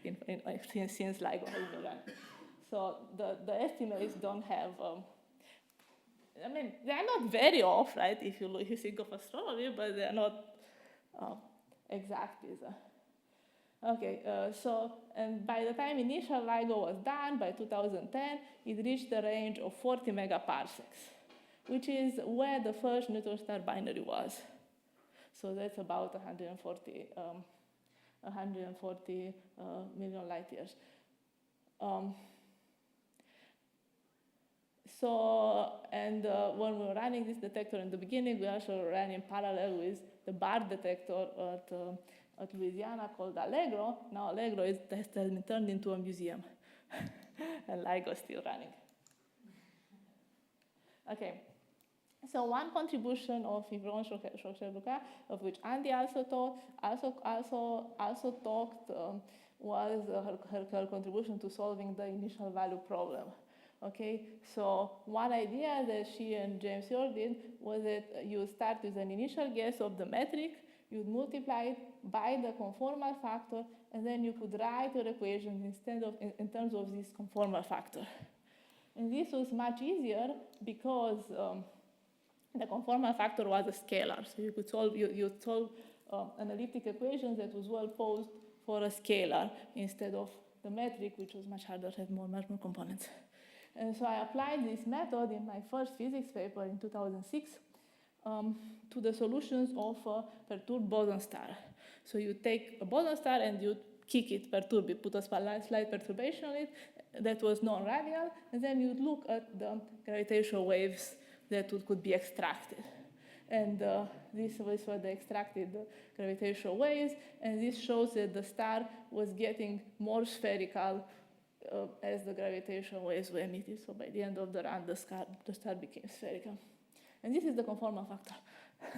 since LIGO has begun. So the estimates don't have, they're not very off, right, if you think of astronomy, but they're not exact either. Okay, and by the time initial LIGO was done, by 2010, it reached the range of 40 megaparsecs, which is where the first neutron star binary was. So that's about 140 million light years. When we were running this detector in the beginning, we also ran in parallel with the bar detector at Louisiana called Allegro. Now Allegro has been turned into a museum, and LIGO is still running. Okay. So one contribution of Yvonne Choquet Bruhat, of which Andy also talked, was her contribution to solving the initial value problem. Okay, so one idea that she and James York did was that you start with an initial guess of the metric, you'd multiply it by the conformal factor, and then you could write your equation in terms of this conformal factor. And this was much easier because the conformal factor was a scalar, so you could solve an elliptic equation that was well posed for a scalar instead of the metric, which was much harder, had much more components. And so I applied this method in my first physics paper in 2006 to the solutions of a perturbed boson star. So you take a boson star and you kick it, perturb it, put a slight perturbation on it that was non-radial, and then you'd look at the gravitational waves that could be extracted. And this was where they extracted the gravitational waves, and this shows that the star was getting more spherical as the gravitational waves were emitted. So by the end of the run, the star became spherical. And this is the conformal factor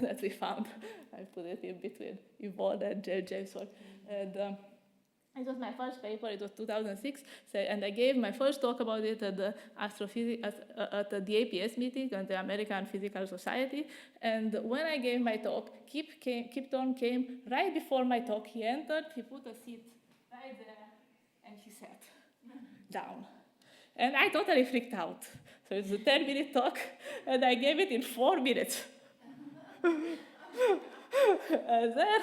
that we found. I put it in between Yvonne and James York. And it was my first paper, it was 2006, and I gave my first talk about it at the at the APS meeting, at the American Physical Society. And when I gave my talk, Kip Thorne came right before my talk. He entered, he put a seat right right there, and he sat down. And I totally freaked out. So it's a 10-minute talk, and I gave it in 4 minutes. And then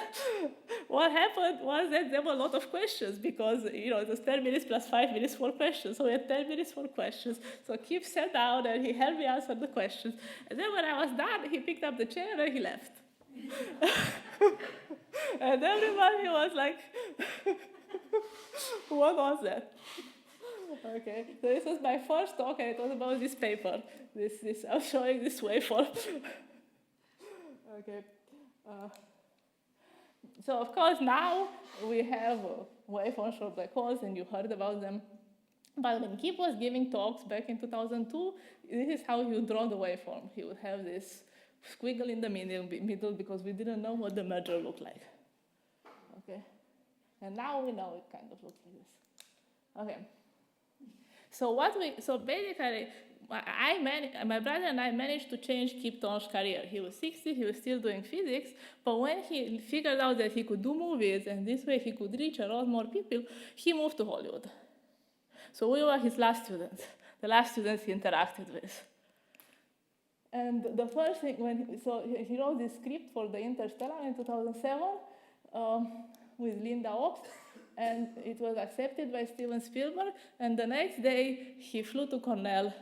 what happened was that there were a lot of questions because, it was 10 minutes plus 5 minutes for questions. So we had 10 minutes for questions. So Kip sat down and he helped me answer the questions. And then when I was done, he picked up the chair and he left. And everybody was like, what was that? Okay, so this was my first talk, and it was about this paper. I was showing this waveform. Okay. So of course now we have waveforms for black holes, and you heard about them. But when Kip was giving talks back in 2002, this is how he would draw the waveform. He would have this squiggle in the middle because we didn't know what the merger looked like. Okay, and now we know it kind of looks like this. Okay. So basically, my brother and I managed to change Kip Thorne's career. He was 60, he was still doing physics, but when he figured out that he could do movies and this way he could reach a lot more people, he moved to Hollywood. So we were his last students, the last students he interacted with. And the first thing, he wrote this script for the Interstellar in 2007 with Linda Ops, and it was accepted by Steven Spielberg, and the next day he flew to Cornell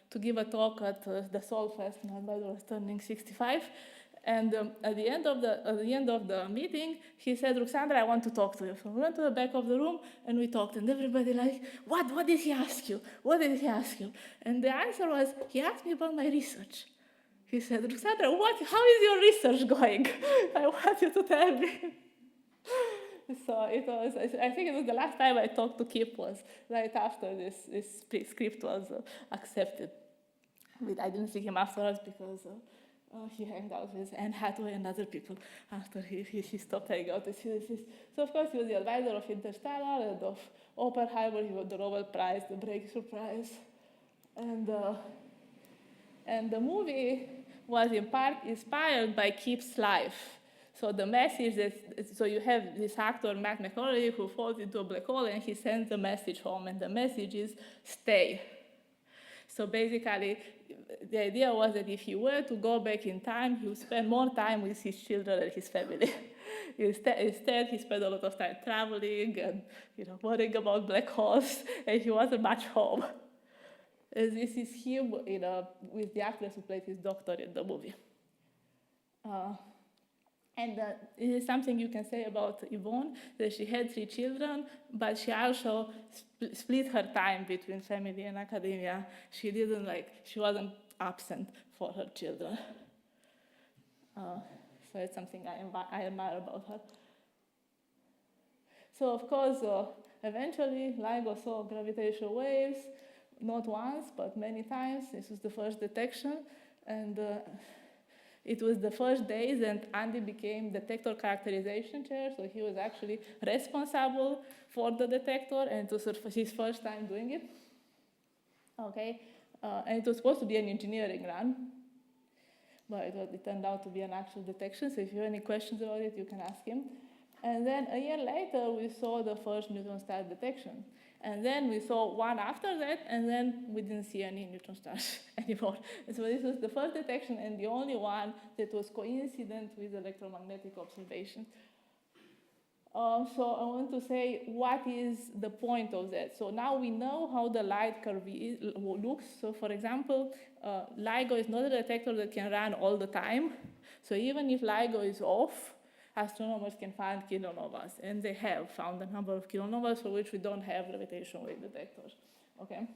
to give a talk at the Solfest. My brother was turning 65, and at the end of the meeting, he said, "Ruxandra, I want to talk to you." So we went to the back of the room and we talked, and everybody like, "What did he ask you? What did he ask you?" And the answer was, he asked me about my research. He said, "Ruxandra, how is your research going? I want you to tell me." So I think it was the last time I talked to Kip was right after this script was accepted. I didn't see him afterwards because he hung out with Anne Hathaway and other people after he stopped hanging out with physicists. So of course he was the advisor of Interstellar and of Oppenheimer. He got the Nobel Prize, the Breakthrough Prize. And the movie was in part inspired by Kip's life. So the message so you have this actor, Matt McConaughey, who falls into a black hole and he sends a message home, and the message is stay. So basically, the idea was that if he were to go back in time, he would spend more time with his children and his family. Instead, he spent a lot of time traveling and worrying about black holes, and he wasn't much home. And this is him with the actress who played his doctor in the movie. And this is something you can say about Yvonne, that she had 3 children, but she also split her time between family and academia. She wasn't absent for her children. So it's something I admire about her. So of course, eventually LIGO saw gravitational waves, not once, but many times. This was the first detection, and it was the first days that Andy became detector characterization chair, so he was actually responsible for the detector, and it was his first time doing it. Okay, and it was supposed to be an engineering run, but it turned out to be an actual detection, so if you have any questions about it, you can ask him. And then a year later, we saw the first neutron star detection. And then we saw one after that, and then we didn't see any neutron stars anymore. And so this was the first detection and the only one that was coincident with electromagnetic observations. So I want to say, what is the point of that? So now we know how the light curve looks. So for example, LIGO is not a detector that can run all the time. So even if LIGO is off, astronomers can find kilonovas, and they have found a number of kilonovas for which we don't have gravitational wave detectors. Okay,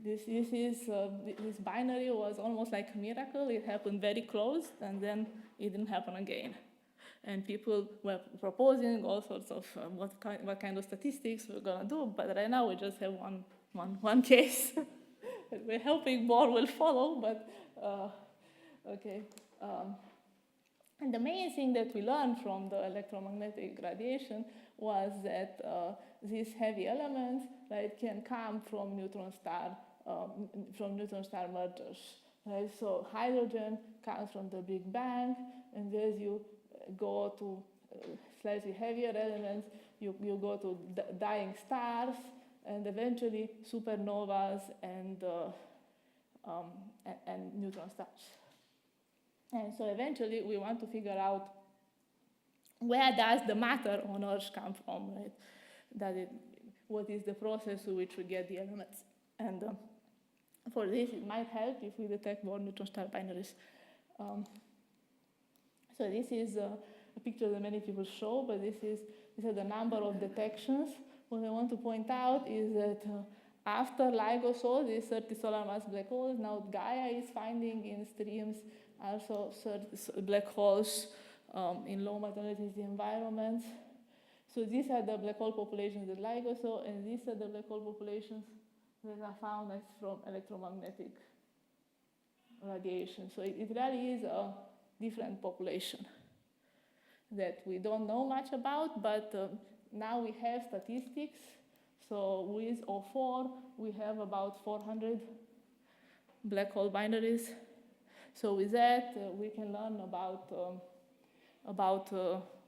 this binary was almost like a miracle. It happened very close, and then it didn't happen again. And people were proposing all sorts of what kind of statistics we're gonna do, but right now we just have one case. We're hoping more will follow, but okay. And the main thing that we learned from the electromagnetic radiation was that these heavy elements can come from neutron star mergers, right? So hydrogen comes from the Big Bang, and as you go to slightly heavier elements, you go to dying stars, and eventually supernovas and neutron stars. And so eventually we want to figure out where does the matter on Earth come from, right? What is the process through which we get the elements? And for this, it might help if we detect more neutron star binaries. So this is a picture that many people show, but these are the number of detections. What I want to point out is that after LIGO saw these 30 solar mass black holes, now Gaia is finding in streams also black holes in low materiality environments. So these are the black hole populations that LIGO saw, and these are the black hole populations that are found from electromagnetic radiation. So it really is a different population that we don't know much about, but now we have statistics. So with O4, we have about 400 black hole binaries. So with that, we can learn about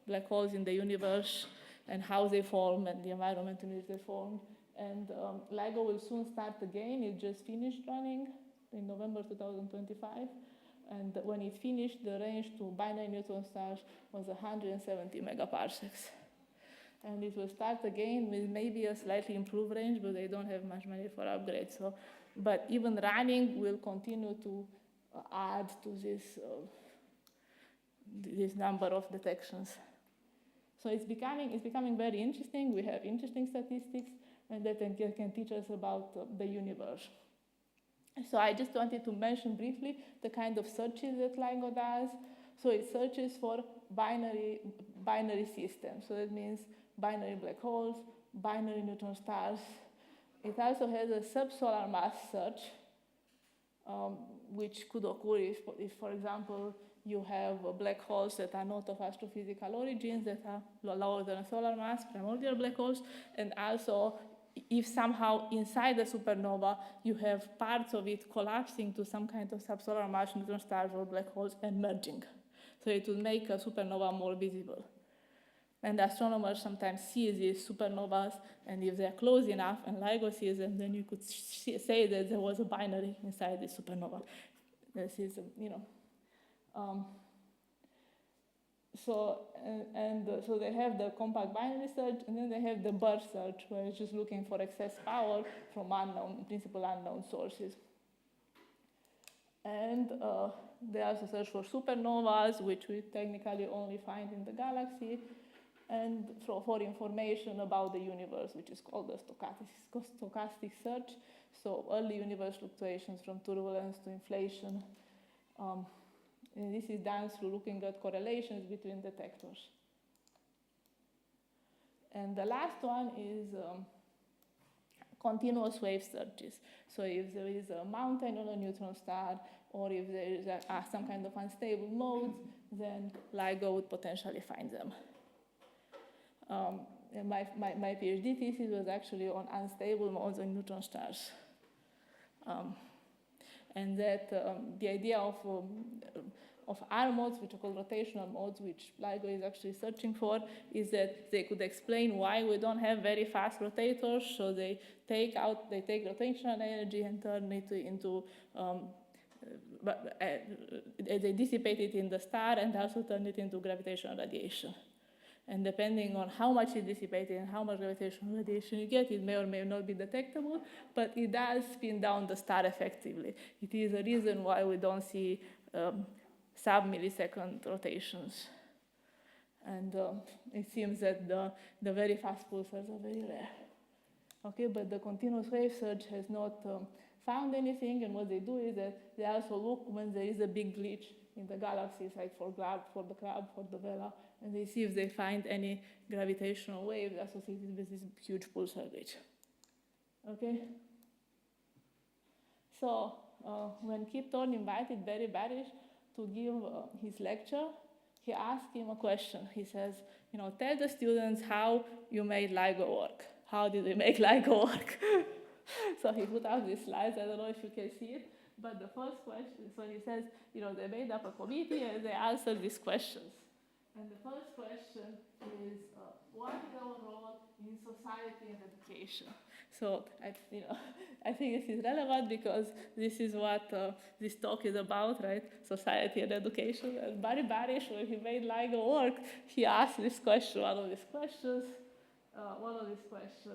black holes in the universe and how they form and the environment in which they form. And LIGO will soon start again. It just finished running in November 2025. And when it finished, the range to binary neutron stars was 170 megaparsecs. And it will start again with maybe a slightly improved range, but they don't have much money for upgrades. So, but even running will continue to add to this number of detections. So it's becoming very interesting. We have interesting statistics, and that can teach us about the universe. So I just wanted to mention briefly the kind of searches that LIGO does. So it searches for binary systems. So that means binary black holes, binary neutron stars. It also has a subsolar mass search, which could occur if, for example, you have black holes that are not of astrophysical origins, that are lower than a solar mass, primordial black holes, and also if somehow inside the supernova you have parts of it collapsing to some kind of subsolar mass neutron stars or black holes and merging. So it will make a supernova more visible. And astronomers sometimes see these supernovas, and if they're close enough and LIGO sees them, then you could say that there was a binary inside the supernova. This is, So they have the compact binary search, and then they have the burst search, where it's just looking for excess power from principal unknown sources. And they also search for supernovas, which we technically only find in the galaxy, and for information about the universe, which is called the stochastic search. So early universe fluctuations from turbulence to inflation. And this is done through looking at correlations between detectors. And the last one is continuous wave searches. So if there is a mountain on a neutron star, or if there is some kind of unstable modes, then LIGO would potentially find them. And my PhD thesis was actually on unstable modes on neutron stars. And that the idea of R modes, which are called rotational modes, which LIGO is actually searching for, is that they could explain why we don't have very fast rotators. So they take rotational energy and turn it into, they dissipate it in the star and also turn it into gravitational radiation. And depending on how much is dissipated and how much gravitational radiation you get, it may or may not be detectable, but it does spin down the star effectively. It is a reason why we don't see sub-millisecond rotations. And it seems that the very fast pulsars are very rare. Okay, but the continuous wave search has not found anything, and what they do is that they also look when there is a big glitch in the galaxies, like for the Crab, for the Vela, and they see if they find any gravitational waves associated with this huge pulsar glitch. Okay? So when Kip Thorne invited Barry Barish to give his lecture, he asked him a question. He says, tell the students how you made LIGO work. How did we make LIGO work? So he put out these slides. I don't know if you can see it, But the first question, so he says, they made up a committee and they answered these questions. And the first question is, what is our role in society and education? So, I think this is relevant because this is what this talk is about, right? Society and education. And Barry Barish, when he made LIGO work, he asked this question, one of these questions,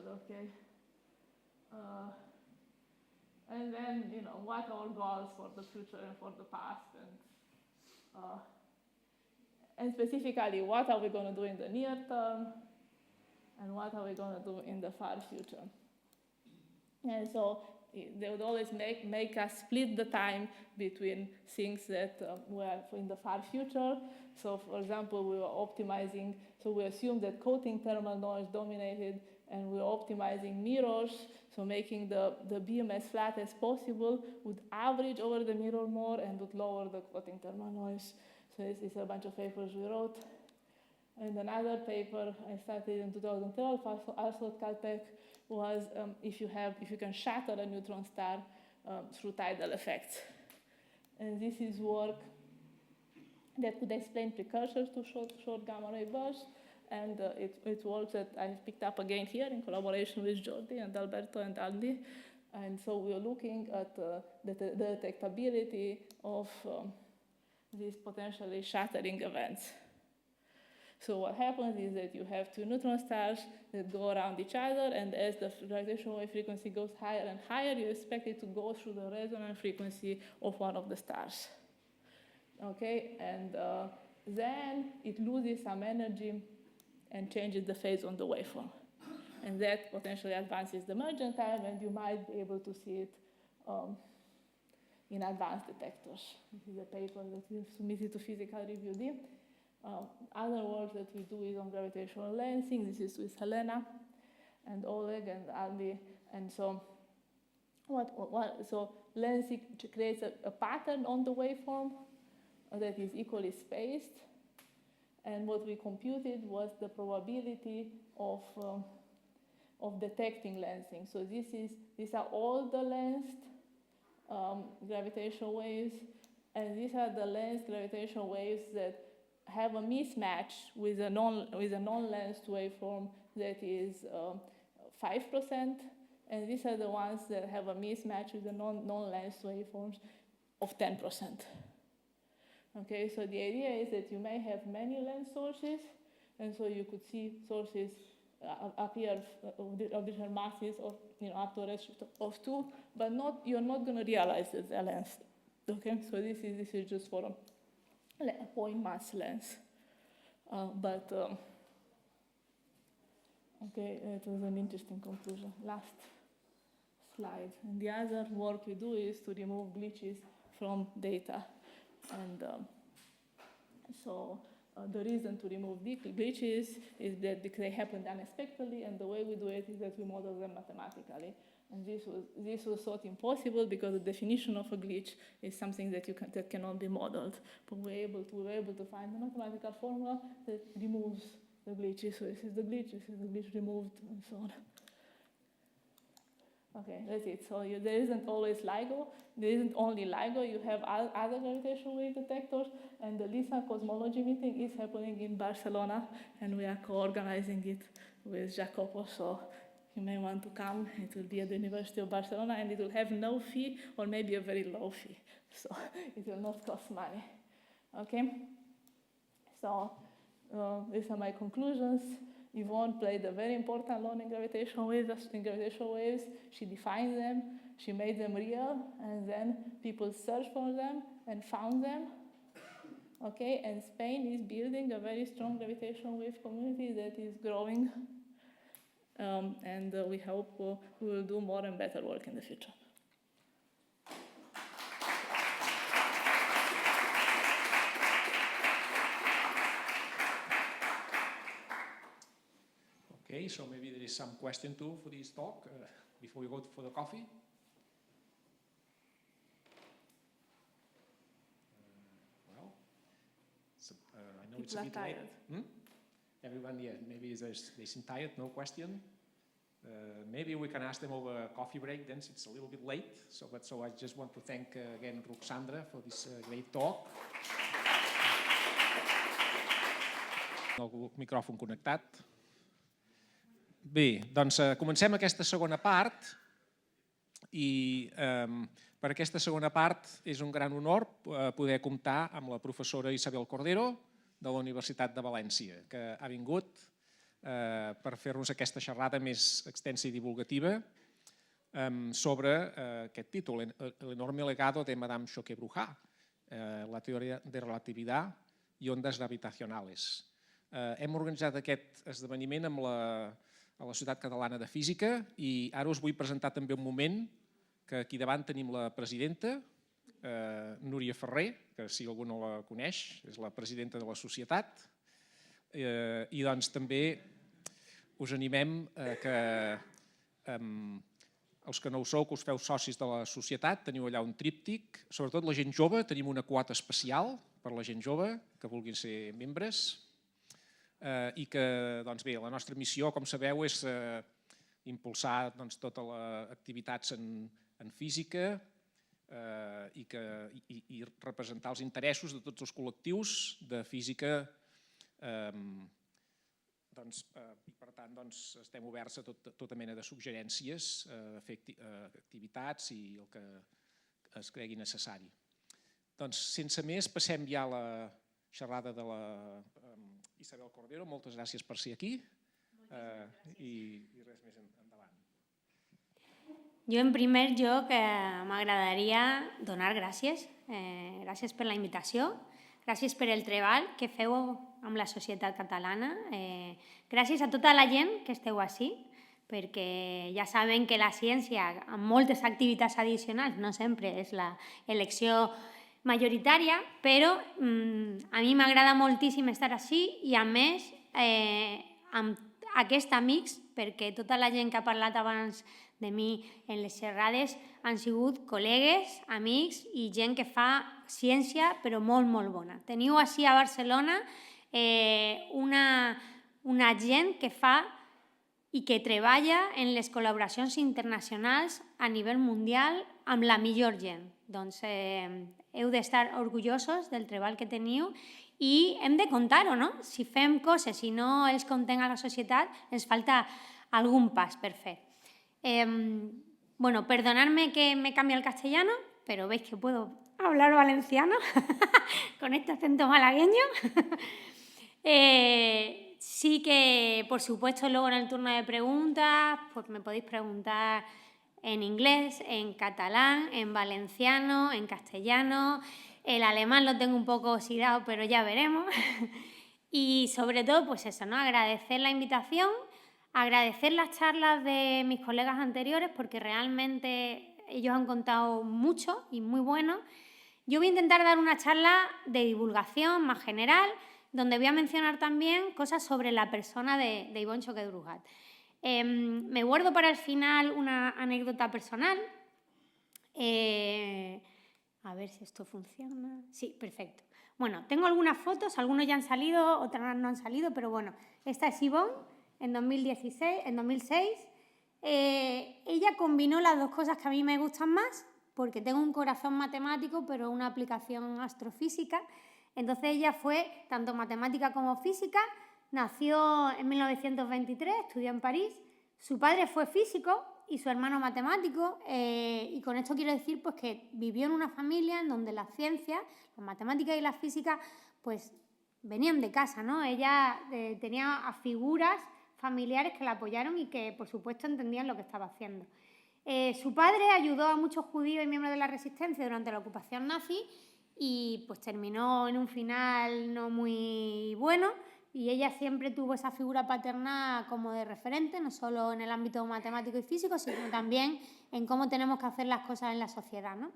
okay. And then, what are our goals for the future and for the past? And specifically, what are we going to do in the near term? And what are we going to do in the far future? And so they would always make us split the time between things that were in the far future. So, for example, we were optimizing, so we assumed that coating thermal noise dominated, and we were optimizing mirrors, so making the beam as flat as possible would average over the mirror more and would lower the coating thermal noise. So this is a bunch of papers we wrote. And another paper I started in 2012, also at Caltech, was if you can shatter a neutron star through tidal effects. And this is work that could explain precursors to short gamma ray bursts. And it works that I've picked up again here in collaboration with Jordi and Alberto and Andy. And so we're looking at the detectability of these potentially shattering events. So what happens is that you have two neutron stars that go around each other, and as the gravitational wave frequency goes higher and higher, you expect it to go through the resonant frequency of one of the stars. Okay, and then it loses some energy and changes the phase on the waveform. And that potentially advances the emergent time, and you might be able to see it in advanced detectors. This is a paper that we've submitted to Physical Review D. Other work that we do is on gravitational lensing. This is with Helena and Oleg and Andy. And so, so lensing creates a pattern on the waveform that is equally spaced. And what we computed was the probability of detecting lensing. So these are all the lensed gravitational waves, and these are the lensed gravitational waves that have a mismatch with a non-lensed waveform that is 5%, and these are the ones that have a mismatch with the non-lensed waveforms of 10%. Okay, so the idea is that you may have many lens sources, and so you could see sources appear of different masses, or up to a ratio of 2, but you're not going to realize that they're lensed. Okay, so this is just for a point mass lens. Okay, it was an interesting conclusion. Last slide. And the other work we do is to remove glitches from data. And so the reason to remove glitches is that they happened unexpectedly, and the way we do it is that we model them mathematically. And this was thought impossible because the definition of a glitch is something that cannot be modeled. But we were able to find a mathematical formula that removes the glitches. So this is the glitch removed, and so on. Okay, that's it. So there isn't always LIGO. There isn't only LIGO. You have other gravitational wave detectors, and the LISA cosmology meeting is happening in Barcelona, and we are co-organizing it with Jacopo. So you may want to come. It will be at the University of Barcelona, and it will have no fee or maybe a very low fee. So it will not cost money. Okay? So these are my conclusions. Yvonne played a very important role in gravitational waves. She defined them, she made them real, and then people searched for them and found them. Okay, and Spain is building a very strong gravitational wave community that is growing. And we hope we will do more and better work in the future. Okay, so maybe there is some question too for this talk before we go for the coffee. I know it's a bit late. Everyone, yeah, maybe they're tired, no question. Maybe we can ask them over a coffee break, then it's a little bit late. So I just want to thank again Roxandra for this great talk. El micròfon connectat. Bé, doncs comencem aquesta segona part i per aquesta segona part és un gran honor poder comptar amb la professora Isabel Cordero de la Universitat de València, que ha vingut per fer-nos aquesta xerrada més extensa i divulgativa sobre aquest títol, el enorme legado de Madame Choquet Bruhat, la teoria de relativitat i ondes gravitacionals. Hem organitzat aquest esdeveniment a la Societat Catalana de Física i ara us vull presentar també un moment que aquí davant tenim la presidenta, Núria Ferrer, que si algú no la coneix, és la presidenta de la Societat, i doncs també us animem que els que no ho sou, que us feu socis de la Societat, teniu allà un tríptic, sobretot la gent jove, tenim una quota especial per la gent jove que vulguin ser membres, i que, doncs bé, la nostra missió, com sabeu, és impulsar totes les activitats en física i representar els interessos de tots els col·lectius de física i per tant estem oberts a tota mena de suggerències, fer activitats i el que es cregui necessari. Doncs sense més passem ja a la xerrada de la Isabel Cordero. Moltes gràcies per ser aquí i res més endavant. Jo, en primer lloc, m'agradaria donar gràcies. Gràcies per la invitació, gràcies per el treball que feu amb la Societat Catalana, gràcies a tota la gent que esteu ací, perquè ja saben que la ciència, amb moltes activitats addicionals, no sempre és l'elecció majoritària, però a mi m'agrada moltíssim estar així i, a més, amb aquests amics, perquè tota la gent que ha parlat abans de mi en les xerrades han sigut col·legues, amics i gent que fa ciència, però molt, molt bona. Teniu així a Barcelona una gent que fa i que treballa en les col·laboracions internacionals a nivell mundial amb la millor gent. Doncs heu d'estar orgullosos del treball que teniu i hem de contar-ho, no? Si fem coses i no els contem a la societat, ens falta algun pas per fer. Bueno, perdonadme que me cambie al castellano, pero veis que puedo hablar valenciano con este acento malagueño. Sí que, por supuesto, luego en el turno de preguntas, pues me podéis preguntar en inglés, en catalán, en valenciano, en castellano. El alemán lo tengo un poco oxidado, pero ya veremos. Y sobre todo, pues eso, ¿no? Agradecer la invitación, agradecer las charlas de mis colegas anteriores, porque realmente ellos han contado mucho y muy bueno. Yo voy a intentar dar una charla de divulgación más general, donde voy a mencionar también cosas sobre la persona de Yvonne Choquet Bruhat. Me guardo para el final una anécdota personal. A ver si esto funciona. Sí, perfecto. Bueno, tengo algunas fotos, algunos ya han salido, otras no han salido, pero bueno, esta es Yvonne en 2006. Ella combinó las dos cosas que a mí me gustan más, porque tengo un corazón matemático, pero una aplicación astrofísica. Entonces ella fue tanto matemática como física. Nació en 1923, estudió en París. Su padre fue físico y su hermano matemático. Y con esto quiero decir pues, que vivió en una familia en donde las ciencias, las matemáticas y la física, pues venían de casa, ¿no? Ella tenía a figuras familiares que la apoyaron y que, por supuesto, entendían lo que estaba haciendo. Su padre ayudó a muchos judíos y miembros de la resistencia durante la ocupación nazi y pues terminó en un final no muy bueno. Y ella siempre tuvo esa figura paterna como de referente, no solo en el ámbito matemático y físico, sino también en cómo tenemos que hacer las cosas en la sociedad, ¿no?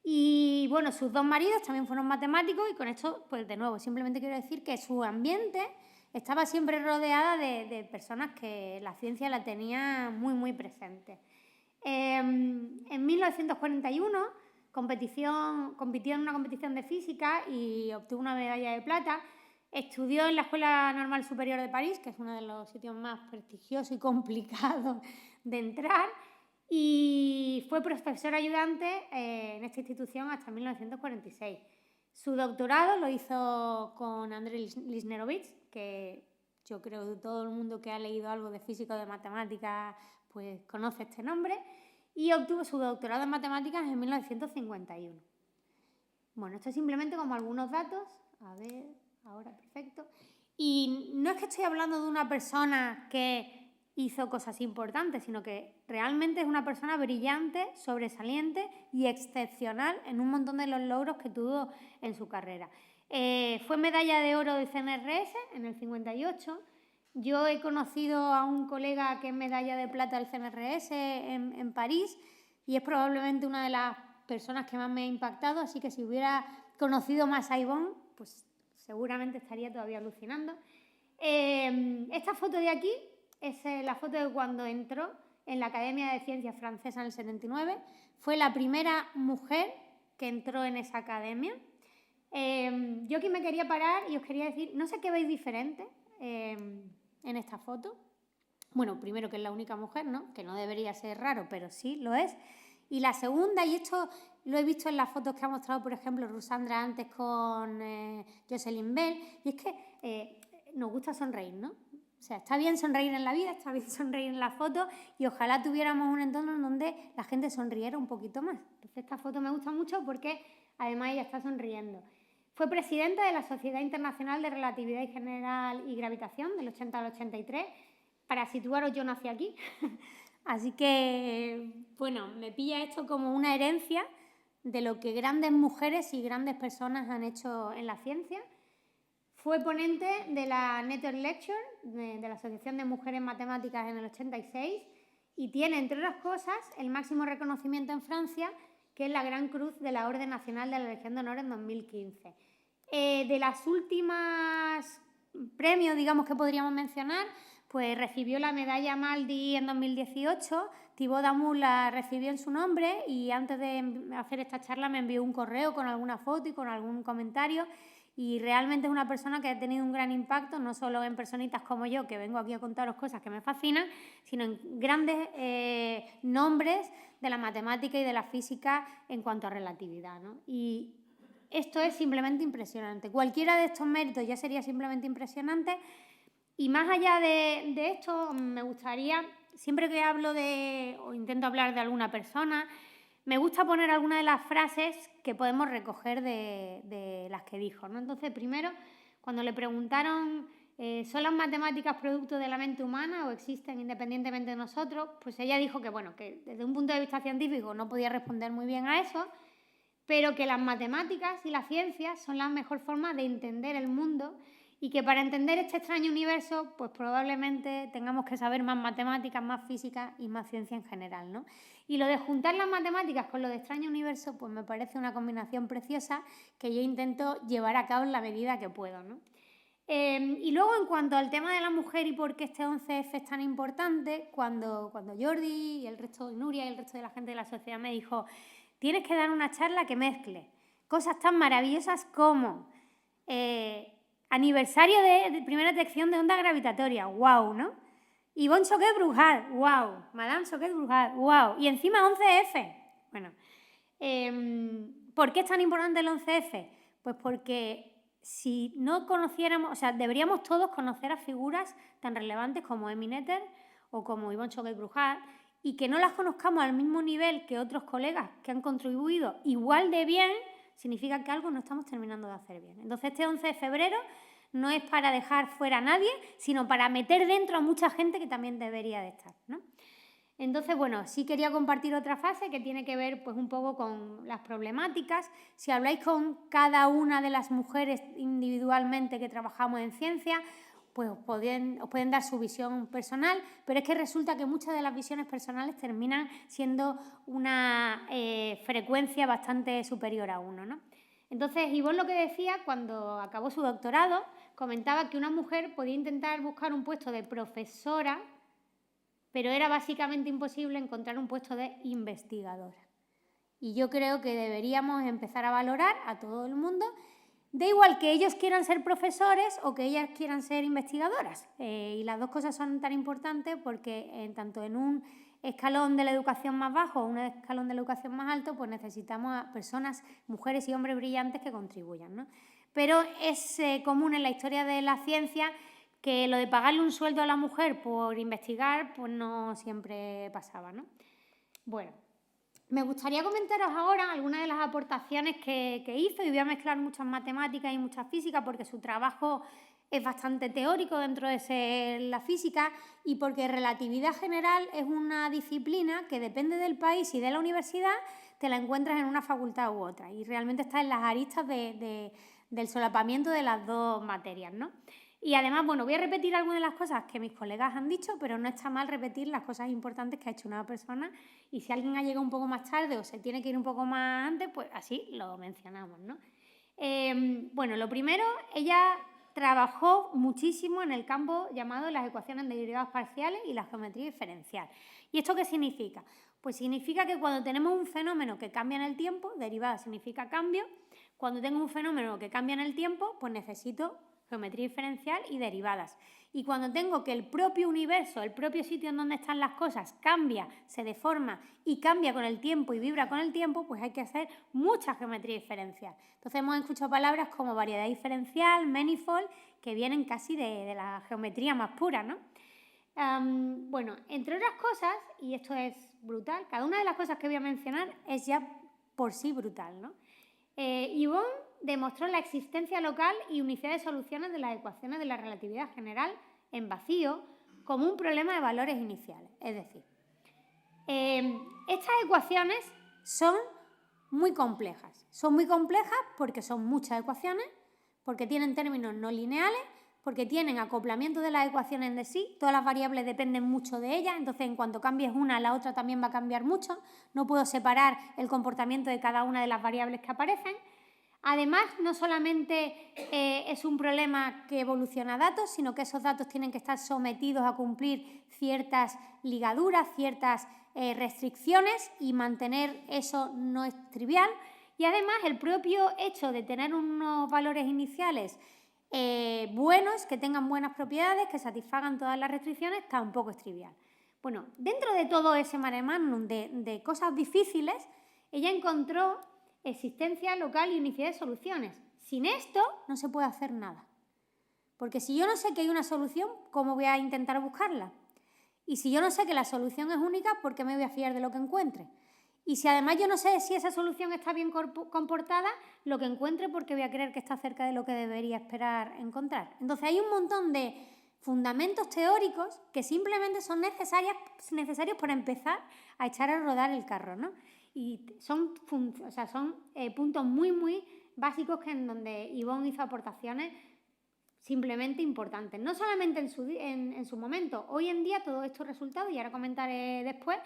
Y bueno, sus dos maridos también fueron matemáticos y con esto, pues de nuevo, simplemente quiero decir que su ambiente estaba siempre rodeada de personas que la ciencia la tenía muy, muy presente. En 1941 compitió en una competición de física y obtuvo una medalla de plata. Estudió en la Escuela Normal Superior de París, que es uno de los sitios más prestigiosos y complicados de entrar, y fue profesor ayudante en esta institución hasta 1946. Su doctorado lo hizo con Andrei Liznerovich, que yo creo que todo el mundo que ha leído algo de física o de matemáticas pues conoce este nombre, y obtuvo su doctorado en matemáticas en 1951. Bueno, esto es simplemente como algunos datos. A ver, ahora perfecto. Y no es que estoy hablando de una persona que hizo cosas importantes, sino que realmente es una persona brillante, sobresaliente y excepcional en un montón de los logros que tuvo en su carrera. Fue medalla de oro del CNRS en el 58. Yo he conocido a un colega que es medalla de plata del CNRS en París y es probablemente una de las personas que más me ha impactado, así que si hubiera conocido más a Yvonne, pues seguramente estaría todavía alucinando. Esta foto de aquí es la foto de cuando entró en la Academia de Ciencias Francesa en el 79. Fue la primera mujer que entró en esa academia. Yo aquí me quería parar y os quería decir, no sé qué veis diferente en esta foto. Bueno, primero que es la única mujer, ¿no? Que no debería ser raro, pero sí lo es. Y la segunda, y esto lo he visto en las fotos que ha mostrado, por ejemplo, Rusandra antes con Jocelyn Bell, y es que nos gusta sonreír, ¿no? O sea, está bien sonreír en la vida, está bien sonreír en la foto, y ojalá tuviéramos un entorno en donde la gente sonriera un poquito más. Entonces esta foto me gusta mucho porque además ella está sonriendo. Fue presidenta de la Sociedad Internacional de Relatividad General y Gravitación del 80 al 83. Para situaros, yo nací aquí. Así que, bueno, me pilla esto como una herencia de lo que grandes mujeres y grandes personas han hecho en la ciencia. Fue ponente de la Network Lecture de la Asociación de Mujeres Matemáticas en el 86 y tiene, entre otras cosas, el máximo reconocimiento en Francia, que es la Gran Cruz de la Orden Nacional de la Legión de Honor en 2015. De las últimas premios, digamos, que podríamos mencionar, pues recibió la medalla Maldi en 2018, Thibaut Damour la recibió en su nombre y antes de hacer esta charla me envió un correo con alguna foto y con algún comentario y realmente es una persona que ha tenido un gran impacto, no solo en personitas como yo, que vengo aquí a contaros cosas que me fascinan, sino en grandes nombres de la matemática y de la física en cuanto a relatividad, ¿no? Y esto es simplemente impresionante. Cualquiera de estos méritos ya sería simplemente impresionante. Y más allá de esto, me gustaría, siempre que hablo o intento hablar de alguna persona, me gusta poner algunas de las frases que podemos recoger de las que dijo, ¿no? Entonces, primero, cuando le preguntaron, ¿son las matemáticas producto de la mente humana o existen independientemente de nosotros? Pues ella dijo que, bueno, que desde un punto de vista científico no podía responder muy bien a eso, pero que las matemáticas y la ciencia son la mejor forma de entender el mundo y que para entender este extraño universo, pues probablemente tengamos que saber más matemáticas, más física y más ciencia en general, ¿no? Y lo de juntar las matemáticas con lo de extraño universo, pues me parece una combinación preciosa que yo intento llevar a cabo en la medida que puedo, ¿no? Y luego, en cuanto al tema de la mujer y por qué este 11F es tan importante, cuando Jordi y el resto de Nuria y el resto de la gente de la sociedad me dijo, tienes que dar una charla que mezcle cosas tan maravillosas como aniversario de primera detección de onda gravitatoria, wow, ¿no? Yvonne Choquet Bruhat, wow. Madame Choquet Bruhat, wow. Y encima 11F. Bueno, ¿por qué es tan importante el 11F? Pues porque si no conociéramos, o sea, deberíamos todos conocer a figuras tan relevantes como Emmy Noether o como Yvonne Choquet Bruhat y que no las conozcamos al mismo nivel que otros colegas que han contribuido igual de bien, significa que algo no estamos terminando de hacer bien. Entonces, este 11 de febrero no es para dejar fuera a nadie, sino para meter dentro a mucha gente que también debería de estar, ¿no? Entonces, bueno, sí quería compartir otra fase que tiene que ver pues un poco con las problemáticas. Si habláis con cada una de las mujeres individualmente que trabajamos en ciencia, pues os pueden dar su visión personal, pero es que resulta que muchas de las visiones personales terminan siendo una frecuencia bastante superior a 1, ¿no? Entonces, Yvonne lo que decía cuando acabó su doctorado, comentaba que una mujer podía intentar buscar un puesto de profesora, pero era básicamente imposible encontrar un puesto de investigadora. Y yo creo que deberíamos empezar a valorar a todo el mundo Da igual que ellos quieran ser profesores o que ellas quieran ser investigadoras. Y las dos cosas son tan importantes porque tanto en un escalón de la educación más bajo o un escalón de la educación más alto, pues necesitamos a personas, mujeres y hombres brillantes que contribuyan, ¿no? Pero es común en la historia de la ciencia que lo de pagarle un sueldo a la mujer por investigar, pues no siempre pasaba, ¿no? Bueno, me gustaría comentaros ahora algunas de las aportaciones que hizo, y voy a mezclar muchas matemáticas y mucha física porque su trabajo es bastante teórico dentro de la física y porque relatividad general es una disciplina que depende del país y de la universidad, te la encuentras en una facultad u otra y realmente está en las aristas del solapamiento de las dos materias, ¿no? Y además, bueno, voy a repetir algunas de las cosas que mis colegas han dicho, pero no está mal repetir las cosas importantes que ha hecho una persona y si alguien ha llegado un poco más tarde o se tiene que ir un poco más antes, pues así lo mencionamos, ¿no? Bueno, lo primero, ella trabajó muchísimo en el campo llamado las ecuaciones de derivadas parciales y la geometría diferencial. ¿Y esto qué significa? Pues significa que cuando tenemos un fenómeno que cambia en el tiempo, derivada significa cambio, cuando tengo un fenómeno que cambia en el tiempo, pues necesito geometría diferencial y derivadas. Y cuando tengo que el propio universo, el propio sitio en donde están las cosas cambia, se deforma y cambia con el tiempo y vibra con el tiempo, pues hay que hacer mucha geometría diferencial. Entonces hemos escuchado palabras como variedad diferencial, manifold, que vienen casi de la geometría más pura, ¿no? Bueno, entre otras cosas, y esto es brutal, cada una de las cosas que voy a mencionar es ya por sí brutal, ¿no? Yvonne demostró la existencia local y unicidad de soluciones de las ecuaciones de la relatividad general en vacío como un problema de valores iniciales. Es decir, estas ecuaciones son muy complejas. Son muy complejas porque son muchas ecuaciones, porque tienen términos no lineales, porque tienen acoplamiento de las ecuaciones de sí, todas las variables dependen mucho de ellas, entonces en cuanto cambies una, la otra también va a cambiar mucho, no puedo separar el comportamiento de cada una de las variables que aparecen. Además, no solamente es un problema que evoluciona datos, sino que esos datos tienen que estar sometidos a cumplir ciertas ligaduras, ciertas restricciones y mantener eso no es trivial. Y además, el propio hecho de tener unos valores iniciales buenos, que tengan buenas propiedades, que satisfagan todas las restricciones, tampoco es trivial. Bueno, dentro de todo ese mare magnum de cosas difíciles, ella encontró existencia local y unicidad de soluciones. Sin esto no se puede hacer nada. Porque si yo no sé que hay una solución, ¿cómo voy a intentar buscarla? Y si yo no sé que la solución es única, ¿por qué me voy a fiar de lo que encuentre? Y si además yo no sé si esa solución está bien comportada, lo que encuentre, porque voy a creer que está cerca de lo que debería esperar encontrar. Entonces hay un montón de fundamentos teóricos que simplemente son necesarios para empezar a echar a rodar el carro, ¿no? Y son puntos muy, muy básicos en donde Yvonne hizo aportaciones simplemente importantes. No solamente en su momento, hoy en día todos estos resultados, y ahora comentaré después,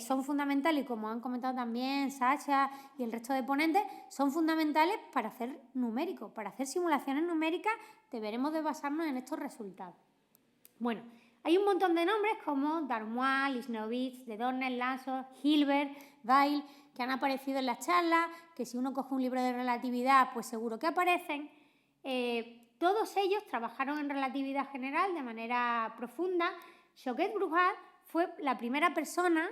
son fundamentales, y como han comentado también Sacha y el resto de ponentes, son fundamentales para hacer numéricos, para hacer simulaciones numéricas deberemos de basarnos en estos resultados. Bueno, hay un montón de nombres como Darmois, Lisnowitz, de Dorner, Lanson, Hilbert, Weil, que han aparecido en las charlas, que si uno coge un libro de relatividad, pues seguro que aparecen. Todos ellos trabajaron en relatividad general de manera profunda. Choquet Bruhat fue la primera persona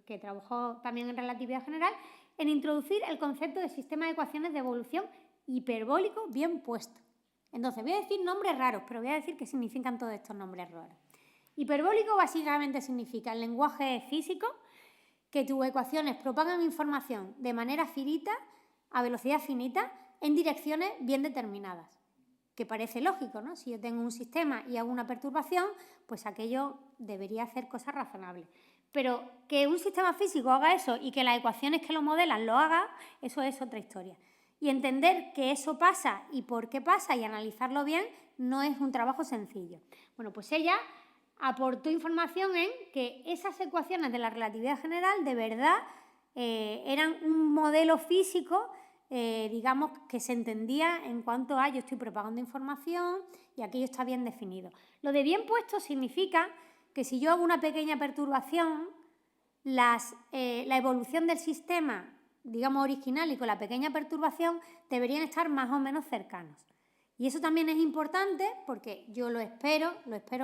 que trabajó también en relatividad general en introducir el concepto de sistema de ecuaciones de evolución hiperbólico bien puesto. Entonces, voy a decir nombres raros, pero voy a decir qué significan todos estos nombres raros. Hiperbólico básicamente significa en lenguaje físico que tus ecuaciones propagan información de manera finita, a velocidad finita, en direcciones bien determinadas. Que parece lógico, ¿no? Si yo tengo un sistema y hago una perturbación, pues aquello debería hacer cosas razonables. Pero que un sistema físico haga eso y que las ecuaciones que lo modelan lo hagan, eso es otra historia. Y entender que eso pasa y por qué pasa y analizarlo bien no es un trabajo sencillo. Bueno, pues ella aportó información en que esas ecuaciones de la relatividad general de verdad eran un modelo físico, digamos, que se entendía en cuanto a yo estoy propagando información y aquello está bien definido. Lo de bien puesto significa que si yo hago una pequeña perturbación, la evolución del sistema digamos, original y con la pequeña perturbación deberían estar más o menos cercanos. Y eso también es importante porque yo lo espero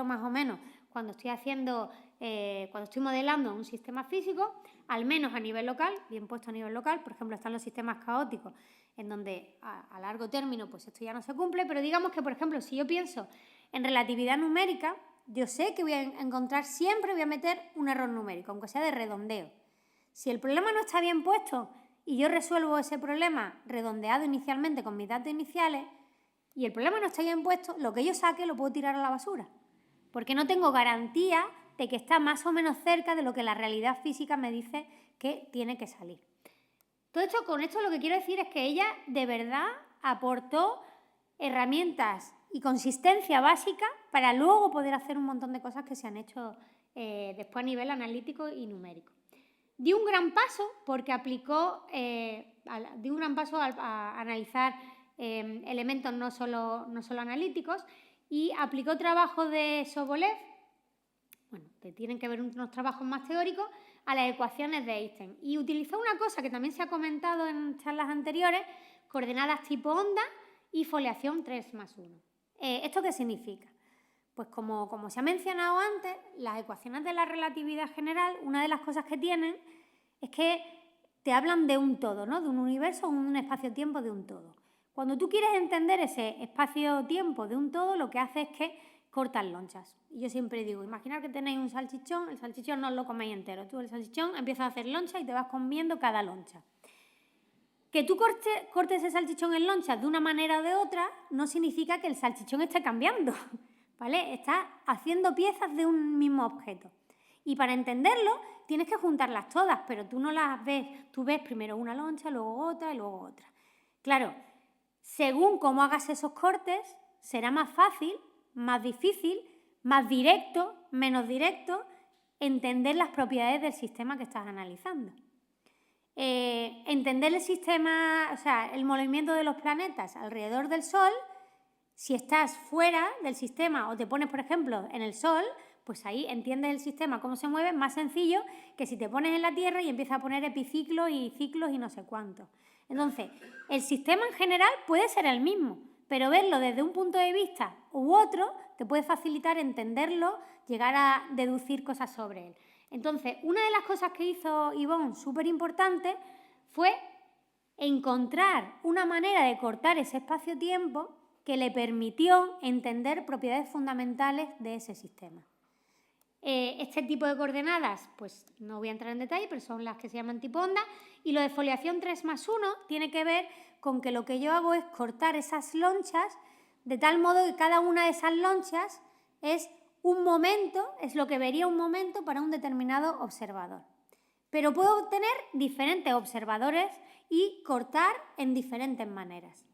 más o menos cuando estoy modelando un sistema físico, al menos a nivel local, bien puesto a nivel local. Por ejemplo, están los sistemas caóticos, en donde a largo término pues esto ya no se cumple, pero digamos que, por ejemplo, si yo pienso en relatividad numérica, yo sé que voy a encontrar siempre, voy a meter un error numérico, aunque sea de redondeo. Si el problema no está bien puesto y yo resuelvo ese problema redondeado inicialmente con mis datos iniciales y el problema no está bien puesto, lo que yo saque lo puedo tirar a la basura, porque no tengo garantía de que está más o menos cerca de lo que la realidad física me dice que tiene que salir. Con esto lo que quiero decir es que ella de verdad aportó herramientas y consistencia básica para luego poder hacer un montón de cosas que se han hecho después a nivel analítico y numérico. Dio un gran paso porque aplicó, a analizar elementos no solo analíticos, y aplicó trabajos de Sobolev, que tienen que ver unos trabajos más teóricos, a las ecuaciones de Einstein. Y utilizó una cosa que también se ha comentado en charlas anteriores, coordenadas tipo onda y foliación 3+1. ¿Esto qué significa? Pues como se ha mencionado antes, las ecuaciones de la relatividad general, una de las cosas que tienen es que te hablan de un todo, ¿no? De un universo, un espacio-tiempo de un todo. Cuando tú quieres entender ese espacio-tiempo de un todo, lo que hace es que cortas lonchas. Y yo siempre digo, imaginad que tenéis un salchichón, el salchichón no os lo coméis entero, tú el salchichón empiezas a hacer lonchas y te vas comiendo cada loncha. Que tú cortes ese salchichón en lonchas de una manera o de otra no significa que el salchichón esté cambiando, ¿vale? Está haciendo piezas de un mismo objeto. Y para entenderlo tienes que juntarlas todas, pero tú no las ves, tú ves primero una loncha, luego otra y luego otra. Claro, según cómo hagas esos cortes, será más fácil, más difícil, más directo, menos directo, entender las propiedades del sistema que estás analizando. Entender el sistema, o sea, el movimiento de los planetas alrededor del Sol, si estás fuera del sistema o te pones, por ejemplo, en el Sol, pues ahí entiendes el sistema, cómo se mueve, más sencillo que si te pones en la Tierra y empiezas a poner epiciclos y ciclos y no sé cuántos. Entonces, el sistema en general puede ser el mismo, pero verlo desde un punto de vista u otro te puede facilitar entenderlo, llegar a deducir cosas sobre él. Entonces, una de las cosas que hizo Yvonne súper importante fue encontrar una manera de cortar ese espacio-tiempo que le permitió entender propiedades fundamentales de ese sistema. Este tipo de coordenadas, pues no voy a entrar en detalle, pero son las que se llaman tipo onda, y lo de foliación 3+1 tiene que ver con que lo que yo hago es cortar esas lonchas de tal modo que cada una de esas lonchas es un momento, es lo que vería un momento para un determinado observador. Pero puedo obtener diferentes observadores y cortar en diferentes maneras.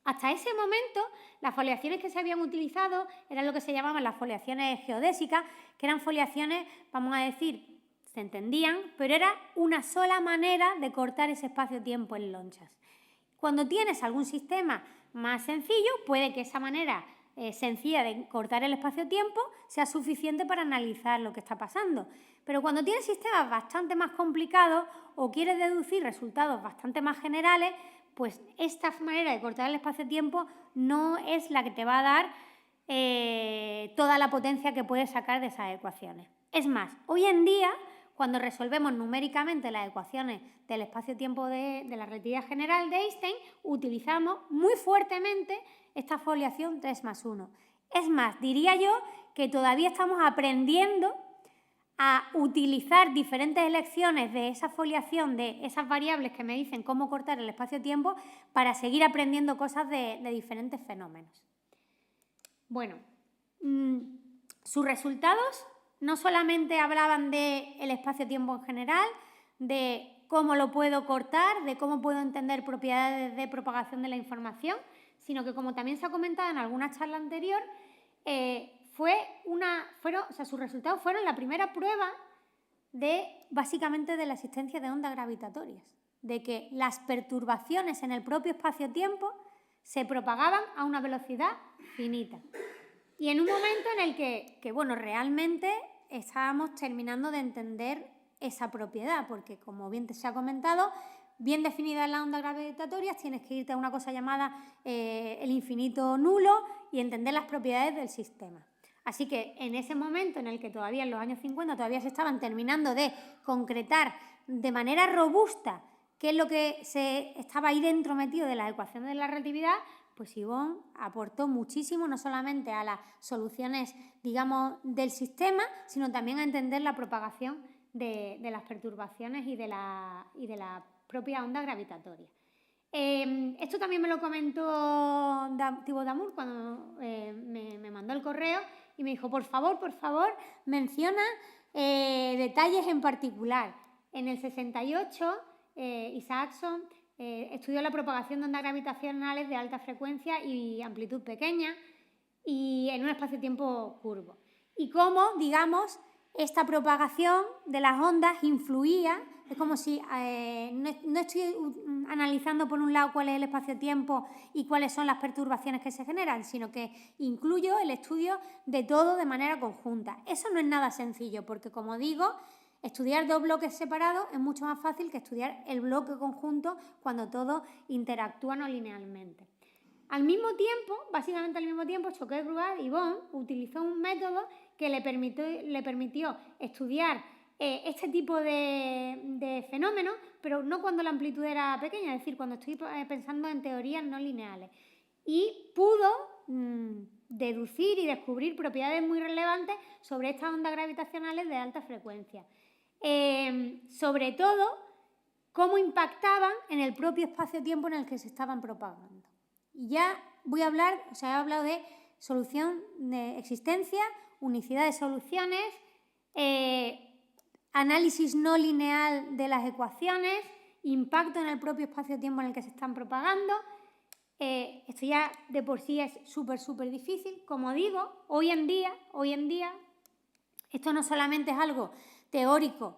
Hasta ese momento, las foliaciones que se habían utilizado eran lo que se llamaban las foliaciones geodésicas, que eran foliaciones, vamos a decir, se entendían, pero era una sola manera de cortar ese espacio-tiempo en lonchas. Cuando tienes algún sistema más sencillo, puede que esa manera sencilla de cortar el espacio-tiempo sea suficiente para analizar lo que está pasando. Pero cuando tienes sistemas bastante más complicados o quieres deducir resultados bastante más generales, pues esta manera de cortar el espacio-tiempo no es la que te va a dar toda la potencia que puedes sacar de esas ecuaciones. Es más, hoy en día, cuando resolvemos numéricamente las ecuaciones del espacio-tiempo de la relatividad general de Einstein, utilizamos muy fuertemente esta foliación 3+1. Es más, diría yo que todavía estamos aprendiendo a utilizar diferentes elecciones de esa foliación, de esas variables que me dicen cómo cortar el espacio-tiempo, para seguir aprendiendo cosas de diferentes fenómenos. Bueno, sus resultados no solamente hablaban del espacio-tiempo en general, de cómo lo puedo cortar, de cómo puedo entender propiedades de propagación de la información, sino que, como también se ha comentado en alguna charla anterior, sus resultados fueron la primera prueba básicamente de la existencia de ondas gravitatorias, de que las perturbaciones en el propio espacio-tiempo se propagaban a una velocidad finita. Y en un momento en el que realmente estábamos terminando de entender esa propiedad, porque, como bien se ha comentado, bien definidas las ondas gravitatorias, tienes que irte a una cosa llamada el infinito nulo y entender las propiedades del sistema. Así que en ese momento en el que todavía en los años 50 todavía se estaban terminando de concretar de manera robusta qué es lo que estaba ahí dentro metido de las ecuaciones de la relatividad, pues Yvonne aportó muchísimo, no solamente a las soluciones, digamos, del sistema, sino también a entender la propagación de las perturbaciones y de la propia onda gravitatoria. Esto también me lo comentó Thibaut Damour cuando me mandó el correo y me dijo, por favor, menciona detalles en particular. En el 68, Isaacson estudió la propagación de ondas gravitacionales de alta frecuencia y amplitud pequeña y en un espacio-tiempo curvo. Y cómo, digamos, esta propagación de las ondas influía, es como si no estoy analizando por un lado cuál es el espacio-tiempo y cuáles son las perturbaciones que se generan, sino que incluyo el estudio de todo de manera conjunta. Eso no es nada sencillo, porque como digo, estudiar dos bloques separados es mucho más fácil que estudiar el bloque conjunto cuando todos interactúan no linealmente. Al mismo tiempo, básicamente al mismo tiempo, Choquet Bruhat, Yvonne, utilizó un método que le permitió estudiar este tipo de fenómenos, pero no cuando la amplitud era pequeña, es decir, cuando estoy pensando en teorías no lineales. Y pudo deducir y descubrir propiedades muy relevantes sobre estas ondas gravitacionales de alta frecuencia. Sobre todo, cómo impactaban en el propio espacio-tiempo en el que se estaban propagando. Y ya voy a hablar, he hablado de solución de existencia, unicidad de soluciones, análisis no lineal de las ecuaciones, impacto en el propio espacio-tiempo en el que se están propagando. Esto ya de por sí es súper difícil. Como digo, hoy en día, esto no solamente es algo teórico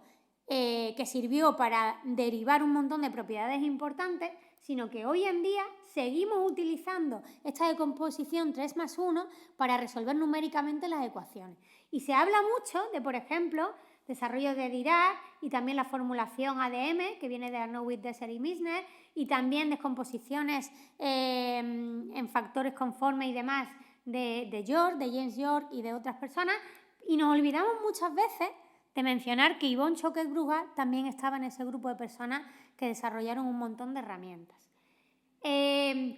que sirvió para derivar un montón de propiedades importantes, sino que hoy en día seguimos utilizando esta decomposición 3+1 para resolver numéricamente las ecuaciones. Y se habla mucho de, por ejemplo, desarrollo de Dirac y también la formulación ADM, que viene de Arnowitz, Desser y Misner, y también descomposiciones en factores conformes y demás de James York y de otras personas. Y nos olvidamos muchas veces de mencionar que Yvonne Choquet Bruhat también estaba en ese grupo de personas que desarrollaron un montón de herramientas.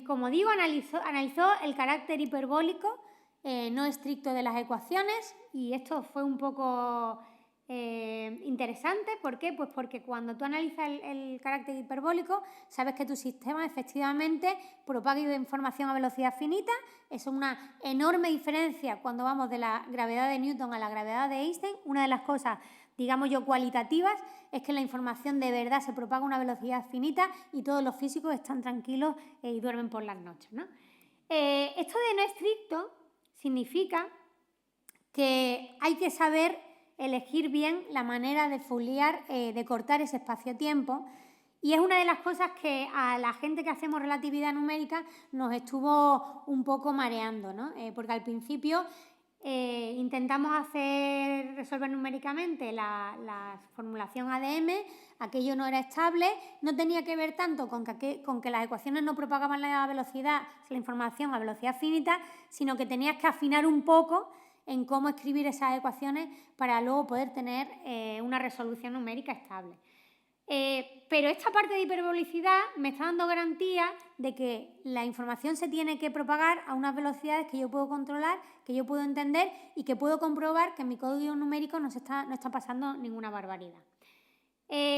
Como digo, analizó el carácter hiperbólico no estricto de las ecuaciones y esto fue un poco interesante. ¿Por qué? Pues porque cuando tú analizas el carácter hiperbólico, sabes que tu sistema efectivamente propaga información a velocidad finita. Es una enorme diferencia cuando vamos de la gravedad de Newton a la gravedad de Einstein. Una de las cosas, digamos yo, cualitativas es que la información de verdad se propaga a una velocidad finita y todos los físicos están tranquilos y duermen por las noches, ¿no? Esto de no estricto significa que hay que saber elegir bien la manera de foliar, de cortar ese espacio-tiempo, y es una de las cosas que a la gente que hacemos relatividad numérica nos estuvo un poco mareando, ¿no? Porque al principio intentamos resolver numéricamente la formulación ADM, aquello no era estable, no tenía que ver tanto con que las ecuaciones no propagaban la información a velocidad finita, sino que tenías que afinar un poco en cómo escribir esas ecuaciones para luego poder tener una resolución numérica estable. Pero esta parte de hiperbolicidad me está dando garantía de que la información se tiene que propagar a unas velocidades que yo puedo controlar, que yo puedo entender y que puedo comprobar que en mi código numérico no está pasando ninguna barbaridad.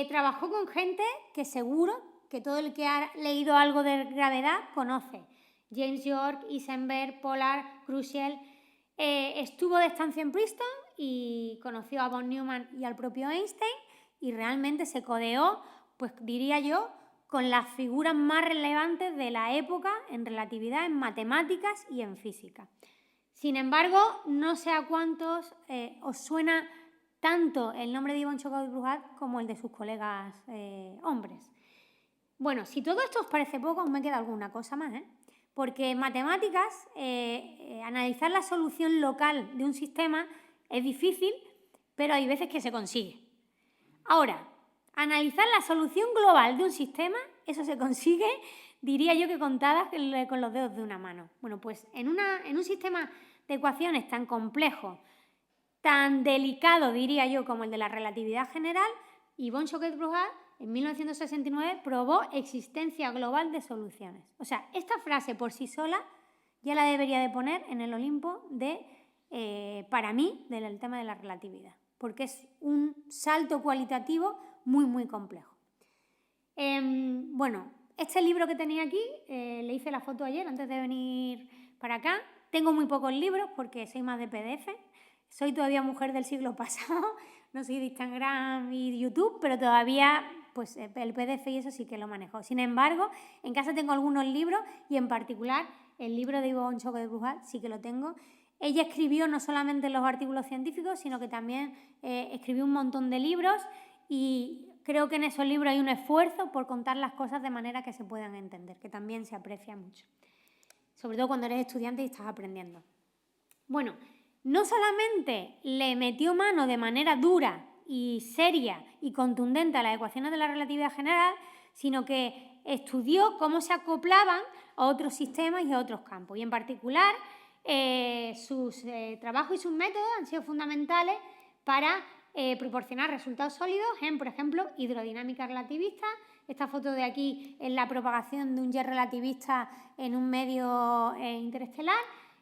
Trabajó con gente que seguro que todo el que ha leído algo de gravedad conoce. James York, Heisenberg, Pollard, Crucial. Estuvo de estancia en Princeton y conoció a von Neumann y al propio Einstein y realmente se codeó, pues diría yo, con las figuras más relevantes de la época en relatividad, en matemáticas y en física. Sin embargo, no sé a cuántos os suena tanto el nombre de Yvonne Choquet Bruhat como el de sus colegas hombres. Bueno, si todo esto os parece poco, aún me queda alguna cosa más, porque en matemáticas analizar la solución local de un sistema es difícil, pero hay veces que se consigue. Ahora, Analizar la solución global de un sistema, eso se consigue, diría yo que contadas con los dedos de una mano. Bueno, pues en un sistema de ecuaciones tan complejo, tan delicado, diría yo, como el de la relatividad general, Yvonne Choquet Bruhat, en 1969, probó existencia global de soluciones. O sea, esta frase por sí sola ya la debería de poner en el Olimpo para mí, del tema de la relatividad, porque es un salto cualitativo muy, muy complejo. Bueno, este libro que tenía aquí, le hice la foto ayer antes de venir para acá. Tengo muy pocos libros porque soy más de PDF. Soy todavía mujer del siglo pasado, no soy de Instagram y YouTube, pero todavía pues, el PDF y eso sí que lo manejo. Sin embargo, en casa tengo algunos libros y en particular el libro de Yvonne Choquet Bruhat sí que lo tengo. Ella escribió no solamente los artículos científicos, sino que también escribió un montón de libros y creo que en esos libros hay un esfuerzo por contar las cosas de manera que se puedan entender, que también se aprecia mucho, sobre todo cuando eres estudiante y estás aprendiendo. Bueno, no solamente le metió mano de manera dura y seria y contundente a las ecuaciones de la relatividad general, sino que estudió cómo se acoplaban a otros sistemas y a otros campos. Y en particular, sus trabajos y sus métodos han sido fundamentales para proporcionar resultados sólidos en, por ejemplo, hidrodinámica relativista. Esta foto de aquí es la propagación de un jet relativista en un medio interestelar,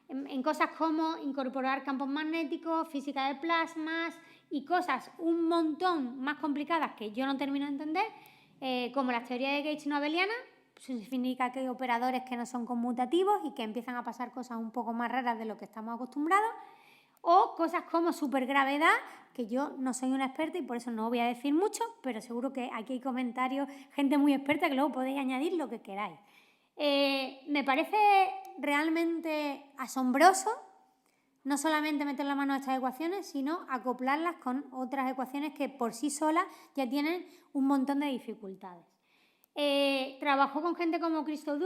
en cosas como incorporar campos magnéticos, física de plasmas y cosas un montón más complicadas que yo no termino de entender, como las teorías de gauge no abelianas. Eso significa que hay operadores que no son conmutativos y que empiezan a pasar cosas un poco más raras de lo que estamos acostumbrados, o cosas como supergravedad, que yo no soy una experta y por eso no voy a decir mucho, pero seguro que aquí hay comentarios, gente muy experta, que luego podéis añadir lo que queráis. Me parece realmente asombroso no solamente meter la mano a estas ecuaciones, sino acoplarlas con otras ecuaciones que por sí solas ya tienen un montón de dificultades. Trabajó con gente como Christophe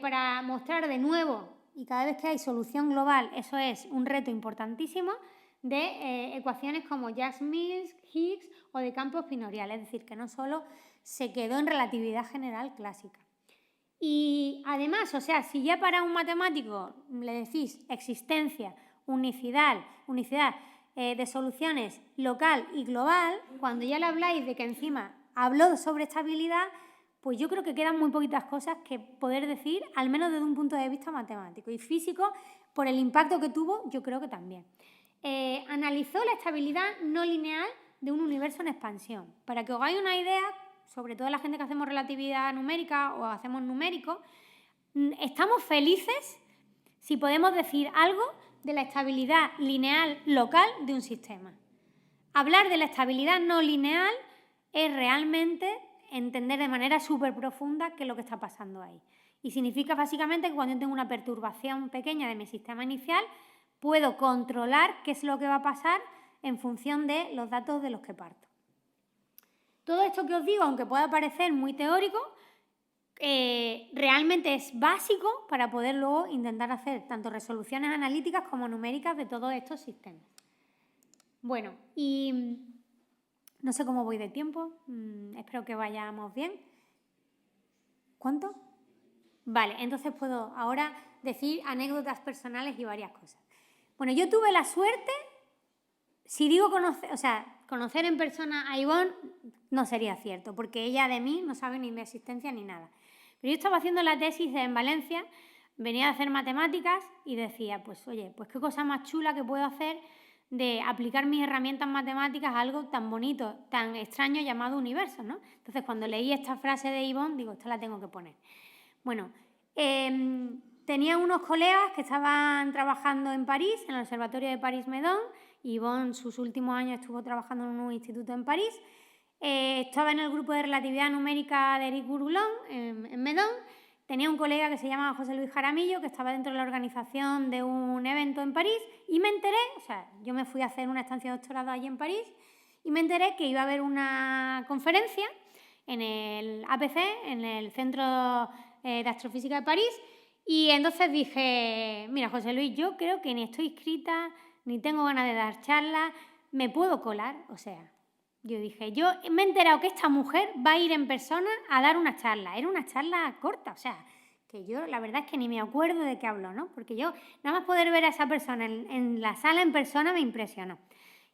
para mostrar de nuevo, y cada vez que hay solución global, eso es un reto importantísimo, de ecuaciones como Mills, Higgs o de campos binoriales, es decir, que no solo se quedó en relatividad general clásica. Y además, o sea, si ya para un matemático le decís existencia, unicidad de soluciones local y global, cuando ya le habláis de que encima habló sobre estabilidad, pues yo creo que quedan muy poquitas cosas que poder decir, al menos desde un punto de vista matemático. Y físico, por el impacto que tuvo, yo creo que también. Analizó la estabilidad no lineal de un universo en expansión. Para que os hagáis una idea, sobre todo la gente que hacemos relatividad numérica o hacemos numérico, estamos felices si podemos decir algo de la estabilidad lineal local de un sistema. Hablar de la estabilidad no lineal es realmente entender de manera súper profunda qué es lo que está pasando ahí. Y significa básicamente que cuando yo tengo una perturbación pequeña de mi sistema inicial, puedo controlar qué es lo que va a pasar en función de los datos de los que parto. Todo esto que os digo, aunque pueda parecer muy teórico, realmente es básico para poder luego intentar hacer tanto resoluciones analíticas como numéricas de todos estos sistemas. Bueno, y no sé cómo voy de tiempo, espero que vayamos bien. ¿Cuánto? Vale, entonces puedo ahora decir anécdotas personales y varias cosas. Bueno, yo tuve la suerte, si digo conocer en persona a Yvonne no sería cierto, porque ella de mí no sabe ni mi existencia ni nada. Pero yo estaba haciendo la tesis en Valencia, venía a hacer matemáticas y decía, pues oye, pues qué cosa más chula que puedo hacer de aplicar mis herramientas matemáticas a algo tan bonito, tan extraño llamado universo, ¿no? Entonces, cuando leí esta frase de Yvonne, digo, esta la tengo que poner. Bueno, tenía unos colegas que estaban trabajando en París, en el Observatorio de París-Meudon. Yvonne, sus últimos años, estuvo trabajando en un instituto en París. Estaba en el grupo de relatividad numérica de Eric Bourboulon, en Meudon. Tenía un colega que se llamaba José Luis Jaramillo, que estaba dentro de la organización de un evento en París, y me enteré, o sea, yo me fui a hacer una estancia de doctorado allí en París, y me enteré que iba a haber una conferencia en el APC, en el Centro de Astrofísica de París, y entonces dije, mira, José Luis, yo creo que ni estoy inscrita, ni tengo ganas de dar charlas, me puedo colar, o sea, Yo dije, yo me he enterado que esta mujer va a ir en persona a dar una charla. Era una charla corta, o sea, que yo la verdad es que ni me acuerdo de qué habló, ¿no? Porque yo nada más poder ver a esa persona en la sala en persona me impresionó.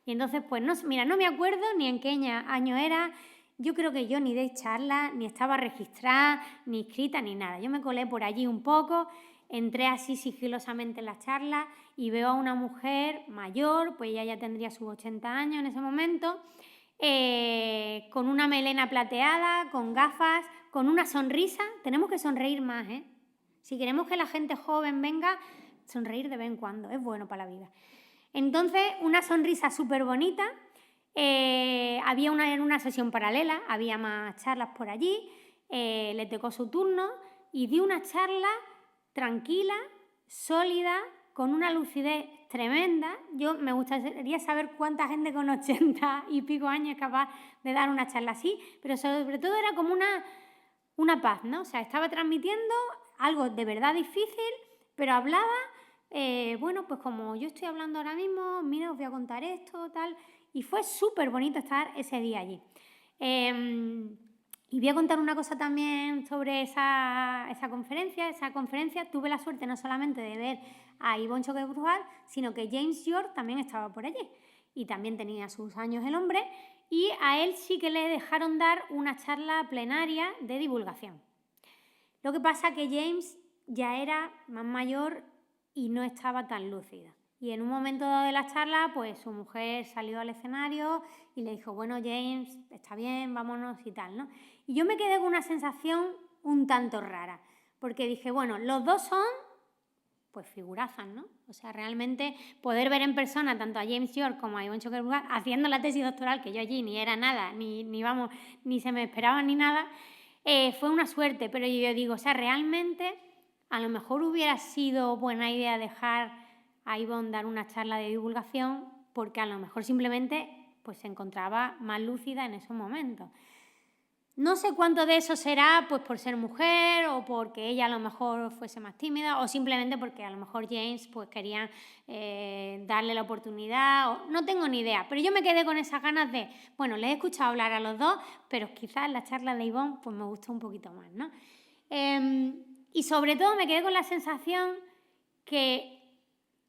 Y entonces, pues, no, mira, no me acuerdo ni en qué año era. Yo creo que yo ni de charla, ni estaba registrada, ni inscrita, ni nada. Yo me colé por allí un poco, entré así sigilosamente en la charla y veo a una mujer mayor, pues ella ya tendría sus 80 años en ese momento, con una melena plateada, con gafas, con una sonrisa. Tenemos que sonreír más, ¿eh? Si queremos que la gente joven venga, sonreír de vez en cuando, es bueno para la vida. Entonces, una sonrisa súper bonita. Había una sesión paralela, había más charlas por allí, le tocó su turno y dio una charla tranquila, sólida, con una lucidez tremenda. Yo me gustaría saber cuánta gente con 80 y pico años es capaz de dar una charla así, pero sobre todo era como una paz, ¿no? O sea, estaba transmitiendo algo de verdad difícil, pero hablaba, bueno, pues como yo estoy hablando ahora mismo, mira, os voy a contar esto, tal, y fue súper bonito estar ese día allí. Y voy a contar una cosa también sobre esa conferencia. Esa conferencia tuve la suerte no solamente de ver a Yvonne Choquet Bruhat, sino que James York también estaba por allí. Y también tenía sus años el hombre. Y a él sí que le dejaron dar una charla plenaria de divulgación. Lo que pasa que James ya era más mayor y no estaba tan lúcida. Y en un momento dado de la charla, pues su mujer salió al escenario y le dijo, bueno, James, está bien, vámonos y tal, ¿no? Y yo me quedé con una sensación un tanto rara, porque dije, bueno, los dos son, pues, figurazas, ¿no? O sea, realmente poder ver en persona tanto a James York como a Yvonne Choquet Bruhat haciendo la tesis doctoral, que yo allí ni era nada, ni se me esperaba ni nada, fue una suerte. Pero yo digo, o sea, realmente a lo mejor hubiera sido buena idea dejar a Yvonne dar una charla de divulgación, porque a lo mejor simplemente pues, se encontraba más lúcida en esos momentos. No sé cuánto de eso será pues, por ser mujer o porque ella a lo mejor fuese más tímida o simplemente porque a lo mejor James pues, quería darle la oportunidad. No tengo ni idea, pero yo me quedé con esas ganas de, bueno, les he escuchado hablar a los dos, pero quizás la charla de Yvonne pues, me gustó un poquito más, ¿no? Y sobre todo me quedé con la sensación que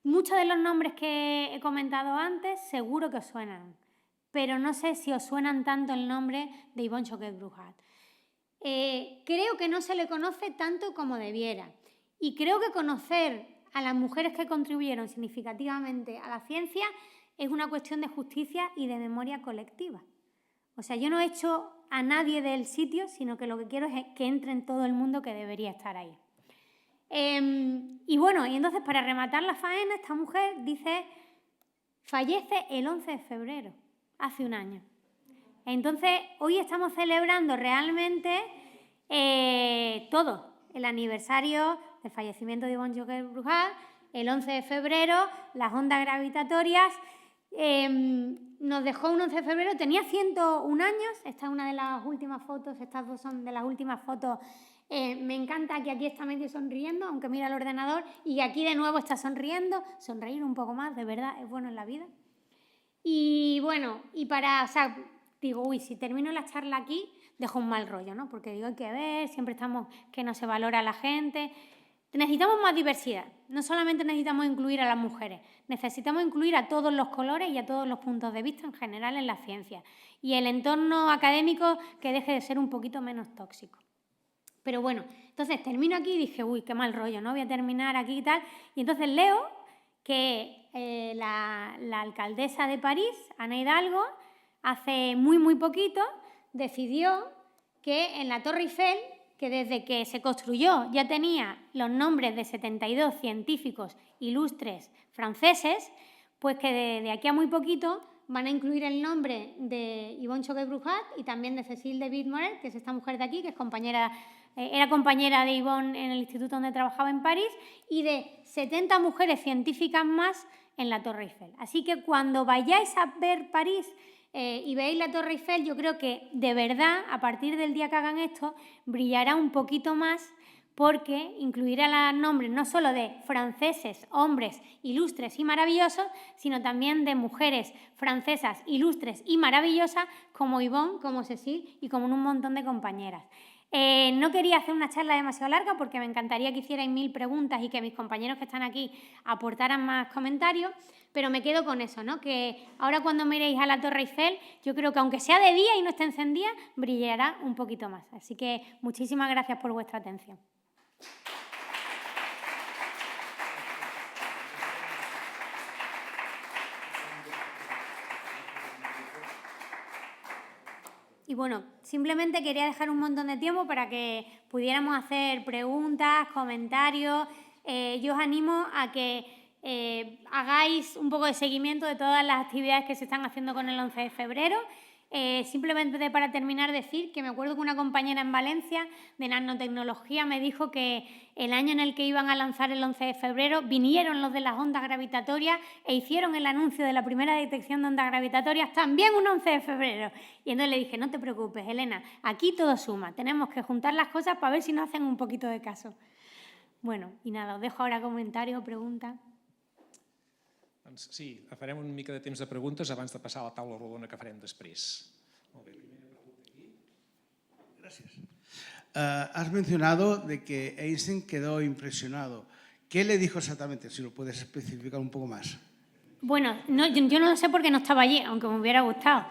muchos de los nombres que he comentado antes seguro que os suenan, pero no sé si os suenan tanto el nombre de Yvonne Choquet Bruhat. Creo que no se le conoce tanto como debiera y creo que conocer a las mujeres que contribuyeron significativamente a la ciencia es una cuestión de justicia y de memoria colectiva. O sea, yo no he hecho a nadie del sitio, sino que lo que quiero es que entre en todo el mundo que debería estar ahí. Y bueno, y entonces para rematar la faena, esta mujer dice, fallece el 11 de febrero, hace un año. Entonces, hoy estamos celebrando realmente todo, el aniversario del fallecimiento de Yvonne Choquet Bruhat, el 11 de febrero, las ondas gravitatorias. Nos dejó un 11 de febrero, tenía 101 años, esta es una de las últimas fotos, estas dos son de las últimas fotos. Me encanta que aquí está medio sonriendo, aunque mira el ordenador, y aquí de nuevo está sonriendo. Sonreír un poco más, de verdad, es bueno en la vida. Y bueno, o sea, digo, uy, si termino la charla aquí, dejo un mal rollo, ¿no? Porque digo, hay que ver, siempre estamos que no se valora a la gente. Necesitamos más diversidad. No solamente necesitamos incluir a las mujeres, necesitamos incluir a todos los colores y a todos los puntos de vista en general en la ciencia. Y el entorno académico que deje de ser un poquito menos tóxico. Pero bueno, entonces termino aquí y dije, uy, qué mal rollo, ¿no? Voy a terminar aquí y tal. Y entonces leo que la alcaldesa de París, Ana Hidalgo, hace muy poquito decidió que en la Torre Eiffel, que desde que se construyó ya tenía los nombres de 72 científicos ilustres franceses, pues que de aquí a muy poquito van a incluir el nombre de Yvonne Choquet Bruhat y también de Cécile de Witt-Moreau, que es esta mujer de aquí, que es era compañera de Yvonne en el instituto donde trabajaba en París, y de 70 mujeres científicas más en la Torre Eiffel. Así que cuando vayáis a ver París y veáis la Torre Eiffel, yo creo que de verdad, a partir del día que hagan esto, brillará un poquito más porque incluirá los nombres no solo de franceses, hombres ilustres y maravillosos, sino también de mujeres francesas ilustres y maravillosas como Yvonne, como Cécile y como un montón de compañeras. No quería hacer una charla demasiado larga porque me encantaría que hicierais 1000 preguntas y que mis compañeros que están aquí aportaran más comentarios, pero me quedo con eso, ¿no? Que ahora cuando miréis a la Torre Eiffel, yo creo que aunque sea de día y no esté encendida, brillará un poquito más. Así que muchísimas gracias por vuestra atención. Y bueno, simplemente quería dejar un montón de tiempo para que pudiéramos hacer preguntas, comentarios. Yo os animo a que hagáis un poco de seguimiento de todas las actividades que se están haciendo con el 11 de febrero. Simplemente para terminar decir que me acuerdo que una compañera en Valencia de nanotecnología me dijo que el año en el que iban a lanzar el 11 de febrero vinieron los de las ondas gravitatorias e hicieron el anuncio de la primera detección de ondas gravitatorias también un 11 de febrero. Y entonces le dije, no te preocupes, Elena, aquí todo suma, tenemos que juntar las cosas para ver si nos hacen un poquito de caso. Bueno, i nada, us dejo ara comentari o pregunta. Doncs sí, farem una mica de temps de preguntes abans de passar a la taula rodona que farem després. Molt bé, primera pregunta aquí. Gracias. Has mencionado de que Einstein quedó impresionado. ¿Qué le dijo exactamente? Si lo puedes especificar un poco más. Bueno, no, yo no lo sé porque no estaba allí, aunque me hubiera gustado.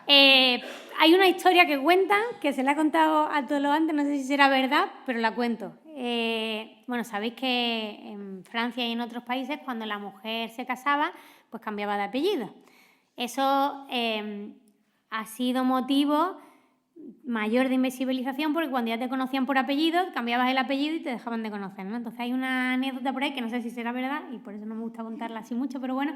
Hay una historia que cuentan, que se la he contado a todos los antes, no sé si será verdad, pero la cuento. Bueno, sabéis que en Francia y en otros países cuando la mujer se casaba, pues cambiaba de apellido. Eso ha sido motivo mayor de invisibilización porque cuando ya te conocían por apellido, cambiabas el apellido y te dejaban de conocer, ¿no? Entonces hay una anécdota por ahí que no sé si será verdad y por eso no me gusta contarla así mucho, pero bueno,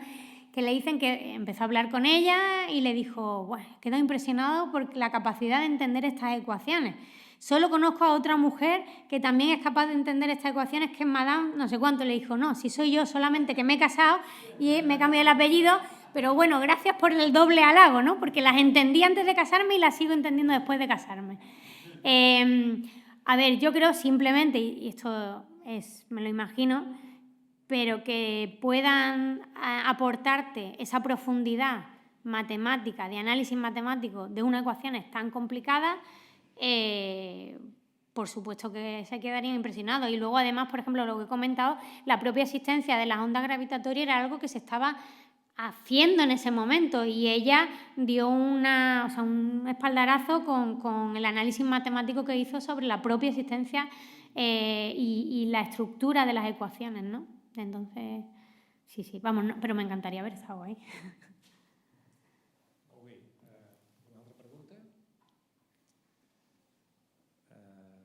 que le dicen que empezó a hablar con ella y le dijo, bueno, quedó impresionado por la capacidad de entender estas ecuaciones. Solo conozco a otra mujer que también es capaz de entender estas ecuaciones, que es Madame no sé cuánto. Le dijo, no, si soy yo, solamente que me he casado y me he cambiado el apellido, pero bueno, gracias por el doble halago, ¿no? Porque las entendí antes de casarme y las sigo entendiendo después de casarme. A ver, yo creo simplemente, y esto es, me lo imagino, pero que puedan aportarte esa profundidad matemática, de análisis matemático de unas ecuaciones tan complicadas, por supuesto que se quedarían impresionados. Y luego, además, por ejemplo, lo que he comentado, la propia existencia de las ondas gravitatorias era algo que se estaba haciendo en ese momento y ella dio un espaldarazo con el análisis matemático que hizo sobre la propia existencia y la estructura de las ecuaciones, ¿no? Entonces, sí, vamos, no, pero me encantaría haber estado ahí. Molt bé. Una altra pregunta?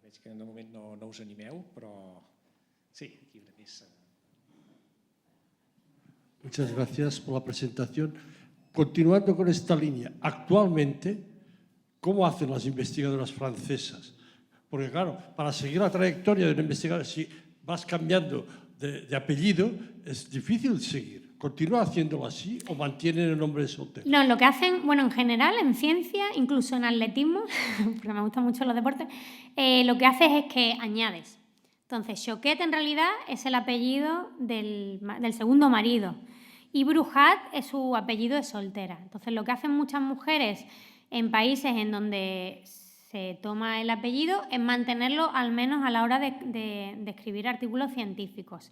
Veig que de moment no us animeu, però sí, aquí una més. Muchas gracias por la presentación. Continuando con esta línea, actualmente, ¿cómo hacen las investigadoras francesas? Porque claro, para seguir la trayectoria de una investigadora, si vas cambiando de apellido, es difícil seguir. ¿Continúa haciéndolo así o mantienen el nombre de soltero? No, lo que hacen, bueno, en general, en ciencia, incluso en atletismo, porque me gustan mucho los deportes, lo que haces es que añades. Entonces, Choquet en realidad es el apellido del segundo marido y Bruhat es su apellido de soltera. Entonces, lo que hacen muchas mujeres en países en donde se toma el apellido es mantenerlo al menos a la hora de escribir artículos científicos.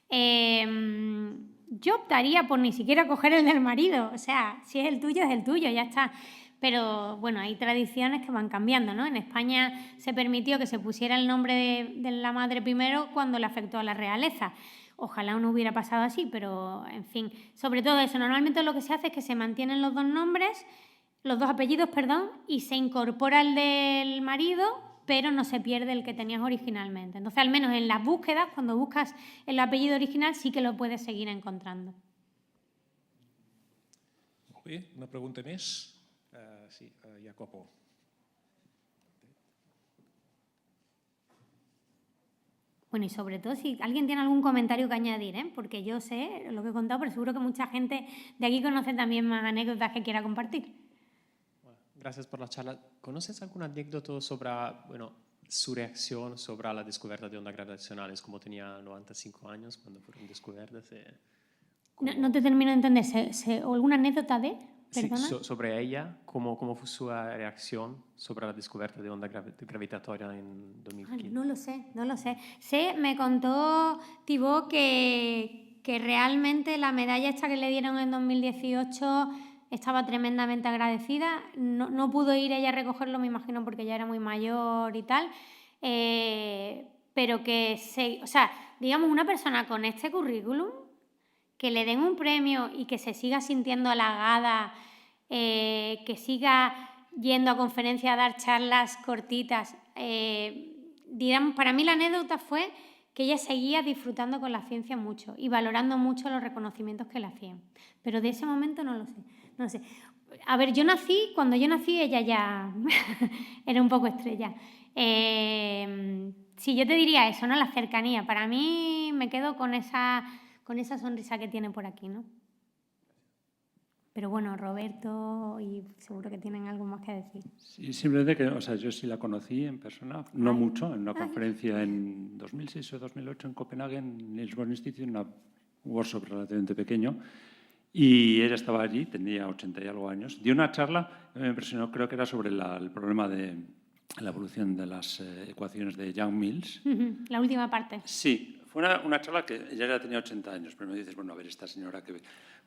Yo optaría por ni siquiera coger el del marido, o sea, si es el tuyo, ya está. Pero bueno, hay tradiciones que van cambiando, ¿no? En España se permitió que se pusiera el nombre de la madre primero cuando le afectó a la realeza. Ojalá no hubiera pasado así, pero en fin, sobre todo eso. Normalmente lo que se hace es que se mantienen los dos nombres, los dos apellidos, perdón, y se incorpora el del marido, pero no se pierde el que tenías originalmente. Entonces, al menos en las búsquedas, cuando buscas el apellido original, sí que lo puedes seguir encontrando. Molt bé, una pregunta més. Sí, Jacopo. Bueno, y sobre todo si alguien tiene algún comentario que añadir, porque yo sé lo que he contado, pero seguro que mucha gente de aquí conoce también más anécdotas que quiera compartir. Gracias por la charla. ¿Conoces alguna anécdota sobre, bueno, su reacción sobre la descubierta de ondas gravitacionales, como tenía 95 años cuando fueron descubiertas. No te termino de entender. ¿Alguna anécdota de? Sí, Perdona. sobre ella, ¿cómo fue su reacción sobre la descubierta de onda gravitatoria en 2015? No lo sé. Me contó Thibaut que realmente la medalla esta que le dieron en 2018 estaba tremendamente agradecida. No pudo ir ella a recogerlo, me imagino, porque ya era muy mayor y tal. Pero que, digamos, una persona con este currículum, que le den un premio y que se siga sintiendo halagada, que siga yendo a conferencias a dar charlas cortitas. Para mí la anécdota fue que ella seguía disfrutando con la ciencia mucho y valorando mucho los reconocimientos que le hacían. Pero de ese momento no lo sé. A ver, cuando yo nací ella ya era un poco estrella. Sí, yo te diría eso, ¿no? La cercanía. Para mí me quedo con esa sonrisa que tiene por aquí, ¿no? Pero bueno, Roberto y seguro que tienen algo más que decir. Sí, simplemente que, yo sí la conocí en persona, no mucho, en una conferencia en 2006 o 2008 en Copenhague, en Niels Bohr Institute, en un workshop relativamente pequeño, y ella estaba allí, tenía 80 y algo años, dio una charla, me impresionó, creo que era sobre el problema de la evolución de las ecuaciones de Young-Mills. La última parte. Sí, fue una charla que ella ya tenía 80 años, pero me dices, bueno, a ver, esta señora que...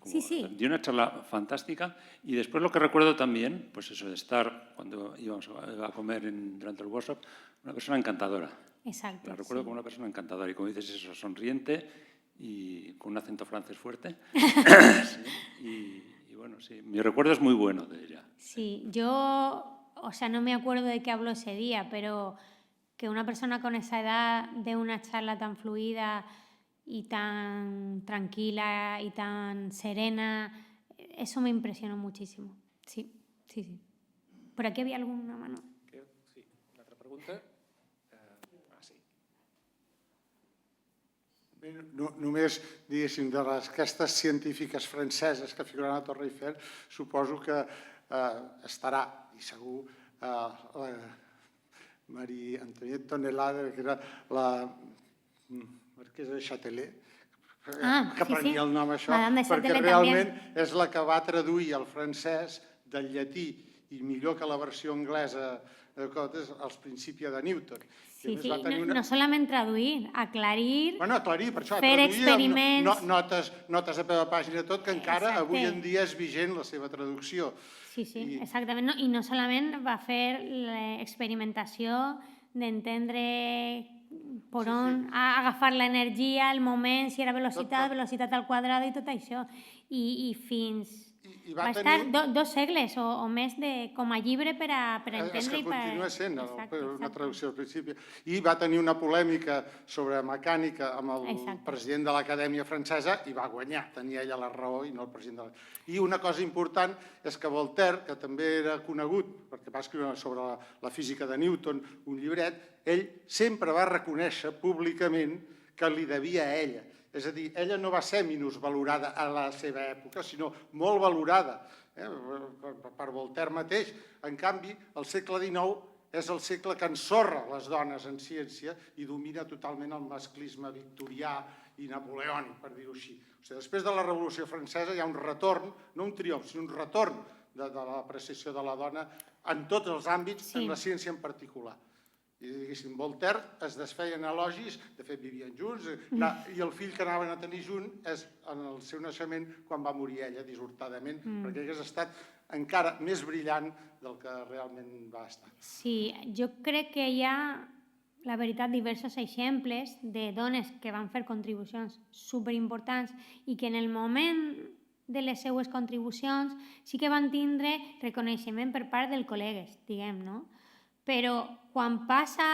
Sí. Dio una charla fantástica y después lo que recuerdo también, pues eso de estar, cuando íbamos a comer durante el workshop, una persona encantadora. Exacto. La recuerdo como una persona encantadora y como dices eso, sonriente y con un acento francés fuerte. Sí, y bueno, sí, mi recuerdo es muy bueno de ella. Sí, yo, no me acuerdo de qué habló ese día, pero que una persona con esa edad dé una charla tan fluida y tan tranquila y tan serena, eso me impresionó muchísimo. Sí. ¿Por aquí había alguna mano? Sí, una altra pregunta? Sí. Bé, només, diguéssim, d'aquestes científiques franceses que figuren a la Torre Eiffel, suposo que estarà, i segur, la Marie Antoinette Tonelade, que era la marquesa de Châtelet, que prenia el nom això, perquè realment és la que va traduir al francès del llatí, i millor que la versió anglesa els principis de Newton. Sí, no solament traduir, aclarir, per això, fer experiments... Notes a peu de pàgina, tot, que encara avui en dia és vigent la seva traducció. Sí, exactament. I no solament va fer l'experimentació d'entendre per on agafar l'energia, el moment, si era velocitat al quadrada i tot això. I fins... Va estar 2 segles o més com a llibre per entendre... És que continua sent una traducció al principi. I va tenir una polèmica sobre mecànica amb el president de l'Acadèmia Francesa i va guanyar. Tenia ella la raó i no el president de l'Acadèmia. I una cosa important és que Voltaire, que també era conegut perquè va escriure sobre la física de Newton, un llibret, ell sempre va reconèixer públicament que li devia a ella. És a dir, ella no va ser minusvalorada a la seva època, sinó molt valorada per Voltaire mateix. En canvi, el segle XIX és el segle que ensorra les dones en ciència i domina totalment el masclisme victorià i napoleònic, per dir-ho així. Després de la Revolució Francesa hi ha un retorn, no un triomf, sinó un retorn de l'apreciació de la dona en tots els àmbits, en la ciència en particular. I, diguéssim, Voltaire es desfeien elogis, de fet vivien junts, i el fill que anaven a tenir junt és en el seu naixement quan va morir ella, dissortadament, perquè hagués estat encara més brillant del que realment va estar. Sí, jo crec que hi ha, la veritat, diversos exemples de dones que van fer contribucions superimportants i que en el moment de les seues contribucions sí que van tindre reconeixement per part dels col·legues, diguem, no? Però quan passa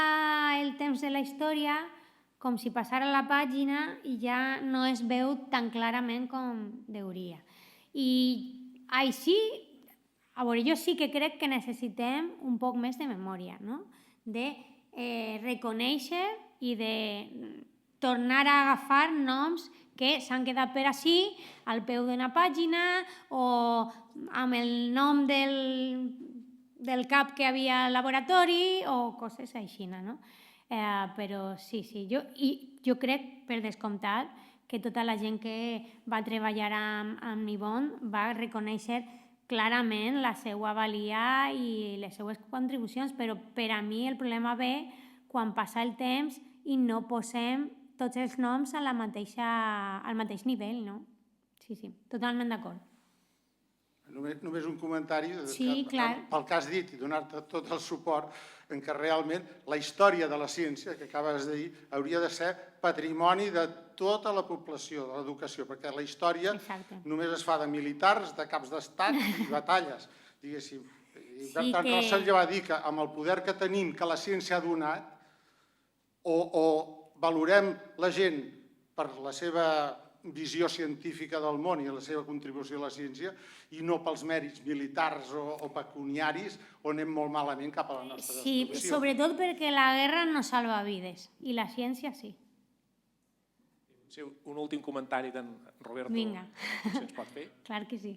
el temps de la història, com si passara la pàgina i ja no es veu tan clarament com deuria. I així, a veure, jo sí que crec que necessitem un poc més de memòria, no? De reconèixer i de tornar a agafar noms que s'han quedat per ací, al peu d'una pàgina, o amb el nom del cap que havia al laboratori o coses així, no? Però sí, jo crec, per descomptat, que tota la gent que va treballar amb Yvonne va reconèixer clarament la seva valia i les seues contribucions, però per a mi el problema ve quan passa el temps i no posem tots els noms al mateix nivell, no? Sí, totalment d'acord. Només un comentari Sí, clar. pel que has dit i donar-te tot el suport en què realment la història de la ciència, que acabes de dir, hauria de ser patrimoni de tota la població, de l'educació, perquè la història només es fa de militars, de caps d'estat i batalles, diguéssim. I per tant, Russell ja va dir que amb el poder que tenim, que la ciència ha donat, o valorem la gent per la seva visió científica del món i la seva contribució a la ciència i no pels mèrits militars o pecuniaris on anem molt malament cap a la nostra destrucció. Sí, sobretot perquè la guerra no salva vides i la ciència sí. Un últim comentari d'en Roberto, si ens pot fer. Clar que sí.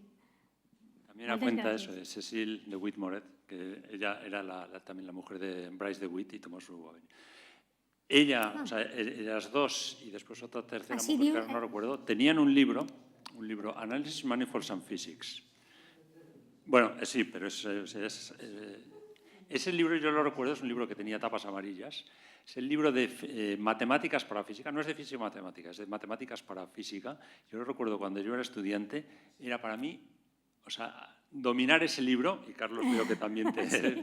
También a cuenta eso de Cecil de Witt Moret, que ella era también la mujer de Bryce de Witt y tomó su... Ella, o sea, ellas dos y después otra tercera mujer que no recuerdo, tenían un libro, Analysis, Manifolds and Physics. Bueno, sí, pero ese libro yo lo recuerdo, es un libro que tenía tapas amarillas. Es el libro de matemáticas para física, no es de física y matemáticas, es de matemáticas para física. Yo lo recuerdo cuando yo era estudiante, era para mí, o sea, dominar ese libro, y Carlos veo que también,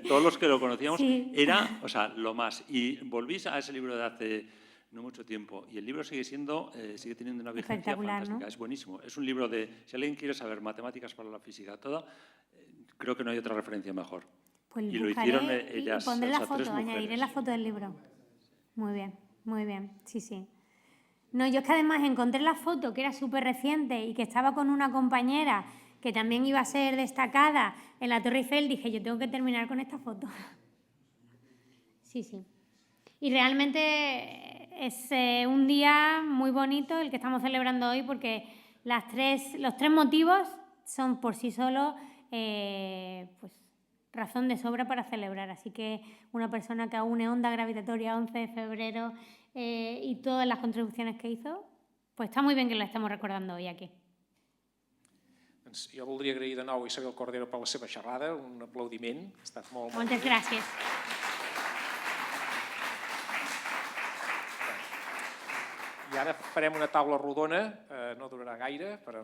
todos los que lo conocíamos, era, o sea, lo más. Y volví a ese libro de hace no mucho tiempo, y el libro sigue teniendo una vigencia fantástica, ¿no? Es buenísimo. Es un libro de, si alguien quiere saber matemáticas para la física, toda, creo que no hay otra referencia mejor. Pues y lo hicieron ellas, y pondré la foto, tres mujeres. Añadiré la foto del libro. Muy bien, sí. No, yo es que además encontré la foto que era súper reciente y que estaba con una compañera que también iba a ser destacada en la Torre Eiffel, dije, yo tengo que terminar con esta foto. Sí. Y realmente es un día muy bonito el que estamos celebrando hoy porque los tres motivos son por sí solos pues, razón de sobra para celebrar. Así que una persona que une onda gravitatoria 11 de febrero y todas las contribuciones que hizo, pues está muy bien que la estemos recordando hoy aquí. Jo voldria agrair de nou a Isabel Cordero per la seva xerrada, un aplaudiment. Ha estat molt... Moltes gràcies. I ara farem una taula rodona, no durarà gaire, per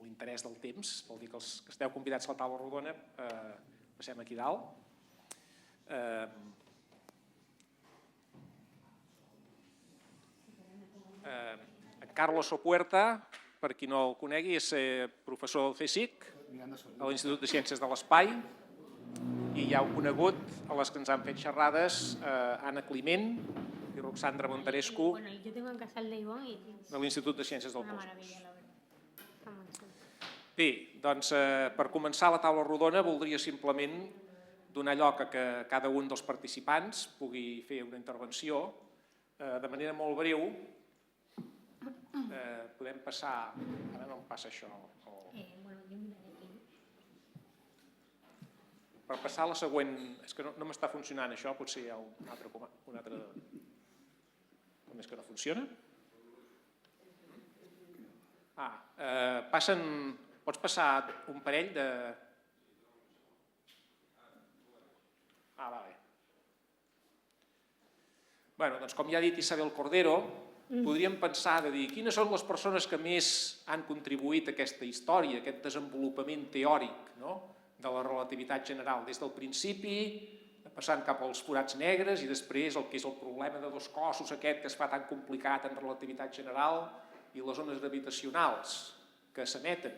l'interès del temps, vol dir que els que esteu convidats a la taula rodona passem aquí dalt. En Carlos Sopuerta, per qui no el conegui, és professor del CSIC, a l'Institut de Ciències de l'Espai, i ja heu conegut a les que ens han fet xerrades Anna Climent i Roxandra Montarescu de l'Institut de Ciències del Cosmos. Bé, doncs per començar la taula rodona voldria simplement donar lloc a que cada un dels participants pugui fer una intervenció de manera molt breu. Podem passar... Ara no em passa això. Per passar a la següent... És que no m'està funcionant això, potser hi ha un altre... Com és que no funciona? Pots passar un parell de... Vale. Bé, doncs com ja ha dit Isabel Cordero, podríem pensar de dir quines són les persones que més han contribuït a aquesta història, a aquest desenvolupament teòric de la relativitat general, des del principi, passant cap als forats negres i després el que és el problema de dos cossos aquest que es fa tan complicat en relativitat general i les ones gravitacionals que s'emeten.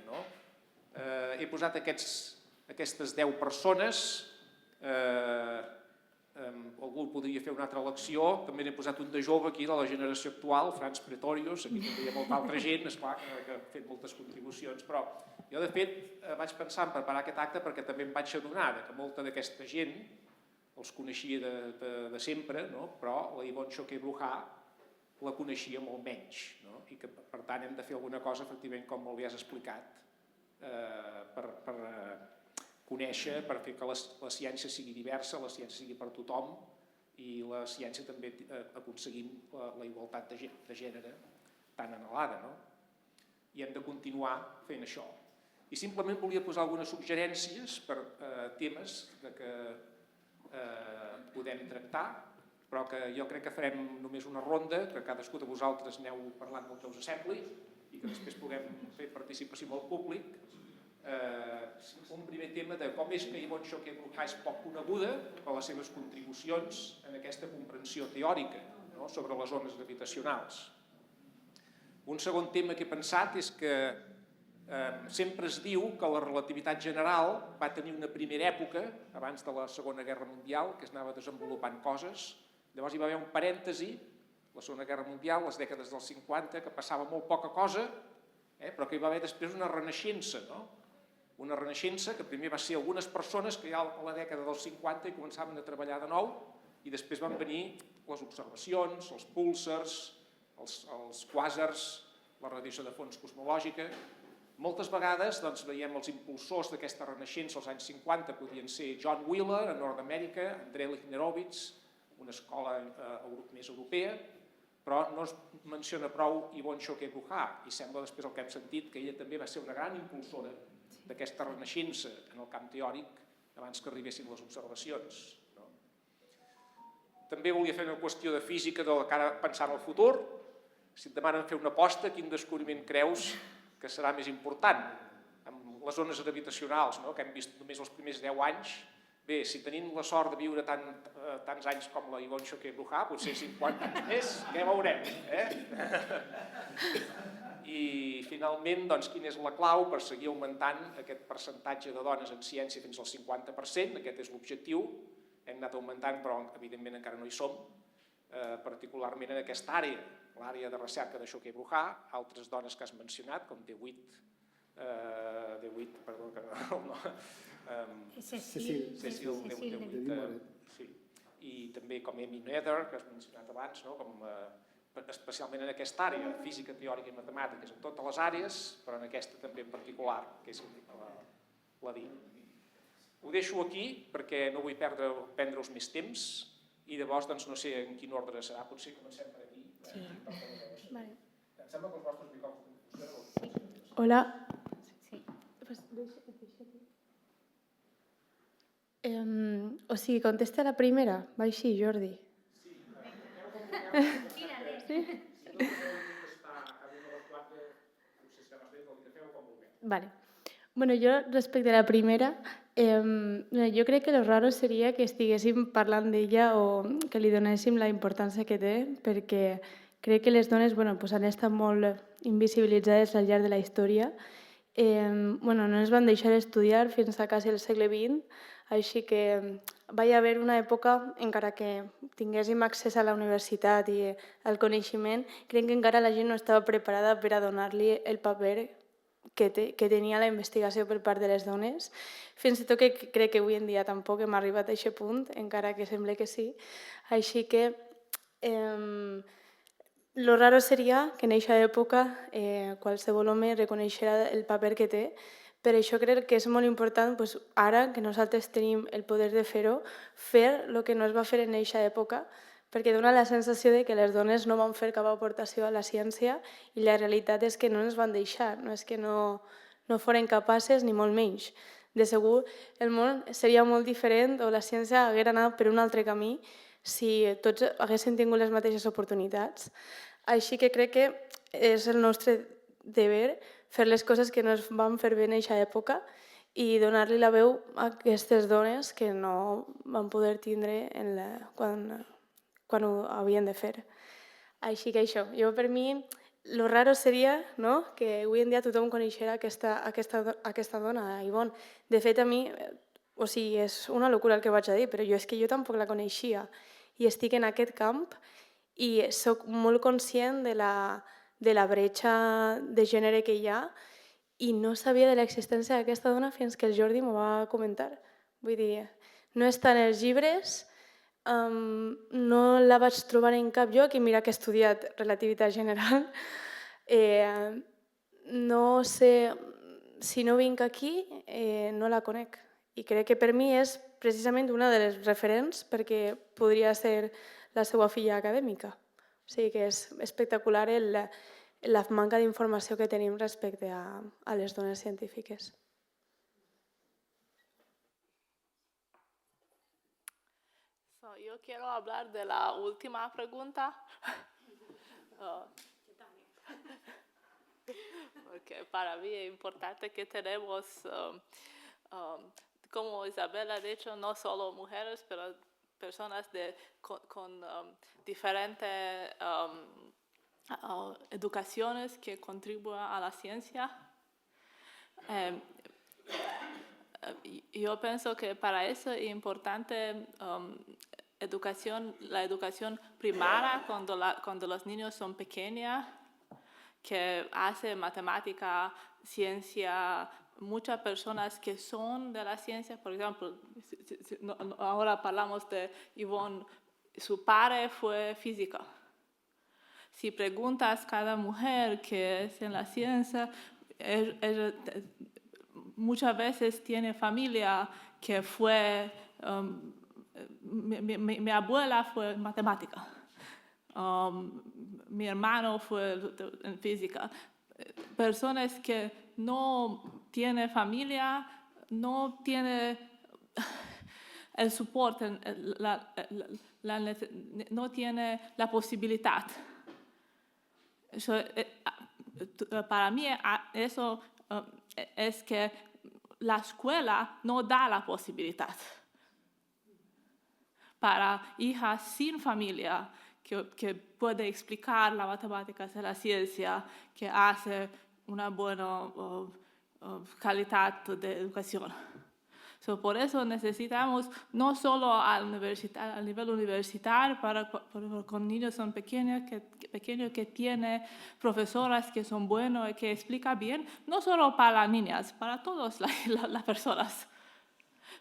He posat aquestes 10 persones, algú podria fer una altra elecció, també n'he posat un de jove aquí de la generació actual, Franz Pretorius, aquí també hi ha molta altra gent, esclar, que ha fet moltes contribucions, però jo de fet vaig pensar en preparar aquest acte perquè també em vaig adonar que molta d'aquesta gent els coneixia de sempre, però la Yvonne Choquet Bruhat la coneixia molt menys, i que per tant hem de fer alguna cosa, efectivament, com molt bé has explicat, per conèixer per fer que la ciència sigui diversa, la ciència sigui per tothom i la ciència també aconseguim la igualtat de gènere tan anhelada, no? I hem de continuar fent això. I simplement volia posar algunes suggerències per temes que podem tractar, però que jo crec que farem només una ronda, que cadascú de vosaltres aneu parlant del que us sembli i que després puguem fer participació amb el públic. Un primer tema de com és que Yvonne Choquet Bruhat és poc coneguda per les seves contribucions en aquesta comprensió teòrica sobre les ones gravitacionals. Un segon tema que he pensat és que sempre es diu que la relativitat general va tenir una primera època, abans de la Segona Guerra Mundial, que es anava desenvolupant coses. Llavors hi va haver un parèntesi, la Segona Guerra Mundial, les dècades dels 50, que passava molt poca cosa, però que hi va haver després una renaixença, no? Una renaixença que primer va ser algunes persones que ja a la dècada dels 50 hi començaven a treballar de nou i després van venir les observacions, els púlsars, els quàsars, la radiació de fons cosmològica. Moltes vegades veiem els impulsors d'aquesta renaixença als anys 50, podien ser John Wheeler a Nord-Amèrica, Andrei Lichnerowitz, una escola més europea, però no es menciona prou Yvonne Choquet Bruhat, i sembla després el que hem sentit que ella també va ser una gran impulsora d'aquesta renaixença en el camp teòric abans que arribessin les observacions. També volia fer una qüestió de física de cara a pensar en el futur. Si et demanen fer una aposta, quin descobriment creus que serà més important? Amb les ones gravitacionals, que hem vist només els primers 10 anys, bé, si tenim la sort de viure tants anys com la Yvonne Choquet Bruhat, potser 50 anys més, ja veurem. I finalment, quina és la clau per seguir augmentant aquest percentatge de dones en ciència fins al 50%, aquest és l'objectiu, hem anat augmentant però evidentment encara no hi som, particularment en aquesta àrea, l'àrea de recerca de Choquet Bruhat, altres dones que has mencionat, com Cecil, i també com Amy Nether, que has mencionat abans, especialment en aquesta àrea, física, teòrica i matemàtiques, en totes les àrees, però en aquesta també en particular, que és la DIN. Ho deixo aquí perquè no vull prendre-us més temps i llavors no sé en quin ordre serà, potser comencem per aquí. Em sembla que els vostres micròfons funcionen. Hola. O sigui, contesta la primera, va així, Jordi. Vale. Bueno, yo respecto a la primera, yo crec que lo raro seria que estiguéssim parlant d'ella o que li donéssim la importància que té, perquè crec que les dones han estat molt invisibilitzades al llarg de la història. No es van deixar estudiar fins a quasi el segle XX, així que va haver una època, encara que tinguéssim accés a la universitat i al coneixement, crec que encara la gent no estava preparada per a donar-li el paper que tenia la investigació per part de les dones. Fins i tot que crec que avui en dia tampoc hem arribat a aquest punt, encara que sembla que sí. Així que lo raro seria que en aquesta època qualsevol home reconeixerà el paper que té. Per això crec que és molt important, ara que nosaltres tenim el poder de fer-ho, fer el que no es va fer en aquesta època, perquè dona la sensació de que les dones no van fer cap aportació a la ciència i la realitat és que no ens van deixar, no és que no foren capaces ni molt menys. De segur, el món seria molt diferent o la ciència hagués anat per un altre camí si tots haguessin tingut les mateixes oportunitats. Així que crec que és el nostre deber fer les coses que no es van fer bé en aquesta època i donar-li la veu a aquestes dones que no van poder tindre quan ho havien de fer. Així que això, per mi, lo raro seria que avui en dia tothom coneixera aquesta dona, Yvonne. De fet, a mi, és una locura el que vaig a dir, però és que jo tampoc la coneixia i estic en aquest camp i soc molt conscient de la bretxa de gènere que hi ha i no sabia de l'existència d'aquesta dona fins que el Jordi m'ho va comentar. Vull dir, no està en els llibres, no la vaig trobar en cap lloc i mira que he estudiat relativitat general. No sé, si no vinc aquí, no la conec I crec que per mi és precisament una de les referents perquè podria ser la seva filla acadèmica. O sigui que és espectacular la manca d'informació que tenim respecte a les dones científiques. Yo quiero hablar de la última pregunta. Porque para mí es importante que tenemos, como Isabel ha dicho, no solo mujeres, pero personas con diferentes educaciones que contribuyen a la ciencia. Yo pienso que para eso es importante la educación primaria cuando los niños son pequeños, que hace matemática, ciencia, muchas personas que son de la ciencia, por ejemplo, ahora hablamos de Yvonne, su padre fue física. Si preguntas a cada mujer que es en la ciencia, muchas veces tiene familia que fue, mi abuela fue matemática. Mi hermano fue en física. Personas que no tienen familia, no tienen el soporte, no tienen la posibilidad. Para mí eso es que la escuela no da la posibilidad para hijas sin familia que puede explicar la matemática de la ciencia, que hace una buena calidad de educación. Por eso necesitamos no solo al nivel universitario, con niños son pequeños que tienen profesoras que son buenos y que explican bien, no solo para las niñas, para todas las personas.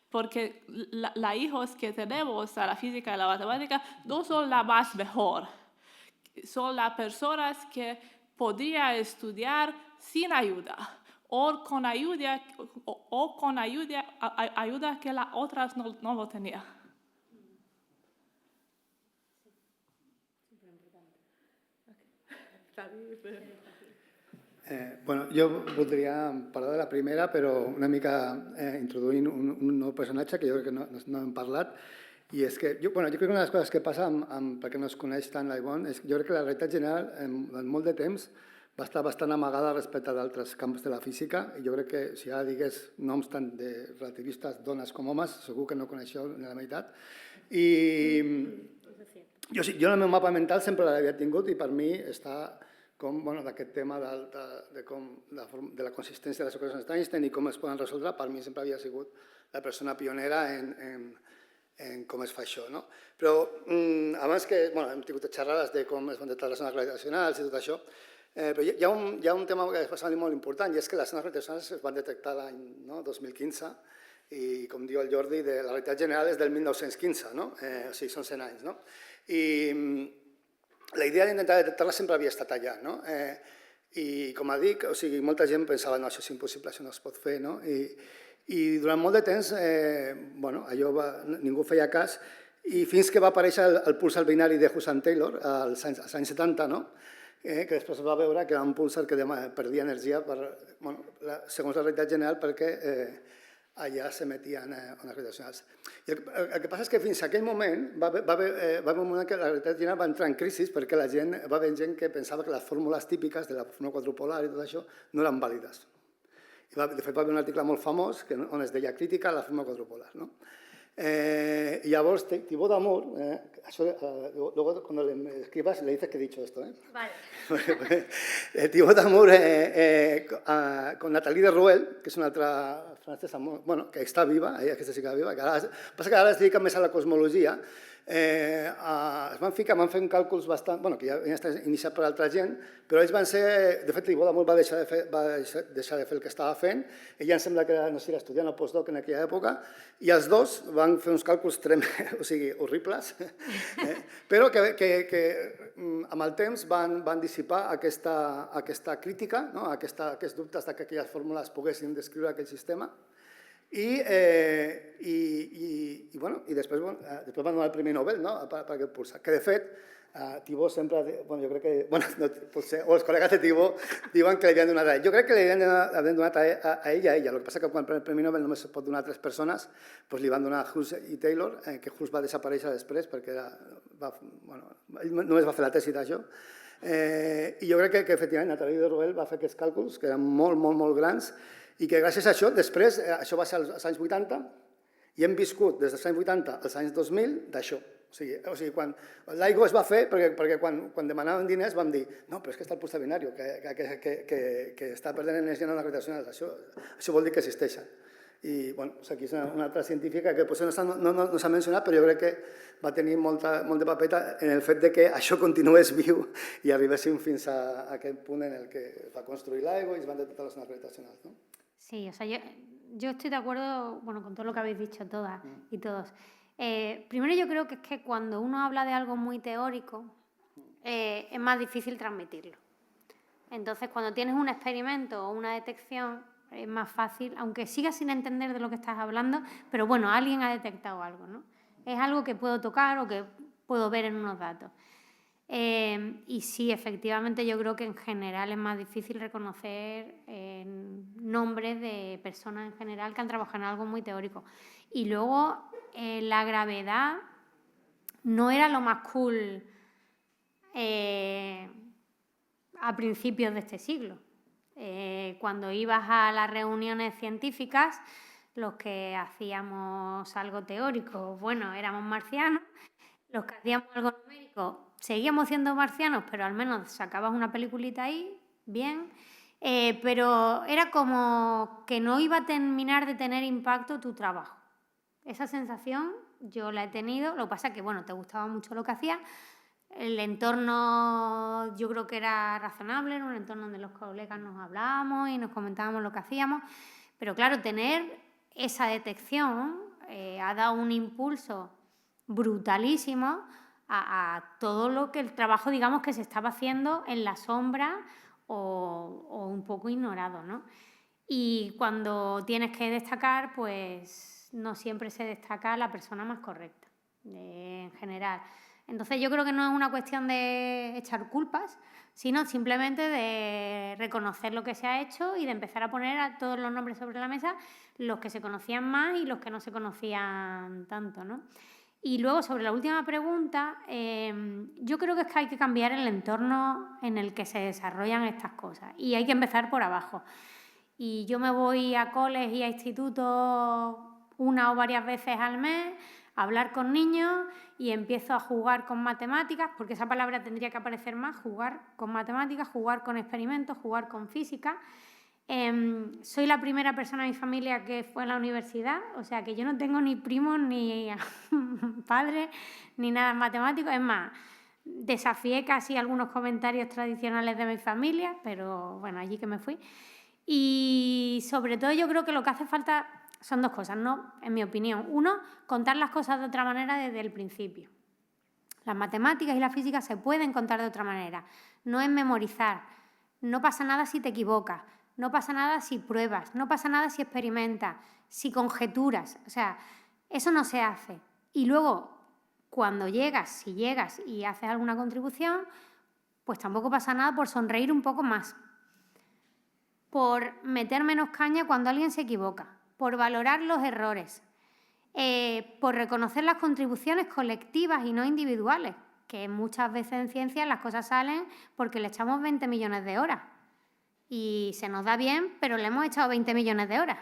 Porque los hijos que tenemos a la física y a la matemática no son la más mejor. Son las personas que podrían estudiar sin ayuda o con ayuda que las otras no lo tenían. Bueno, jo voldria parlar de la primera, però una mica introduint un nou personatge que jo crec que no hem parlat, i és que jo crec que una de les coses que passa, perquè no es coneix tant la Yvonne, és que jo crec que la realitat general, en molt de temps, va estar bastant amagada respecte d'altres camps de la física, i jo crec que si ara digués noms tant de relativistes, dones com homes, segur que no coneixeu ni la meitat. I jo en el meu mapa mental sempre l'havia tingut i per mi està d'aquest tema de la consistència de les equacions d'Einstein i com es poden resoldre, per mi sempre havia sigut la persona pionera en com es fa això. Però abans que hem tingut xerrades de com es van detectar les ones gravitacionals i tot això, però hi ha un tema que és molt important i és que les ones gravitacionals es van detectar l'any 2015 i, com diu el Jordi, la realitat general és del 1915, o sigui, són 100 anys. I la idea d'intentar detectar-la sempre havia estat allà. I, com dic, molta gent pensava no, això és impossible, això no es pot fer. I durant molt de temps ningú feia cas i fins que va aparèixer el púlsar binari de Husson-Taylor als anys 70, que després es va veure que era un púlsar que perdia energia segons la realitat general perquè allà s'emetien ones gravitacionals. El que passa és que fins a aquell moment va haver un moment que la realitat general va entrar en crisi perquè va haver gent que pensava que les fórmules típiques de la fórmula quadrupolar i tot això no eren vàlides. De fet, va haver un article molt famós on es deia crítica a la fórmula quadrupolar. Y llavors Thibaut d'Amour, luego cuando le escribas le dices que he dicho esto. Vale. Thibaut d'Amour con Nathalie de Rouel, que és una altra francesa, que està viva, aquesta sí que està viva, passa que ara es dedica més a la cosmologia, es van ficar, van fer càlculs bastant, que ja estan iniciats per altra gent, però ells van ser, de fet, Thibaut d'Amour va deixar de fer el que estava fent, ella em sembla que no sé, era estudiant o postdoc en aquella època, i els dos van fer uns càlculs horribles, però que amb el temps van dissipar aquesta crítica, aquests dubtes que aquelles fórmules poguessin descriure aquell sistema, I després va donar el Premi Nobel per aquest pulsar, que de fet Tibó sempre, jo crec que, potser, o els col·legues de Tibó diuen que li havien donat a ell. Jo crec que li havien donat a ell i a ella. El que passa que quan el Premi Nobel només es pot donar a 3 persones, li van donar a Hulse i Taylor, que Hulse va desaparèixer després perquè ell només va fer la tesi d'això. I jo crec que efectivament Nathalie Deruel va fer aquests càlculs que eren molt, molt, molt grans i que gràcies a això, després, això va ser als anys 80, i hem viscut des dels anys 80 als anys 2000 d'això. O sigui, quan l'AIGO es va fer, perquè quan demanaven diners vam dir no, però és que està el pulsar binari, que està perdent energia en les gravitacionals, això vol dir que existeixen. I aquí és una altra científica que potser no s'ha mencionat, però jo crec que va tenir molt de paper en el fet que això continués viu i arribéssim fins a aquest punt en el que es va construir l'AIGO i es van detectar les ones gravitacionals. Sí, o sea, yo estoy de acuerdo con todo lo que habéis dicho todas y todos. Primero yo creo que es que cuando uno habla de algo muy teórico es más difícil transmitirlo. Entonces cuando tienes un experimento o una detección es más fácil, aunque sigas sin entender de lo que estás hablando, pero bueno, alguien ha detectado algo, ¿no? Es algo que puedo tocar o que puedo ver en unos datos. Y sí, efectivamente yo creo que en general es más difícil reconocer nombres de personas en general que han trabajado en algo muy teórico. Y luego la gravedad no era lo más cool a principios de este siglo. Cuando ibas a las reuniones científicas, los que hacíamos algo teórico, éramos marcianos, los que hacíamos algo numérico, seguíamos siendo marcianos, pero al menos sacabas una peliculita ahí, bien, pero era como que no iba a terminar de tener impacto tu trabajo. Esa sensación yo la he tenido, lo que pasa es que, te gustaba mucho lo que hacías, el entorno yo creo que era razonable, era un entorno donde los colegas nos hablábamos y nos comentábamos lo que hacíamos, pero claro, tener esa detección ha dado un impulso brutalísimo a todo lo que el trabajo, digamos, que se estaba haciendo en la sombra o un poco ignorado, ¿no? Y cuando tienes que destacar, pues no siempre se destaca la persona más correcta, en general. Entonces yo creo que no es una cuestión de echar culpas, sino simplemente de reconocer lo que se ha hecho y de empezar a poner a todos los nombres sobre la mesa, los que se conocían más y los que no se conocían tanto, ¿no? Y luego, sobre la última pregunta, yo creo que es que hay que cambiar el entorno en el que se desarrollan estas cosas y hay que empezar por abajo. Y yo me voy a coles y a institutos una o varias veces al mes a hablar con niños y empiezo a jugar con matemáticas, porque esa palabra tendría que aparecer más, jugar con matemáticas, jugar con experimentos, jugar con física. Soy la primera persona en mi familia que fue a la universidad, o sea que yo no tengo ni primos, ni padres, ni nada matemático. Es más, desafié casi algunos comentarios tradicionales de mi familia, pero allí que me fui. Y sobre todo yo creo que lo que hace falta son dos cosas, ¿no? En mi opinión. Uno, contar las cosas de otra manera desde el principio. Las matemáticas y la física se pueden contar de otra manera. No es memorizar. No pasa nada si te equivocas. No pasa nada si pruebas. No pasa nada si experimentas, si conjeturas. O sea, eso no se hace. Y luego, cuando si llegas y haces alguna contribución, pues tampoco pasa nada por sonreír un poco más. Por meter menos caña cuando alguien se equivoca. Por valorar los errores, por reconocer las contribuciones colectivas y no individuales, que muchas veces en ciencia las cosas salen porque le echamos 20 millones de horas y se nos da bien, pero le hemos echado 20 millones de horas.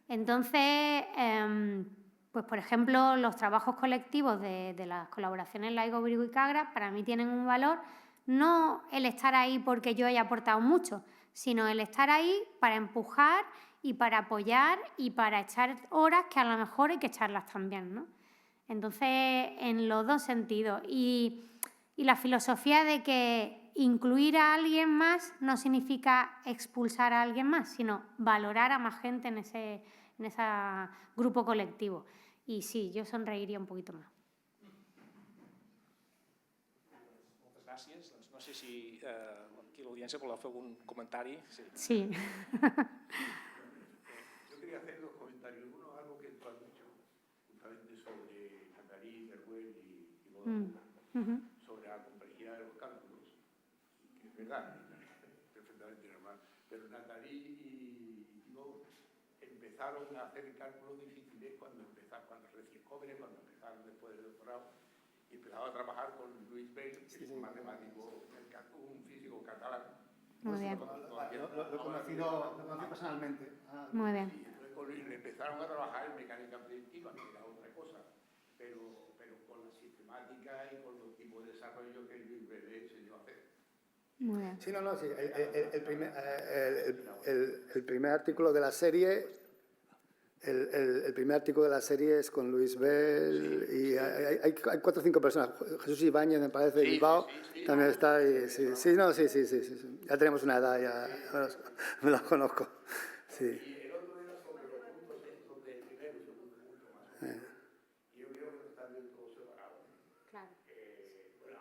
Entonces, pues por ejemplo, los trabajos colectivos de las colaboraciones LAIGO, Virgo y Cagra para mí tienen un valor, no el estar ahí porque yo haya aportado mucho, sino el estar ahí para empujar y para apoyar y para echar horas que a lo mejor hay que echarlas también, ¿no? Entonces, en los dos sentidos. Y la filosofía de que incluir a alguien más no significa expulsar a alguien más, sino valorar a más gente en ese grupo colectivo. Y sí, yo sonreiria un poquito más. Moltes gràcies. No sé si aquí l'audiència vol fer algun comentari. Sí. quería hacer dos comentarios. Uno, algo que tú has dicho, justamente sobre Nathalie, Teruel y Baudin, sobre la complejidad de los cálculos, que es verdad, perfectamente normal, pero Nathalie y Baudin empezaron a hacer cálculos difíciles cuando recién jóvenes, cuando empezaron después del doctorado, y empezaron a trabajar con Louis Bell, que es un matemático, un físico catalán. Muy bien. Lo he conocido personalmente. Muy bien. Sí, entonces empezaron a trabajar en mecánica predictiva, que era otra cosa, pero con la sistemática y con los tipos de desarrollo que Louis Bell le enseñó a hacer. Muy bien. Sí, sí. El primer artículo de la serie... El primer artículo de la serie es con Luis Bell y hay 4 o 5 personas. Jesús Ibáñez, me parece, de Bilbao, también está. Y, sí. Ya tenemos una edad, ya me los conozco. Sí. Y el otro era sobre los puntos estos del primero y segundo punto, más o menos. Yo creo que están bien todos separados. Claro. Bueno,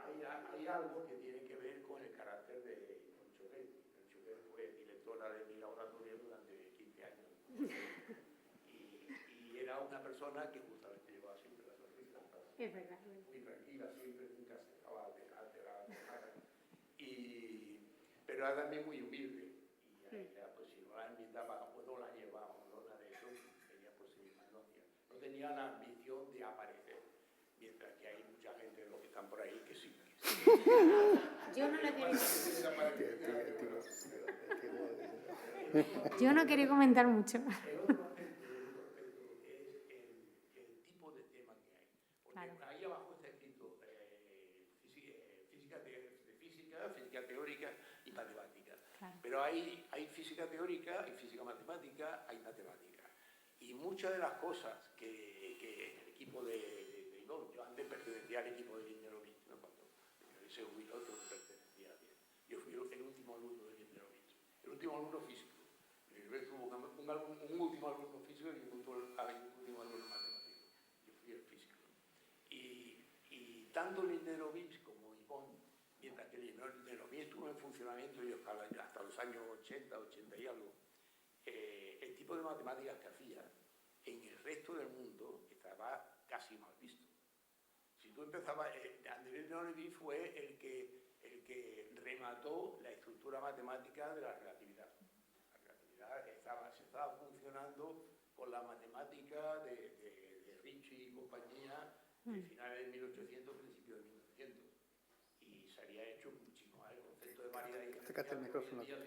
hay algo que tiene que ver con el carácter de Yvonne Choquet. Yvonne Choquet fue directora de mi laboratorio durante 15 años. Era una persona que justamente llevaba siempre la sonrisa. Es verdad. Muy tranquila, siempre, nunca se estaba alterada. Pero era también muy humilde. Y ella, pues si no la invitaba o no la llevaba o no la de eso, ella por sí misma no tenía la ambición de aparecer. Mientras que hay mucha gente de los que están por ahí que sí. Yo no la quería. Yo no quería comentar mucho. Ahí abajo está escrito física teórica y matemática. Claro. Pero hay física teórica, hay física matemática, hay matemática. Y muchas de las cosas que el equipo de Yvonne, yo antes pertenecía al equipo de Linderovich, ¿no? Cuando se jubiló, yo pertenecía a él. Yo fui el último alumno de Linderovich, el último alumno físico. Un último alumno físico y un último alumno matemático. Yo fui el físico. Y tanto Linderovich como Yvonne, mientras que Linderovich estuvo en funcionamiento y hasta los años 80 y algo, el tipo de matemáticas que hacía en el resto del mundo estaba casi mal visto. Si tú empezabas, Linderovich fue el que remató la estructura matemática de la relatividad. La relatividad se estaba funcionando con la matemática de Ricci y compañía de finales de 1800, principios de 1900. Y se había hecho muchísimo el concepto de variedad diferencial.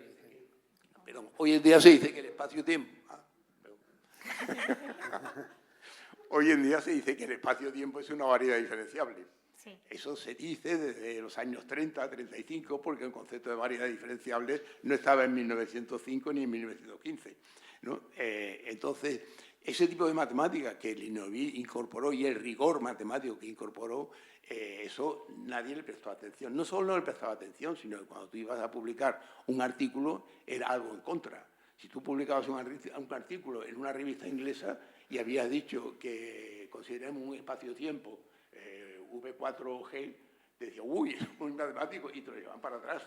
Perdón, hoy en día se dice que el espacio-tiempo... Hoy en día se dice que el espacio-tiempo es una variedad diferenciable. Sí. Eso se dice desde los años 30, 35, porque el concepto de variedad diferenciable no estaba en 1905 ni en 1915. ¿No? Entonces, ese tipo de matemáticas que Linderovich incorporó y el rigor matemático que incorporó, eso nadie le prestó atención. No solo no le prestaba atención, sino que cuando tú ibas a publicar un artículo era algo en contra. Si tú publicabas un artículo en una revista inglesa y habías dicho que consideremos un espacio-tiempo V4G, te decía, uy, es muy matemático, y te lo llevan para atrás.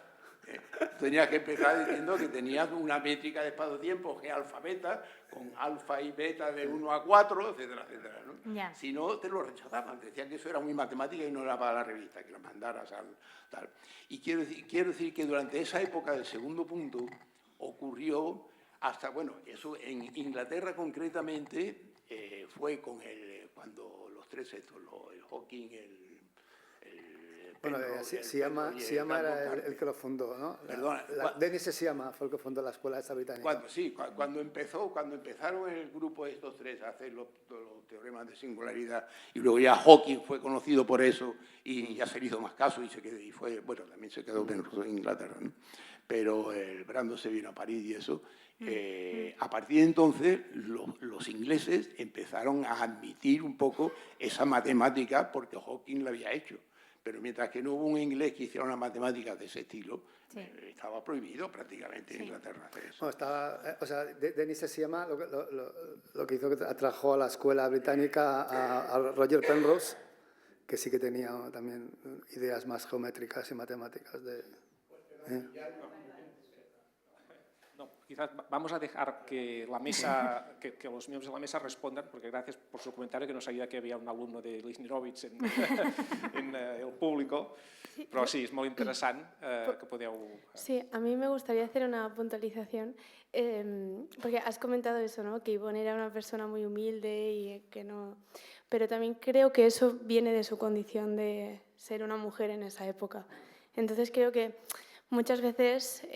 Tenías que empezar diciendo que tenías una métrica de espacio-tiempo G alfa beta, con alfa y beta de 1 a 4, etcétera, etcétera, ¿no? Yeah. Si no, te lo rechazaban, te decían que eso era muy matemática y no era para la revista, que lo mandaras al tal. Y quiero decir que durante esa época del segundo punto ocurrió hasta, bueno, eso en Inglaterra concretamente fue con cuando los tres estos, el Hawking, bueno, Siama era el que lo fundó, ¿no? Perdona. Dennis Siama fue el que fundó la escuela esta británica. Cuando empezaron el grupo de estos tres a hacer los teoremas de singularidad, y luego ya Hawking fue conocido por eso y ya se le hizo más caso y fue, bueno, también se quedó en Inglaterra, ¿no? Pero el Brando se vino a París y eso. A partir de entonces, los ingleses empezaron a admitir un poco esa matemática porque Hawking la había hecho. Pero mientras que no hubo un inglés que hiciera una matemática de ese estilo, estaba prohibido prácticamente en Inglaterra hacer eso. No, Dennis Siama lo que hizo que atrajo a la escuela británica a Roger Penrose, que sí que tenía también ideas más geométricas y matemáticas. quizás vamos a dejar que la mesa, que los miembros de la mesa respondan, porque gracias por su comentario, que no sabía que había un alumno de Lisnirovich en el público, però sí, és molt interessant que podeu... Sí, a mí me gustaría hacer una puntualización, porque has comentado eso, ¿no? Que Yvonne era una persona muy humilde y que no... Pero también creo que eso viene de su condición de ser una mujer en esa época. Entonces creo que muchas veces...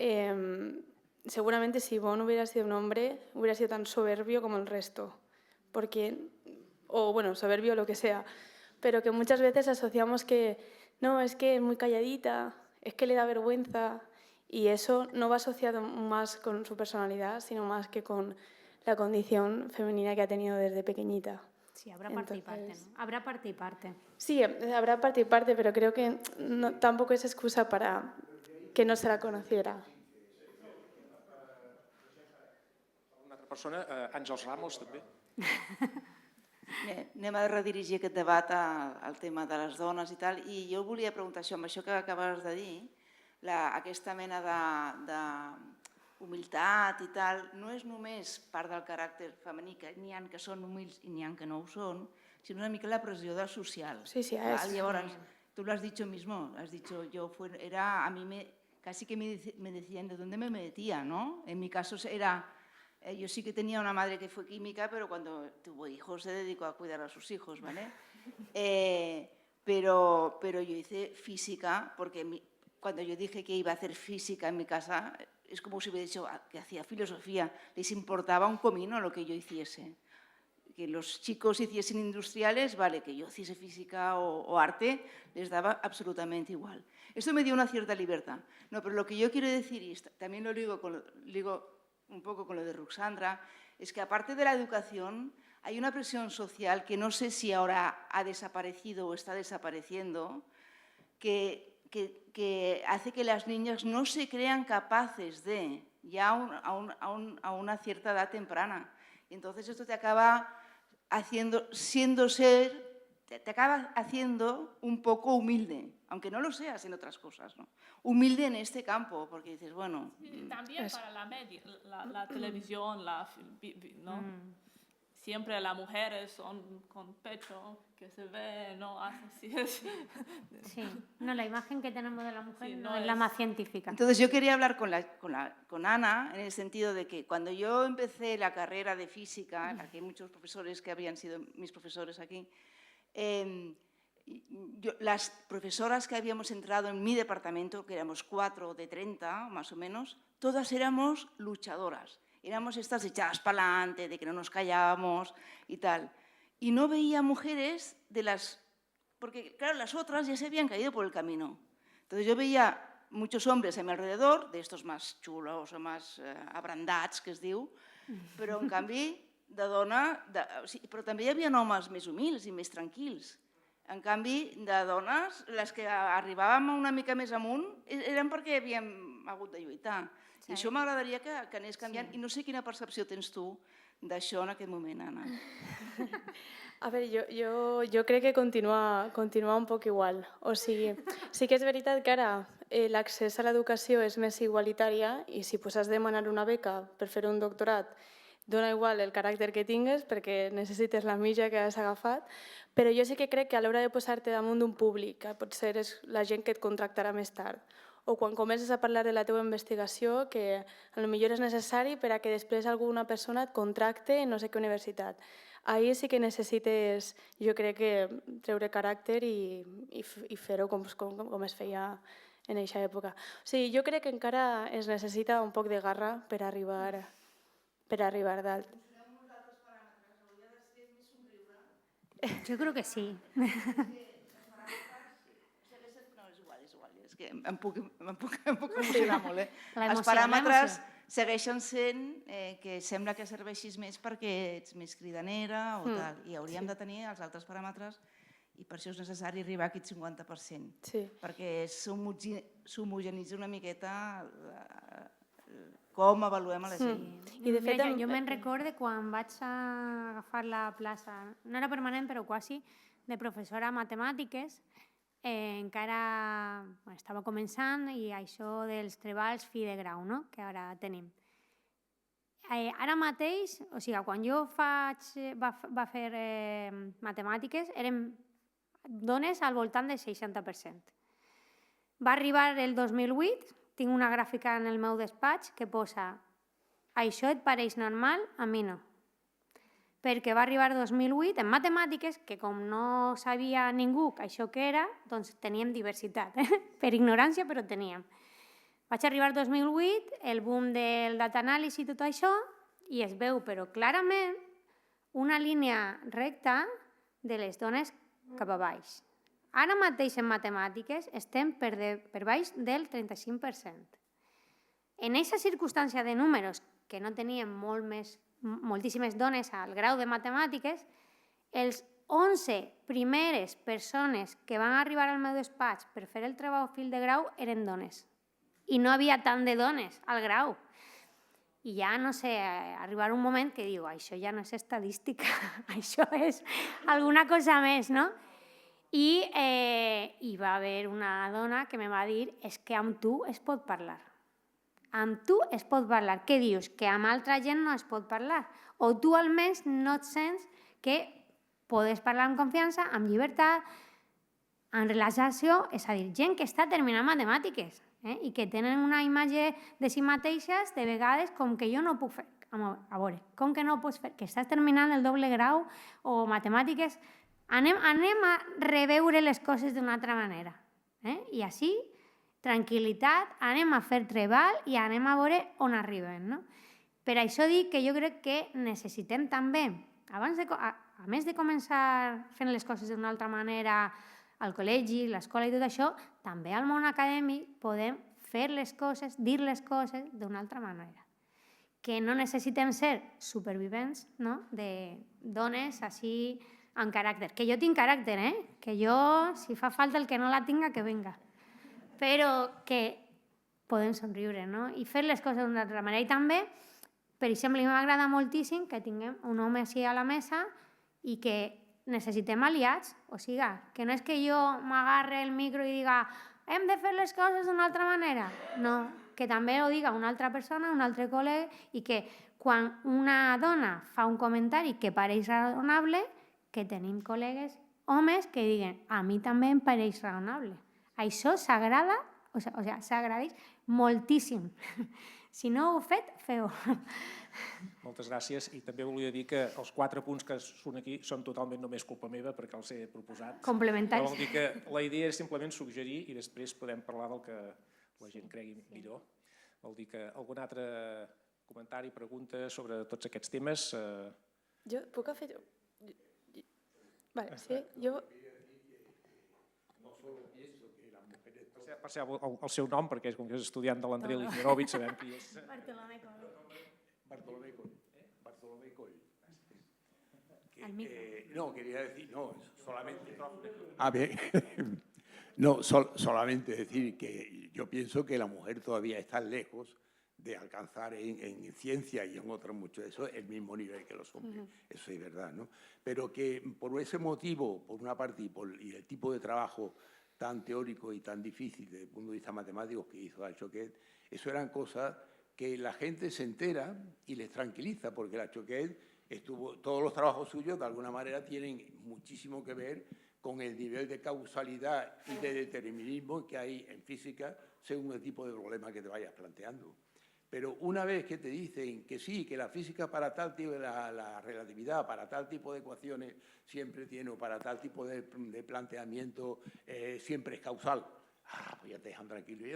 seguramente si Yvonne hubiera sido un hombre, hubiera sido tan soberbio como el resto, porque, o bueno, soberbio o lo que sea, pero que muchas veces asociamos que no, es que es muy calladita, es que le da vergüenza, y eso no va asociado más con su personalidad, sino más que con la condición femenina que ha tenido desde pequeñita. Sí, habrá parte y parte, ¿no? Habrá parte y parte. Sí, habrá parte y parte, pero creo que tampoco es excusa para que no se la conociera. Persona, Àngels Ramos, també. Bé, anem a redirigir aquest debat al tema de les dones i tal, i jo volia preguntar això, amb això que acabes de dir, aquesta mena d'humilitat i tal, no és només part del caràcter femení, que n'hi ha que són humils i n'hi ha que no ho són, sinó una mica la pressió social. Sí, sí, Llavors, tú lo has dicho mismo, has dicho, a mí casi que me decían de dónde me metía, ¿no? En mi caso era... Yo sí que tenía una madre que fue química, pero cuando tuvo hijos se dedicó a cuidar a sus hijos, ¿vale? Pero yo hice física, porque cuando yo dije que iba a hacer física en mi casa, es como si hubiera dicho que hacía filosofía. Les importaba un comino lo que yo hiciese. Que los chicos hiciesen industriales, vale, que yo hiciese física o arte, les daba absolutamente igual. Esto me dio una cierta libertad. No, pero lo que yo quiero decir, y también lo ligo un poco con lo de Ruxandra, es que aparte de la educación hay una presión social que no sé si ahora ha desaparecido o está desapareciendo, que hace que las niñas no se crean capaces de, ya a una cierta edad temprana. Y entonces esto te acaba haciendo, te acaba haciendo un poco humilde, aunque no lo seas en otras cosas, ¿no? Humilde en este campo, porque dices, bueno... Sí, también para la media, la televisión, ¿no? Siempre las mujeres son con pecho, que se ve, no así. Sí, no, la imagen que tenemos de la mujer sí, no es la más científica. Entonces yo quería hablar con Ana en el sentido de que cuando yo empecé la carrera de física, aquí hay muchos profesores que habían sido mis profesores aquí, las profesoras que habíamos entrado en mi departamento, que éramos 4 de 30 más o menos, todas éramos luchadoras. Éramos estas echadas para adelante, de que no nos callábamos y tal. Y no veía mujeres porque claro, las otras ya se habían caído por el camino. Entonces yo veía muchos hombres a mi alrededor, de estos más chulos o más abrandats, que es diu, però en canvi, de dona... Però també hi havia homes més humils i més tranquils. En canvi, de dones, les que arribàvem una mica més amunt eren perquè havíem hagut de lluitar. I això m'agradaria que anés canviant. I no sé quina percepció tens tu d'això en aquest moment, Anna. A ver, yo creo que continua un poc igual. O sigui, sí que és veritat que ara l'accés a l'educació és més igualitària i si has de demanar una beca per fer un doctorat dona igual el caràcter que tingues perquè necessites la mitja que has agafat, però jo sí que crec que a l'hora de posar-te damunt d'un públic, que potser és la gent que et contractarà més tard, o quan comences a parlar de la teva investigació, que potser és necessari per a que després alguna persona et contracte en no sé què universitat. Ahí sí que necessites, jo crec que treure caràcter i fer-ho com es feia en aquesta època. O sigui, jo crec que encara es necessita un poc de garra per arribar dalt. Yo creo que sí. No, és igual, és que em puc emocionar molt. Els paràmetres segueixen sent que sembla que serveixis més perquè ets més cridanera o tal, i hauríem de tenir els altres paràmetres i per això és necessari arribar a aquest 50%, perquè s'homogenitza una miqueta com avaluem a la gent. Jo me'n recorde quan vaig agafar la plaça, no era permanent però quasi, de professora de matemàtiques, encara estava començant i això dels treballs fi de grau, que ara tenim. ara mateix, o sigui, quan jo va fer matemàtiques, eren dones al voltant del 60%. Va arribar el 2008, tinc una gràfica en el meu despatx que posa això et pareix normal? A mi no. Perquè va arribar el 2008 en matemàtiques, que com no sabia ningú això què era, doncs teníem diversitat. Per ignorància, però teníem. Vaig arribar al 2008, el boom del data analysis i tot això, i es veu, però clarament, una línia recta de les dones cap a baix. Ara mateix en matemàtiques estem per baix del 35%. En aquesta circumstància de números, que no teníem moltíssimes dones al grau de matemàtiques, els 11 primeres persones que van arribar al meu despatx per fer el treball fil de grau eren dones. I no havia tant de dones al grau. I ja, no sé, arribar un moment que diu, això ja no és estadística, això és alguna cosa més, no? I va haver una dona que me va dir, és que amb tu es pot parlar. Amb tu es pot parlar. Què dius? Que amb altra gent no es pot parlar. O tu almenys no et sents que podes parlar amb confiança, amb llibertat, en relaxació, és a dir, gent que està terminant matemàtiques i que tenen una imatge de si mateixes, de vegades, com que jo no puc fer. A veure, com que no pots fer? Que estàs terminant el doble grau o matemàtiques. Anem a reveure les coses d'una altra manera. I així, tranquil·litat, anem a fer treball i anem a veure on arribem. Per això dic que jo crec que necessitem també, a més de començar fent les coses d'una altra manera al col·legi, l'escola i tot això, també al món acadèmic podem fer les coses, dir les coses d'una altra manera. Que no necessitem ser supervivents de dones així amb caràcter. Que jo tinc caràcter, que jo, si fa falta el que no la tinga, que venga. Però que podem somriure i fer les coses d'una altra manera. I també, per exemple, a mi m'agrada moltíssim que tinguem un home així a la mesa i que necessitem aliats. O sigui, que no és que jo m'agarre el micro i diga hem de fer les coses d'una altra manera. No, que també ho diga una altra persona, un altre col·lega, i que quan una dona fa un comentari que pareix raonable, que tenim col·legues, homes, que diguen a mi també em pareix raonable. Això s'agrada, o sigui, s'agradeix moltíssim. Si no ho heu fet, feu-ho. Moltes gràcies. I també volia dir que els 4 punts que són aquí són totalment només culpa meva perquè els he proposat. Complementaris. Vol dir que la idea és simplement suggerir i després podem parlar del que la gent cregui millor. Vol dir que algun altre comentari, pregunta sobre tots aquests temes? Jo puc fer... Vale, sí, jo... Per ser el seu nom, perquè com que és estudiant de l'Andrei Lignorovic, sabem qui és. Bartolomé Coll. Bartolomé Coll. No, quería decir, no, solamente... No, solamente decir que yo pienso que la mujer todavía está lejos de alcanzar en ciencia y en otros muchos de eso el mismo nivel que los hombres. Eso es verdad, ¿no? Pero que por ese motivo, por una parte, y el tipo de trabajo tan teórico y tan difícil desde el punto de vista matemático que hizo la Choquet, eso eran cosas que la gente se entera y les tranquiliza, porque la Choquet todos los trabajos suyos de alguna manera tienen muchísimo que ver con el nivel de causalidad y de determinismo que hay en física según el tipo de problema que te vayas planteando. Pero una vez que te dicen que sí, que la física para tal tipo, la relatividad para tal tipo de ecuaciones siempre tiene, o para tal tipo de planteamiento siempre es causal, pues ya te dejan tranquilo,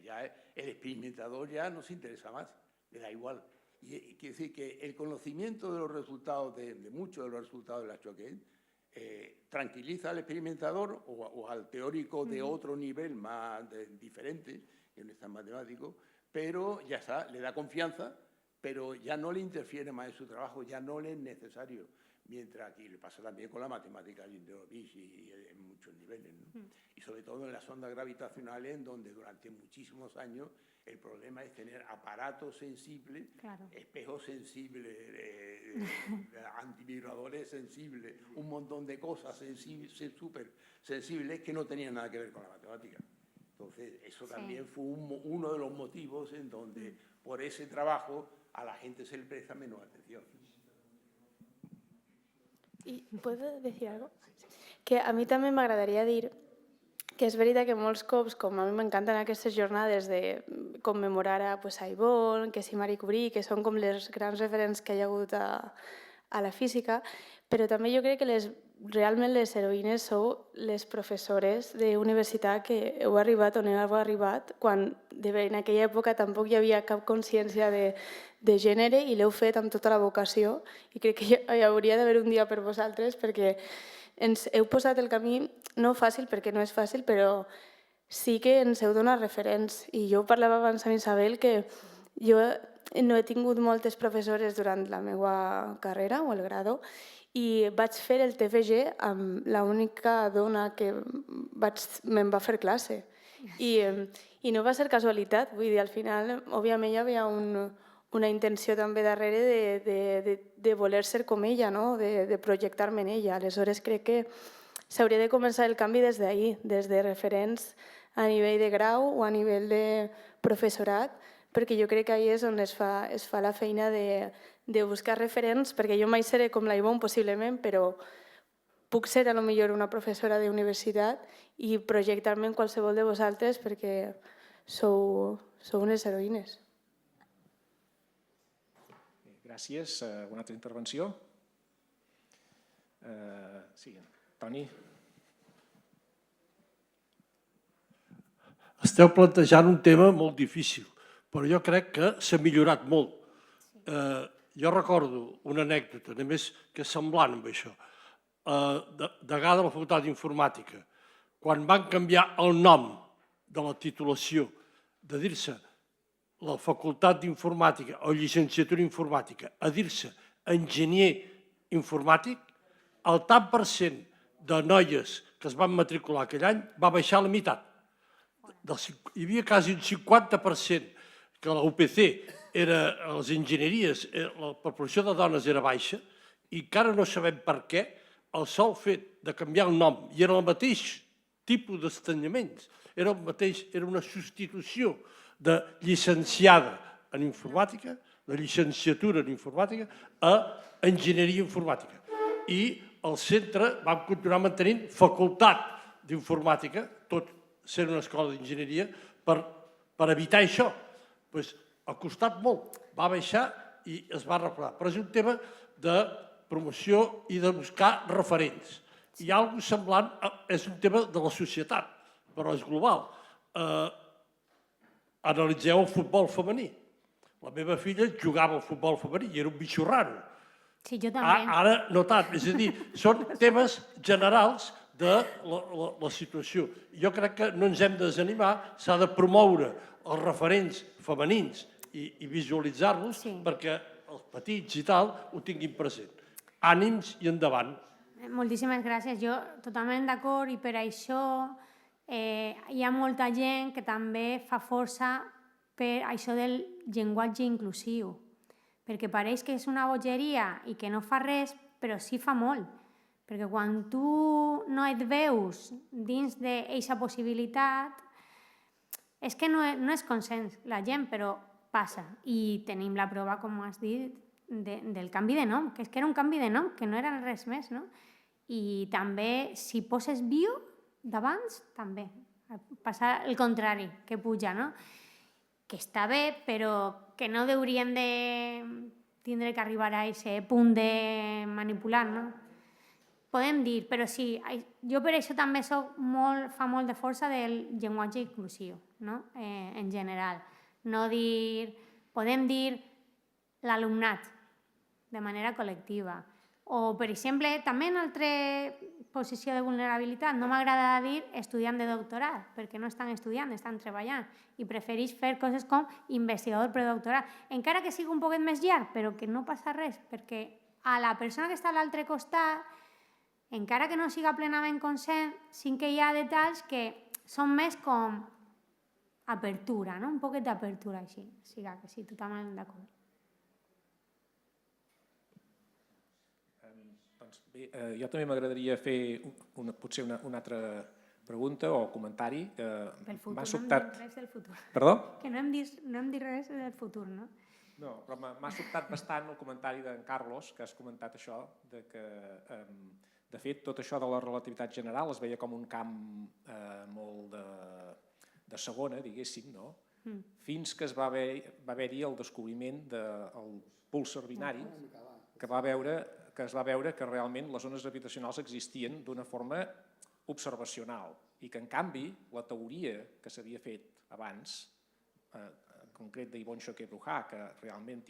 ya el experimentador ya no se interesa más, le da igual. Y quiere decir que el conocimiento de los resultados, de muchos de los resultados de la Choquet, tranquiliza al experimentador o al teórico de otro nivel más diferente, que no es tan matemático, pero ya está, le da confianza, pero ya no le interfiere más en su trabajo, ya no le es necesario. Mientras aquí le pasa también con la matemática y en muchos niveles, ¿no? Y sobre todo en las ondas gravitacionales, en donde durante muchísimos años el problema es tener aparatos sensibles, espejos sensibles, antivibradores sensibles, un montón de cosas súper sensibles que no tenían nada que ver con la matemática. Entonces, eso también fue uno de los motivos en donde, por ese trabajo, a la gente se le presta menos atención. ¿Y puedo decir algo? Que a mi també m'agradaria dir que és veritat que molts cops, com a mi m'encanten aquestes jornades de commemorar a Yvonne, que si Marie Curie, que són com les grans referents que hi ha hagut a la física, però també jo crec que realment les heroïnes sou les professores d'universitat que heu arribat on heu arribat, quan en aquella època tampoc hi havia cap consciència de gènere i l'heu fet amb tota la vocació, i crec que hi hauria d'haver un dia per vosaltres perquè ens heu posat el camí, no fàcil perquè no és fàcil, però sí que ens heu donat referents. I jo parlava abans amb Isabel que jo no he tingut moltes professores durant la meva carrera o el grado i vaig fer el TFG amb l'única dona que me'n va fer classe. I no va ser casualitat, vull dir, al final, òbviament hi havia una intenció també darrere de voler ser com ella, de projectar-me en ella. Aleshores crec que s'hauria de començar el canvi des d'ahir, des de referents a nivell de grau o a nivell de professorat, perquè jo crec que ahir és on es fa la feina de buscar referents, perquè jo mai seré com la Yvonne possiblement, però puc ser a lo millor una professora d'universitat i projectar-me en qualsevol de vosaltres perquè sou unes heroïnes. Gràcies. Una altra intervenció? Sí, Toni. Esteu plantejant un tema molt difícil, però jo crec que s'ha millorat molt. Jo recordo una anècdota, només que és semblant amb això. Degà de la Facultat d'Informàtica, quan van canviar el nom de la titulació, de dir-se la Facultat d'Informàtica o llicenciatura informàtica, a dir-se enginyer informàtic, el tant per cent de noies que es van matricular aquell any va baixar a la meitat. Hi havia quasi un 50% que la UPC era a les enginyeries, la proporció de dones era baixa, i encara no sabem per què el sol fet de canviar el nom, i era el mateix tipus d'estanyaments, era una substitució de llicenciada en informàtica, de llicenciatura en informàtica, a enginyeria informàtica. I el centre va continuar mantenint facultat d'informàtica, tot sent una escola d'enginyeria, per evitar això. Ha costat molt, va baixar i es va arreglar. Però és un tema de promoció i de buscar referents. Hi ha alguna cosa semblant, és un tema de la societat, però és global. Analitzeu el futbol femení. La meva filla jugava al futbol femení i era un bitxo raro. Sí, jo també. Ara no tant, és a dir, són temes generals de la situació. Jo crec que no ens hem de desanimar, s'ha de promoure els referents femenins i visualitzar-los perquè els petits i tal ho tinguin present. Ànims i endavant. Moltíssimes gràcies. Jo totalment d'acord, i per això hi ha molta gent que també fa força per això del llenguatge inclusiu, perquè pareix que és una bogeria i que no fa res, però sí fa molt, perquè quan tu no et veus dins d'aquesta possibilitat, és que no és consens la gent, però passa. I tenim la prova, com has dit, del canvi de nom, que és que era un canvi de nom, que no era res més, no? I també, si poses bio d'abans, també. Passa el contrari, que puja, no? Que està bé, però que no hauríem de tindre que arribar a aquest punt de manipular, no? Podem dir, però sí, jo per això també fa molt de força del llenguatge inclusiu, no? En general. No dir, podem dir l'alumnat de manera col·lectiva. O, per exemple, també en altra posició de vulnerabilitat, no m'agrada dir estudiant de doctorat, perquè no estan estudiant, estan treballant, i prefereix fer coses com investigador predoctorat, encara que sigui un poquet més llarg, però que no passa res, perquè a la persona que està a l'altre costat, encara que no siga plenament conscient, sí que hi ha detalls que són més com apertura, no? Un poquet d'apertura, així. Que sí, totalment d'acord. Bé, jo també m'agradaria fer potser una altra pregunta o comentari. Pel futur, m'ha sobtat... no hem dit res del futur. Perdó? Que no hem dit res del futur, no? No, però m'ha sobtat bastant el comentari d'en Carlos, que has comentat això, que, de fet, tot això de la relativitat general es veia com un camp molt de segona, diguéssim, no? Fins que va haver-hi el descobriment del púlsar binari, que es va veure que realment les ones gravitacionals existien d'una forma observacional i que, en canvi, la teoria que s'havia fet abans, en concret d'Yvonne Choquet Bruhat, que realment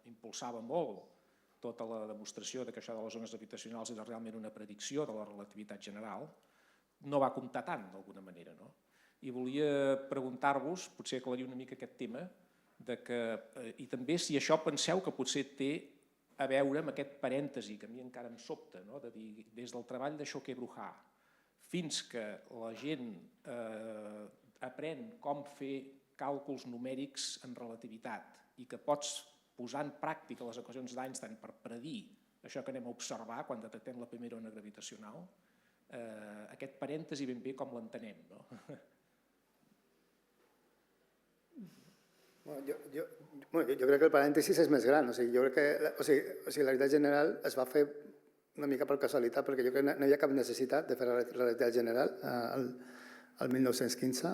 impulsava molt tota la demostració que això de les ones gravitacionals era realment una predicció de la relativitat general, no va comptar tant, d'alguna manera. I volia preguntar-vos, potser aclarir una mica aquest tema, i també si això penseu que potser té a veure amb aquest parèntesi que a mi encara em sobta, de dir, des del treball de Choquet Bruhat fins que la gent aprèn com fer càlculs numèrics en relativitat i que pots posar en pràctica les equacions d'Einstein per predir això que anem a observar quan detectem la primera ona gravitacional, aquest parèntesi ben bé com l'entenem, no? Jo crec que el parèntesi és més gran. Jo crec que la realitat general es va fer una mica per casualitat, perquè jo crec que no hi havia cap necessitat de fer la realitat general el 1915.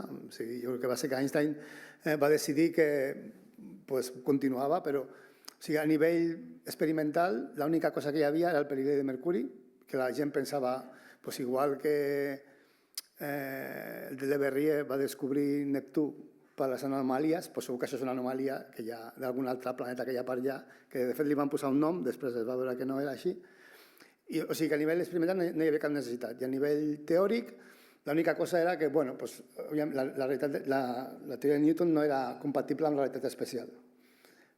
Jo crec que va ser que Einstein va decidir que continuava, però a nivell experimental l'única cosa que hi havia era el període de mercuri, que la gent pensava, igual que Le Verrier va descobrir Neptú per les anomalies, segur que això és una anomalia que hi ha d'algun altre planeta que hi ha per allà, que de fet li van posar un nom, després es va veure que no era així. O sigui que a nivell experimental no hi havia cap necessitat. I a nivell teòric, l'única cosa era que la teoria de Newton no era compatible amb la realitat especial.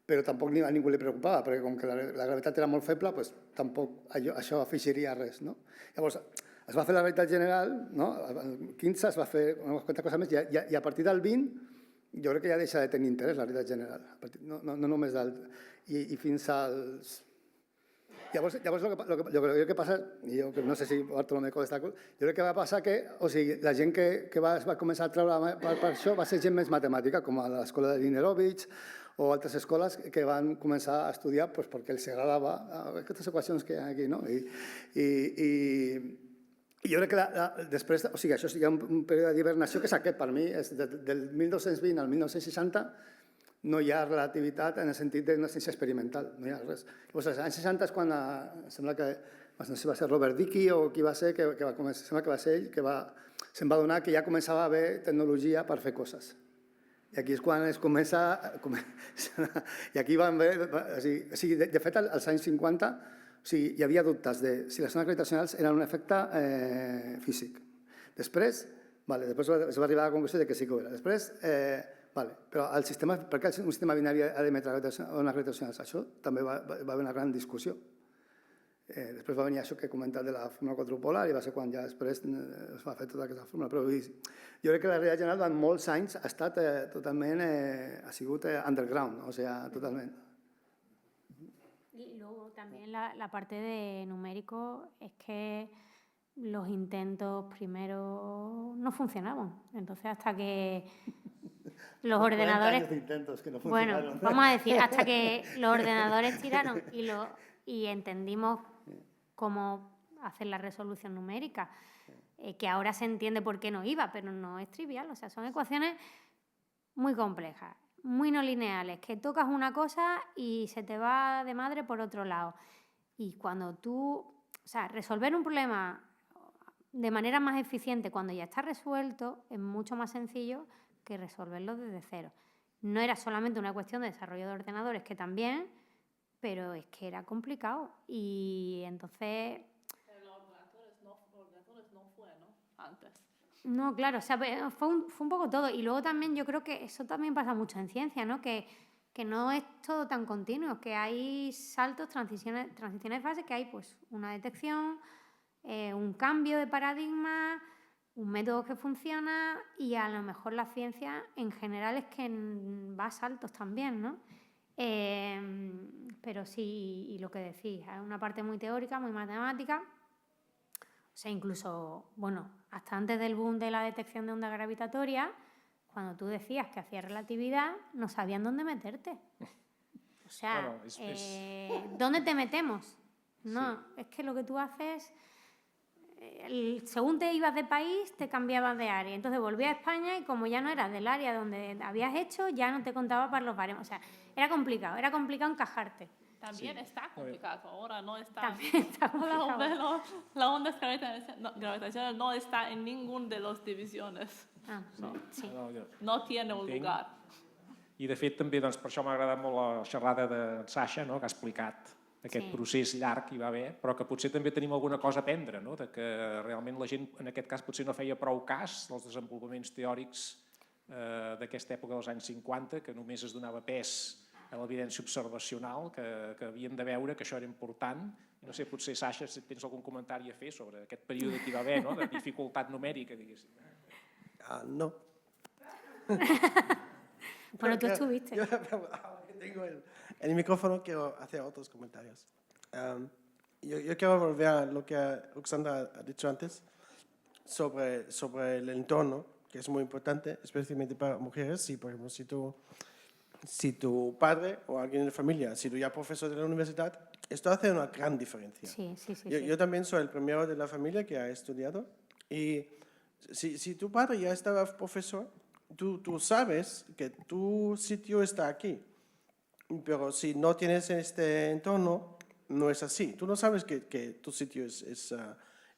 Però tampoc a ningú li preocupava, perquè com que la gravetat era molt feble, tampoc això afegiria res. Llavors, es va fer la realitat general, el 15 es va fer una quanta cosa més, i a partir del 20 jo crec que ja deixa de tenir interès la realitat general. No només i fins als... Llavors, el que passa, i jo no sé si Bartolomé Costa, jo crec que va passar que la gent que va començar a treure per això va ser gent més matemàtica, com a l'escola de Linerovich o altres escoles que van començar a estudiar perquè els agradava aquestes equacions que hi ha aquí. I jo crec que després, això hi ha un període d'hibernació que és aquest, per mi, del 1220 al 1960, no hi ha relativitat en el sentit d'una ciència experimental, no hi ha res. Llavors, als anys 60 és quan sembla que, no sé si va ser Robert Dickey o qui va ser, sembla que va ser ell, que se'n va adonar que ja començava a haver tecnologia per fer coses. I aquí és quan es comença... I aquí van veure... De fet, als anys 50 hi havia dubtes de si les ones gravitacionals eren un efecte físic. Després es va arribar a la conclusió que sí que ho era. Després, però per què un sistema binari ha d'emetre ones gravitacionals? Això també va haver una gran discussió. Després va venir això que he comentat de la fórmula quadrupolar i va ser quan ja després es va fer tota aquesta fórmula. Però jo crec que la realitat general durant molts anys ha estat totalment, ha sigut underground, o sigui, totalment. Y luego también la parte de numérico es que los intentos primero no funcionaban. Entonces hasta que los ordenadores... 40 años de intentos que no funcionaron. Bueno, vamos a decir, hasta que los ordenadores tiraron y entendimos cómo hacer la resolución numérica, que ahora se entiende por qué no iba, pero no es trivial. O sea, son ecuaciones muy complejas, muy no lineales, que tocas una cosa y se te va de madre por otro lado. Y cuando resolver un problema de manera más eficiente cuando ya está resuelto es mucho más sencillo que resolverlo desde cero. No era solamente una cuestión de desarrollo de ordenadores, que también, pero es que era complicado. Y entonces... Pero los ordenadores no fue, ¿no? Antes. No, claro, fue un poco todo. Y luego también yo creo que eso también pasa mucho en ciencia, ¿no? Que no es todo tan continuo, que hay saltos, transiciones de fase, que hay una detección, un cambio de paradigma, un método que funciona, y a lo mejor la ciencia en general es que va a saltos también, ¿no? Pero sí, y lo que decís, hay una parte muy teórica, muy matemática. O sea, incluso, hasta antes del boom de la detección de ondas gravitatorias, cuando tú decías que hacías relatividad, no sabían dónde meterte. O sea, ¿dónde te metemos? No, es que lo que tú haces, según te ibas de país, te cambiabas de área. Entonces volvías a España y como ya no eras del área donde habías hecho, ya no te contaba para los baremos. O sea, era complicado encajarte. También está complicado, ahora no está. También está complicado. Las ondas gravitacionales no está en ninguna de las divisiones. No tiene un lugar. I de fet també per això m'ha agradat molt la xerrada de Sasha, que ha explicat aquest procés llarg que hi va haver, però que potser també tenim alguna cosa a aprendre, de que realment la gent en aquest cas potser no feia prou cas dels desenvolupaments teòrics d'aquesta època dels anys 50, que només es donava pes a l'evidència observacional, que havien de veure que això era important. No sé, potser, Sasha, si tens algun comentari a fer sobre aquest període que hi va haver, de dificultat numèrica, diguéssim. No. Bueno, tú estuviste. Yo tengo el micrófono, quiero hacer otros comentarios. Yo quiero volver a lo que Oksana ha dicho antes sobre el entorno, que es muy importante, especialmente para mujeres. Si, por ejemplo, si tu padre o alguien en la familia ha sido ya profesor de la universidad, esto hace una gran diferencia. Sí. Yo también soy el primero de la familia que ha estudiado. Y si tu padre ya estaba profesor, tú sabes que tu sitio está aquí. Pero si no tienes este entorno, no es así. Tú no sabes que tu sitio es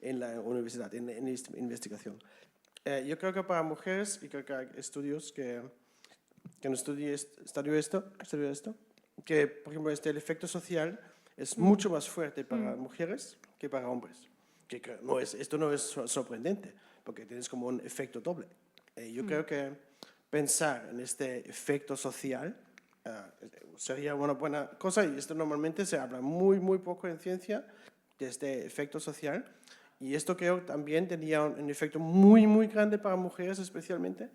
en la universidad, en investigación. Yo creo que para mujeres, y creo que hay estudios que no estudian esto, que, por ejemplo, el efecto social es mucho más fuerte para mujeres que para hombres. Esto no es sorprendente, porque tienes como un efecto doble. Yo creo que pensar en este efecto social sería una buena cosa, y esto normalmente se habla muy poco en ciencia, de este efecto social, y esto creo también tenía un efecto muy grande para mujeres especialmente,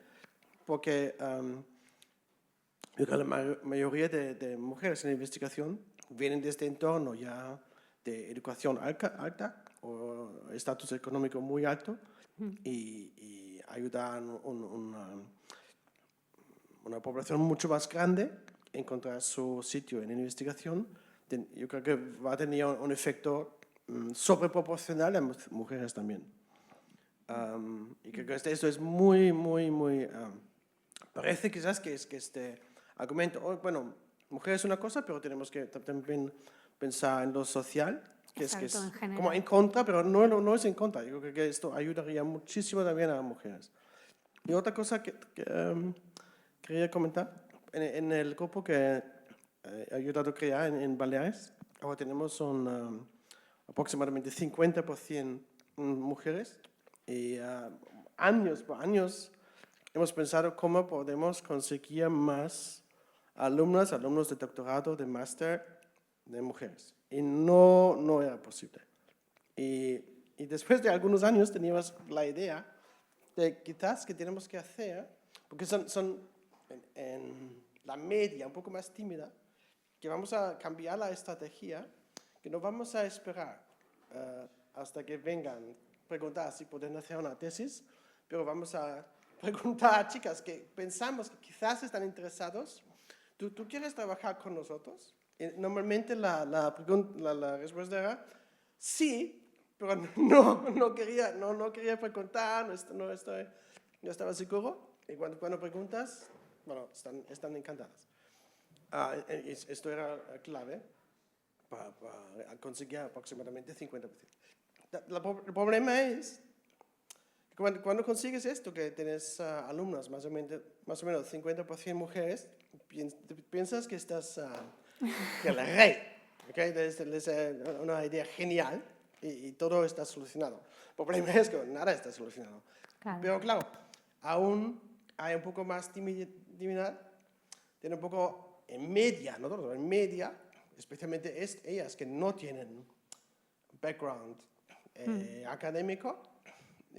porque yo creo que la mayoría de mujeres en la investigación vienen de este entorno ya de educación alta o estatus económico muy alto, y ayudan una población mucho más grande a encontrar su sitio en la investigación. Yo creo que va a tener un efecto sobreproporcional a mujeres también. Y creo que esto es muy parece quizás que este argumento, bueno, mujer es una cosa, pero tenemos que también pensar en lo social, que es como en contra, pero no es en contra. Yo creo que esto ayudaría muchísimo también a las mujeres. Y otra cosa que quería comentar, en el grupo que he ayudado a crear en Baleares, ahora tenemos aproximadamente 50% mujeres, y por años hemos pensado cómo podemos conseguir más alumnos de doctorado, de máster, de mujeres. Y no era posible. Y después de algunos años teníamos la idea de quizás que tenemos que hacer, porque son en la media un poco más tímida, que vamos a cambiar la estrategia, que no vamos a esperar hasta que vengan a preguntar si pueden hacer una tesis, pero vamos a preguntar a chicas que pensamos que quizás están interesados. ¿Tú quieres trabajar con nosotros? Y normalmente la respuesta era sí, pero no quería preguntar, no estaba seguro. Y cuando preguntas, bueno, están encantadas. Esto era clave para conseguir aproximadamente 50%. El problema es que cuando consigues esto, que tienes alumnas más o menos 50% mujeres, piensas que estás que el rey, ¿okay? Es una idea genial y todo está solucionado. El problema es que nada está solucionado. Claro. Pero claro, aún hay un poco más timidez, tiene un poco en media, no todo, en media, especialmente ellas que no tienen background académico,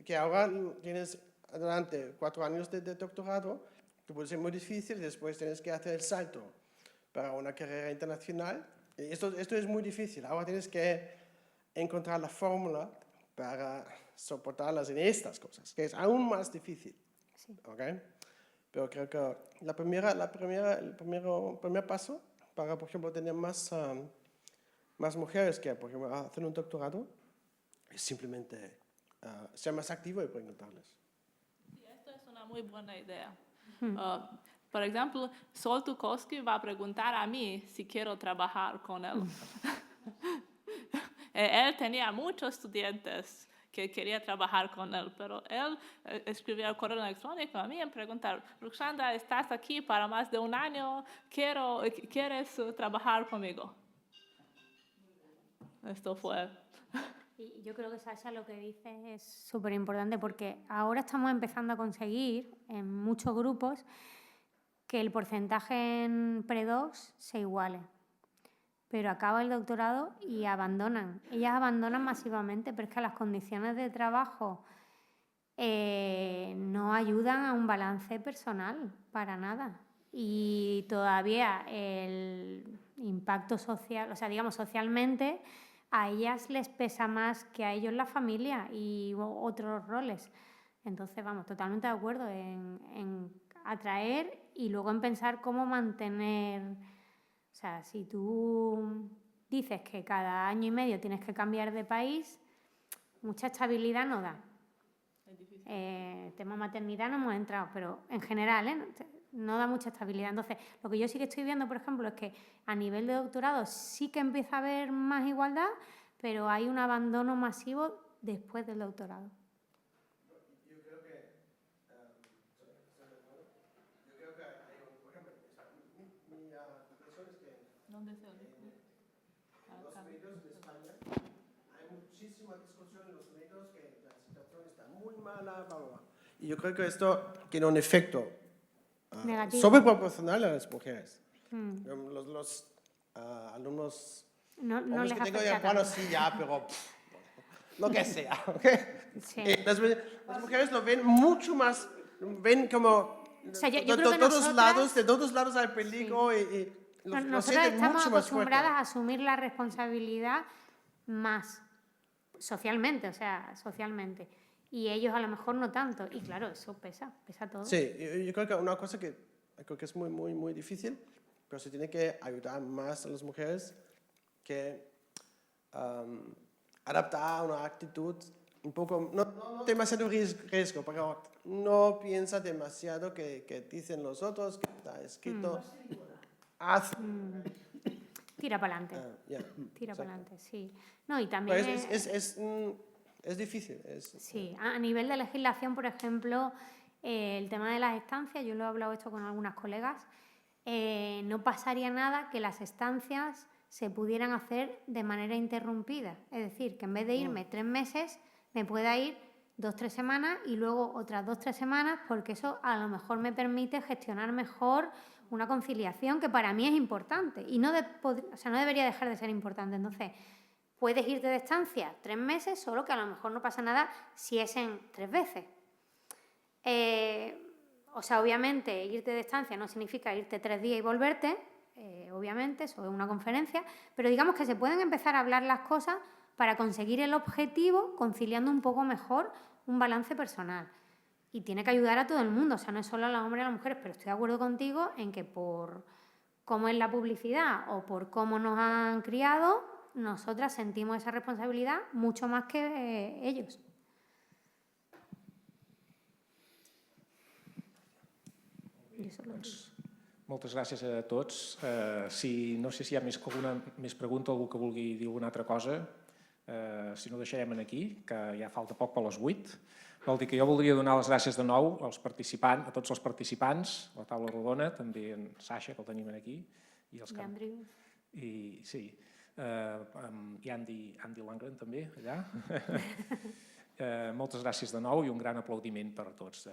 que ahora tienes adelante 4 años de doctorado, que puede ser muy difícil, después tienes que hacer el salto para una carrera internacional. Esto es muy difícil, ahora tienes que encontrar la fórmula para soportarlas en estas cosas, que es aún más difícil. Sí. ¿Okay? Pero creo que el primer paso para, por ejemplo, tener más mujeres que, por ejemplo, hacen un doctorado, es simplemente ser más activo y preguntarles. Sí, esto es una muy buena idea. Por ejemplo, Sol Tukowski va a preguntar a mí si quiero trabajar con él. Él tenía muchos estudiantes que querían trabajar con él, pero él escribía el correo electrónico a mí y preguntar, Ruxandra, estás aquí para más de un año, ¿quieres trabajar conmigo? Esto fue... Y yo creo que Sasha lo que dice es súper importante porque ahora estamos empezando a conseguir en muchos grupos que el porcentaje en predocs se iguale. Pero acaba el doctorado y abandonan. Ellas abandonan masivamente, pero es que las condiciones de trabajo no ayudan a un balance personal, para nada. Y todavía el impacto social, o sea, digamos, socialmente, a ellas les pesa más que a ellos la familia y otros roles. Entonces, vamos, totalmente de acuerdo en atraer y luego en pensar cómo mantener... O sea, si tú dices que cada año y medio tienes que cambiar de país, mucha estabilidad no da. Tema maternidad no hemos entrado, pero en general no da mucha estabilidad. Entonces, lo que yo sí que estoy viendo, por ejemplo, es que a nivel de doctorado sí que empieza a haber más igualdad, pero hay un abandono masivo después del doctorado. ¿Dónde es el micro? En los medios de España hay muchísima discusión en los medios que la situación está muy mala, bla, bla, bla. Y yo creo que esto tiene un efecto sobreproporcional a las mujeres. Los alumnos no hombres les que tengo afecta ya, bueno, tanto. sí, ya, pero lo que sea, ¿okay? Sí. Las mujeres lo ven mucho más, ven como O sea, yo de creo que todos lados hay peligro y lo nosotros sienten estamos mucho más fuerte. acostumbradas a asumir la responsabilidad más socialmente, o sea, socialmente. Y ellos a lo mejor no tanto. Y claro, eso pesa todo. Sí, yo creo que una cosa que creo que es muy, muy, muy difícil, pero se tiene que ayudar más a las mujeres que adaptar una actitud un poco, no demasiado riesgo, pero no piensa demasiado que dicen los otros, que está escrito. Tira para adelante. Tira para adelante, sí. No, y también es difícil. Sí, a nivel de legislación, por ejemplo, el tema de las estancias, yo lo he hablado esto con algunas colegas, no pasaría nada que las estancias se pudieran hacer de manera interrumpida. Es decir, que en vez de irme 3 meses, me pueda ir 2-3 semanas y luego otras 2-3 semanas, porque eso a lo mejor me permite gestionar mejor una conciliación que para mí es importante y no debería dejar de ser importante. Entonces, puedes irte de estancia 3 meses, solo que a lo mejor no pasa nada si es en 3 veces. O sea, obviamente, irte de estancia no significa irte 3 días y volverte, obviamente, eso es una conferencia, pero digamos que se pueden empezar a hablar las cosas para conseguir el objetivo, conciliando un poco mejor un balance personal. Y tiene que ayudar a todo el mundo, o sea, no es solo a los hombres y a las mujeres, pero estoy de acuerdo contigo en que por cómo es la publicidad o por cómo nos han criado, nosotras sentimos esa responsabilidad mucho más que ellos. Moltes gràcies a tots. No sé si hi ha més pregunta, algú que vulgui dir alguna altra cosa. Si no, deixarem aquí, que ja falta poc per les 8. Vol dir que jo voldria donar les gràcies de nou a tots els participants, a la taula rodona, també en Sasha, que el tenim aquí, i Andrew. I sí, i Andy Langren també, allà. Moltes gràcies de nou i un gran aplaudiment per a tots.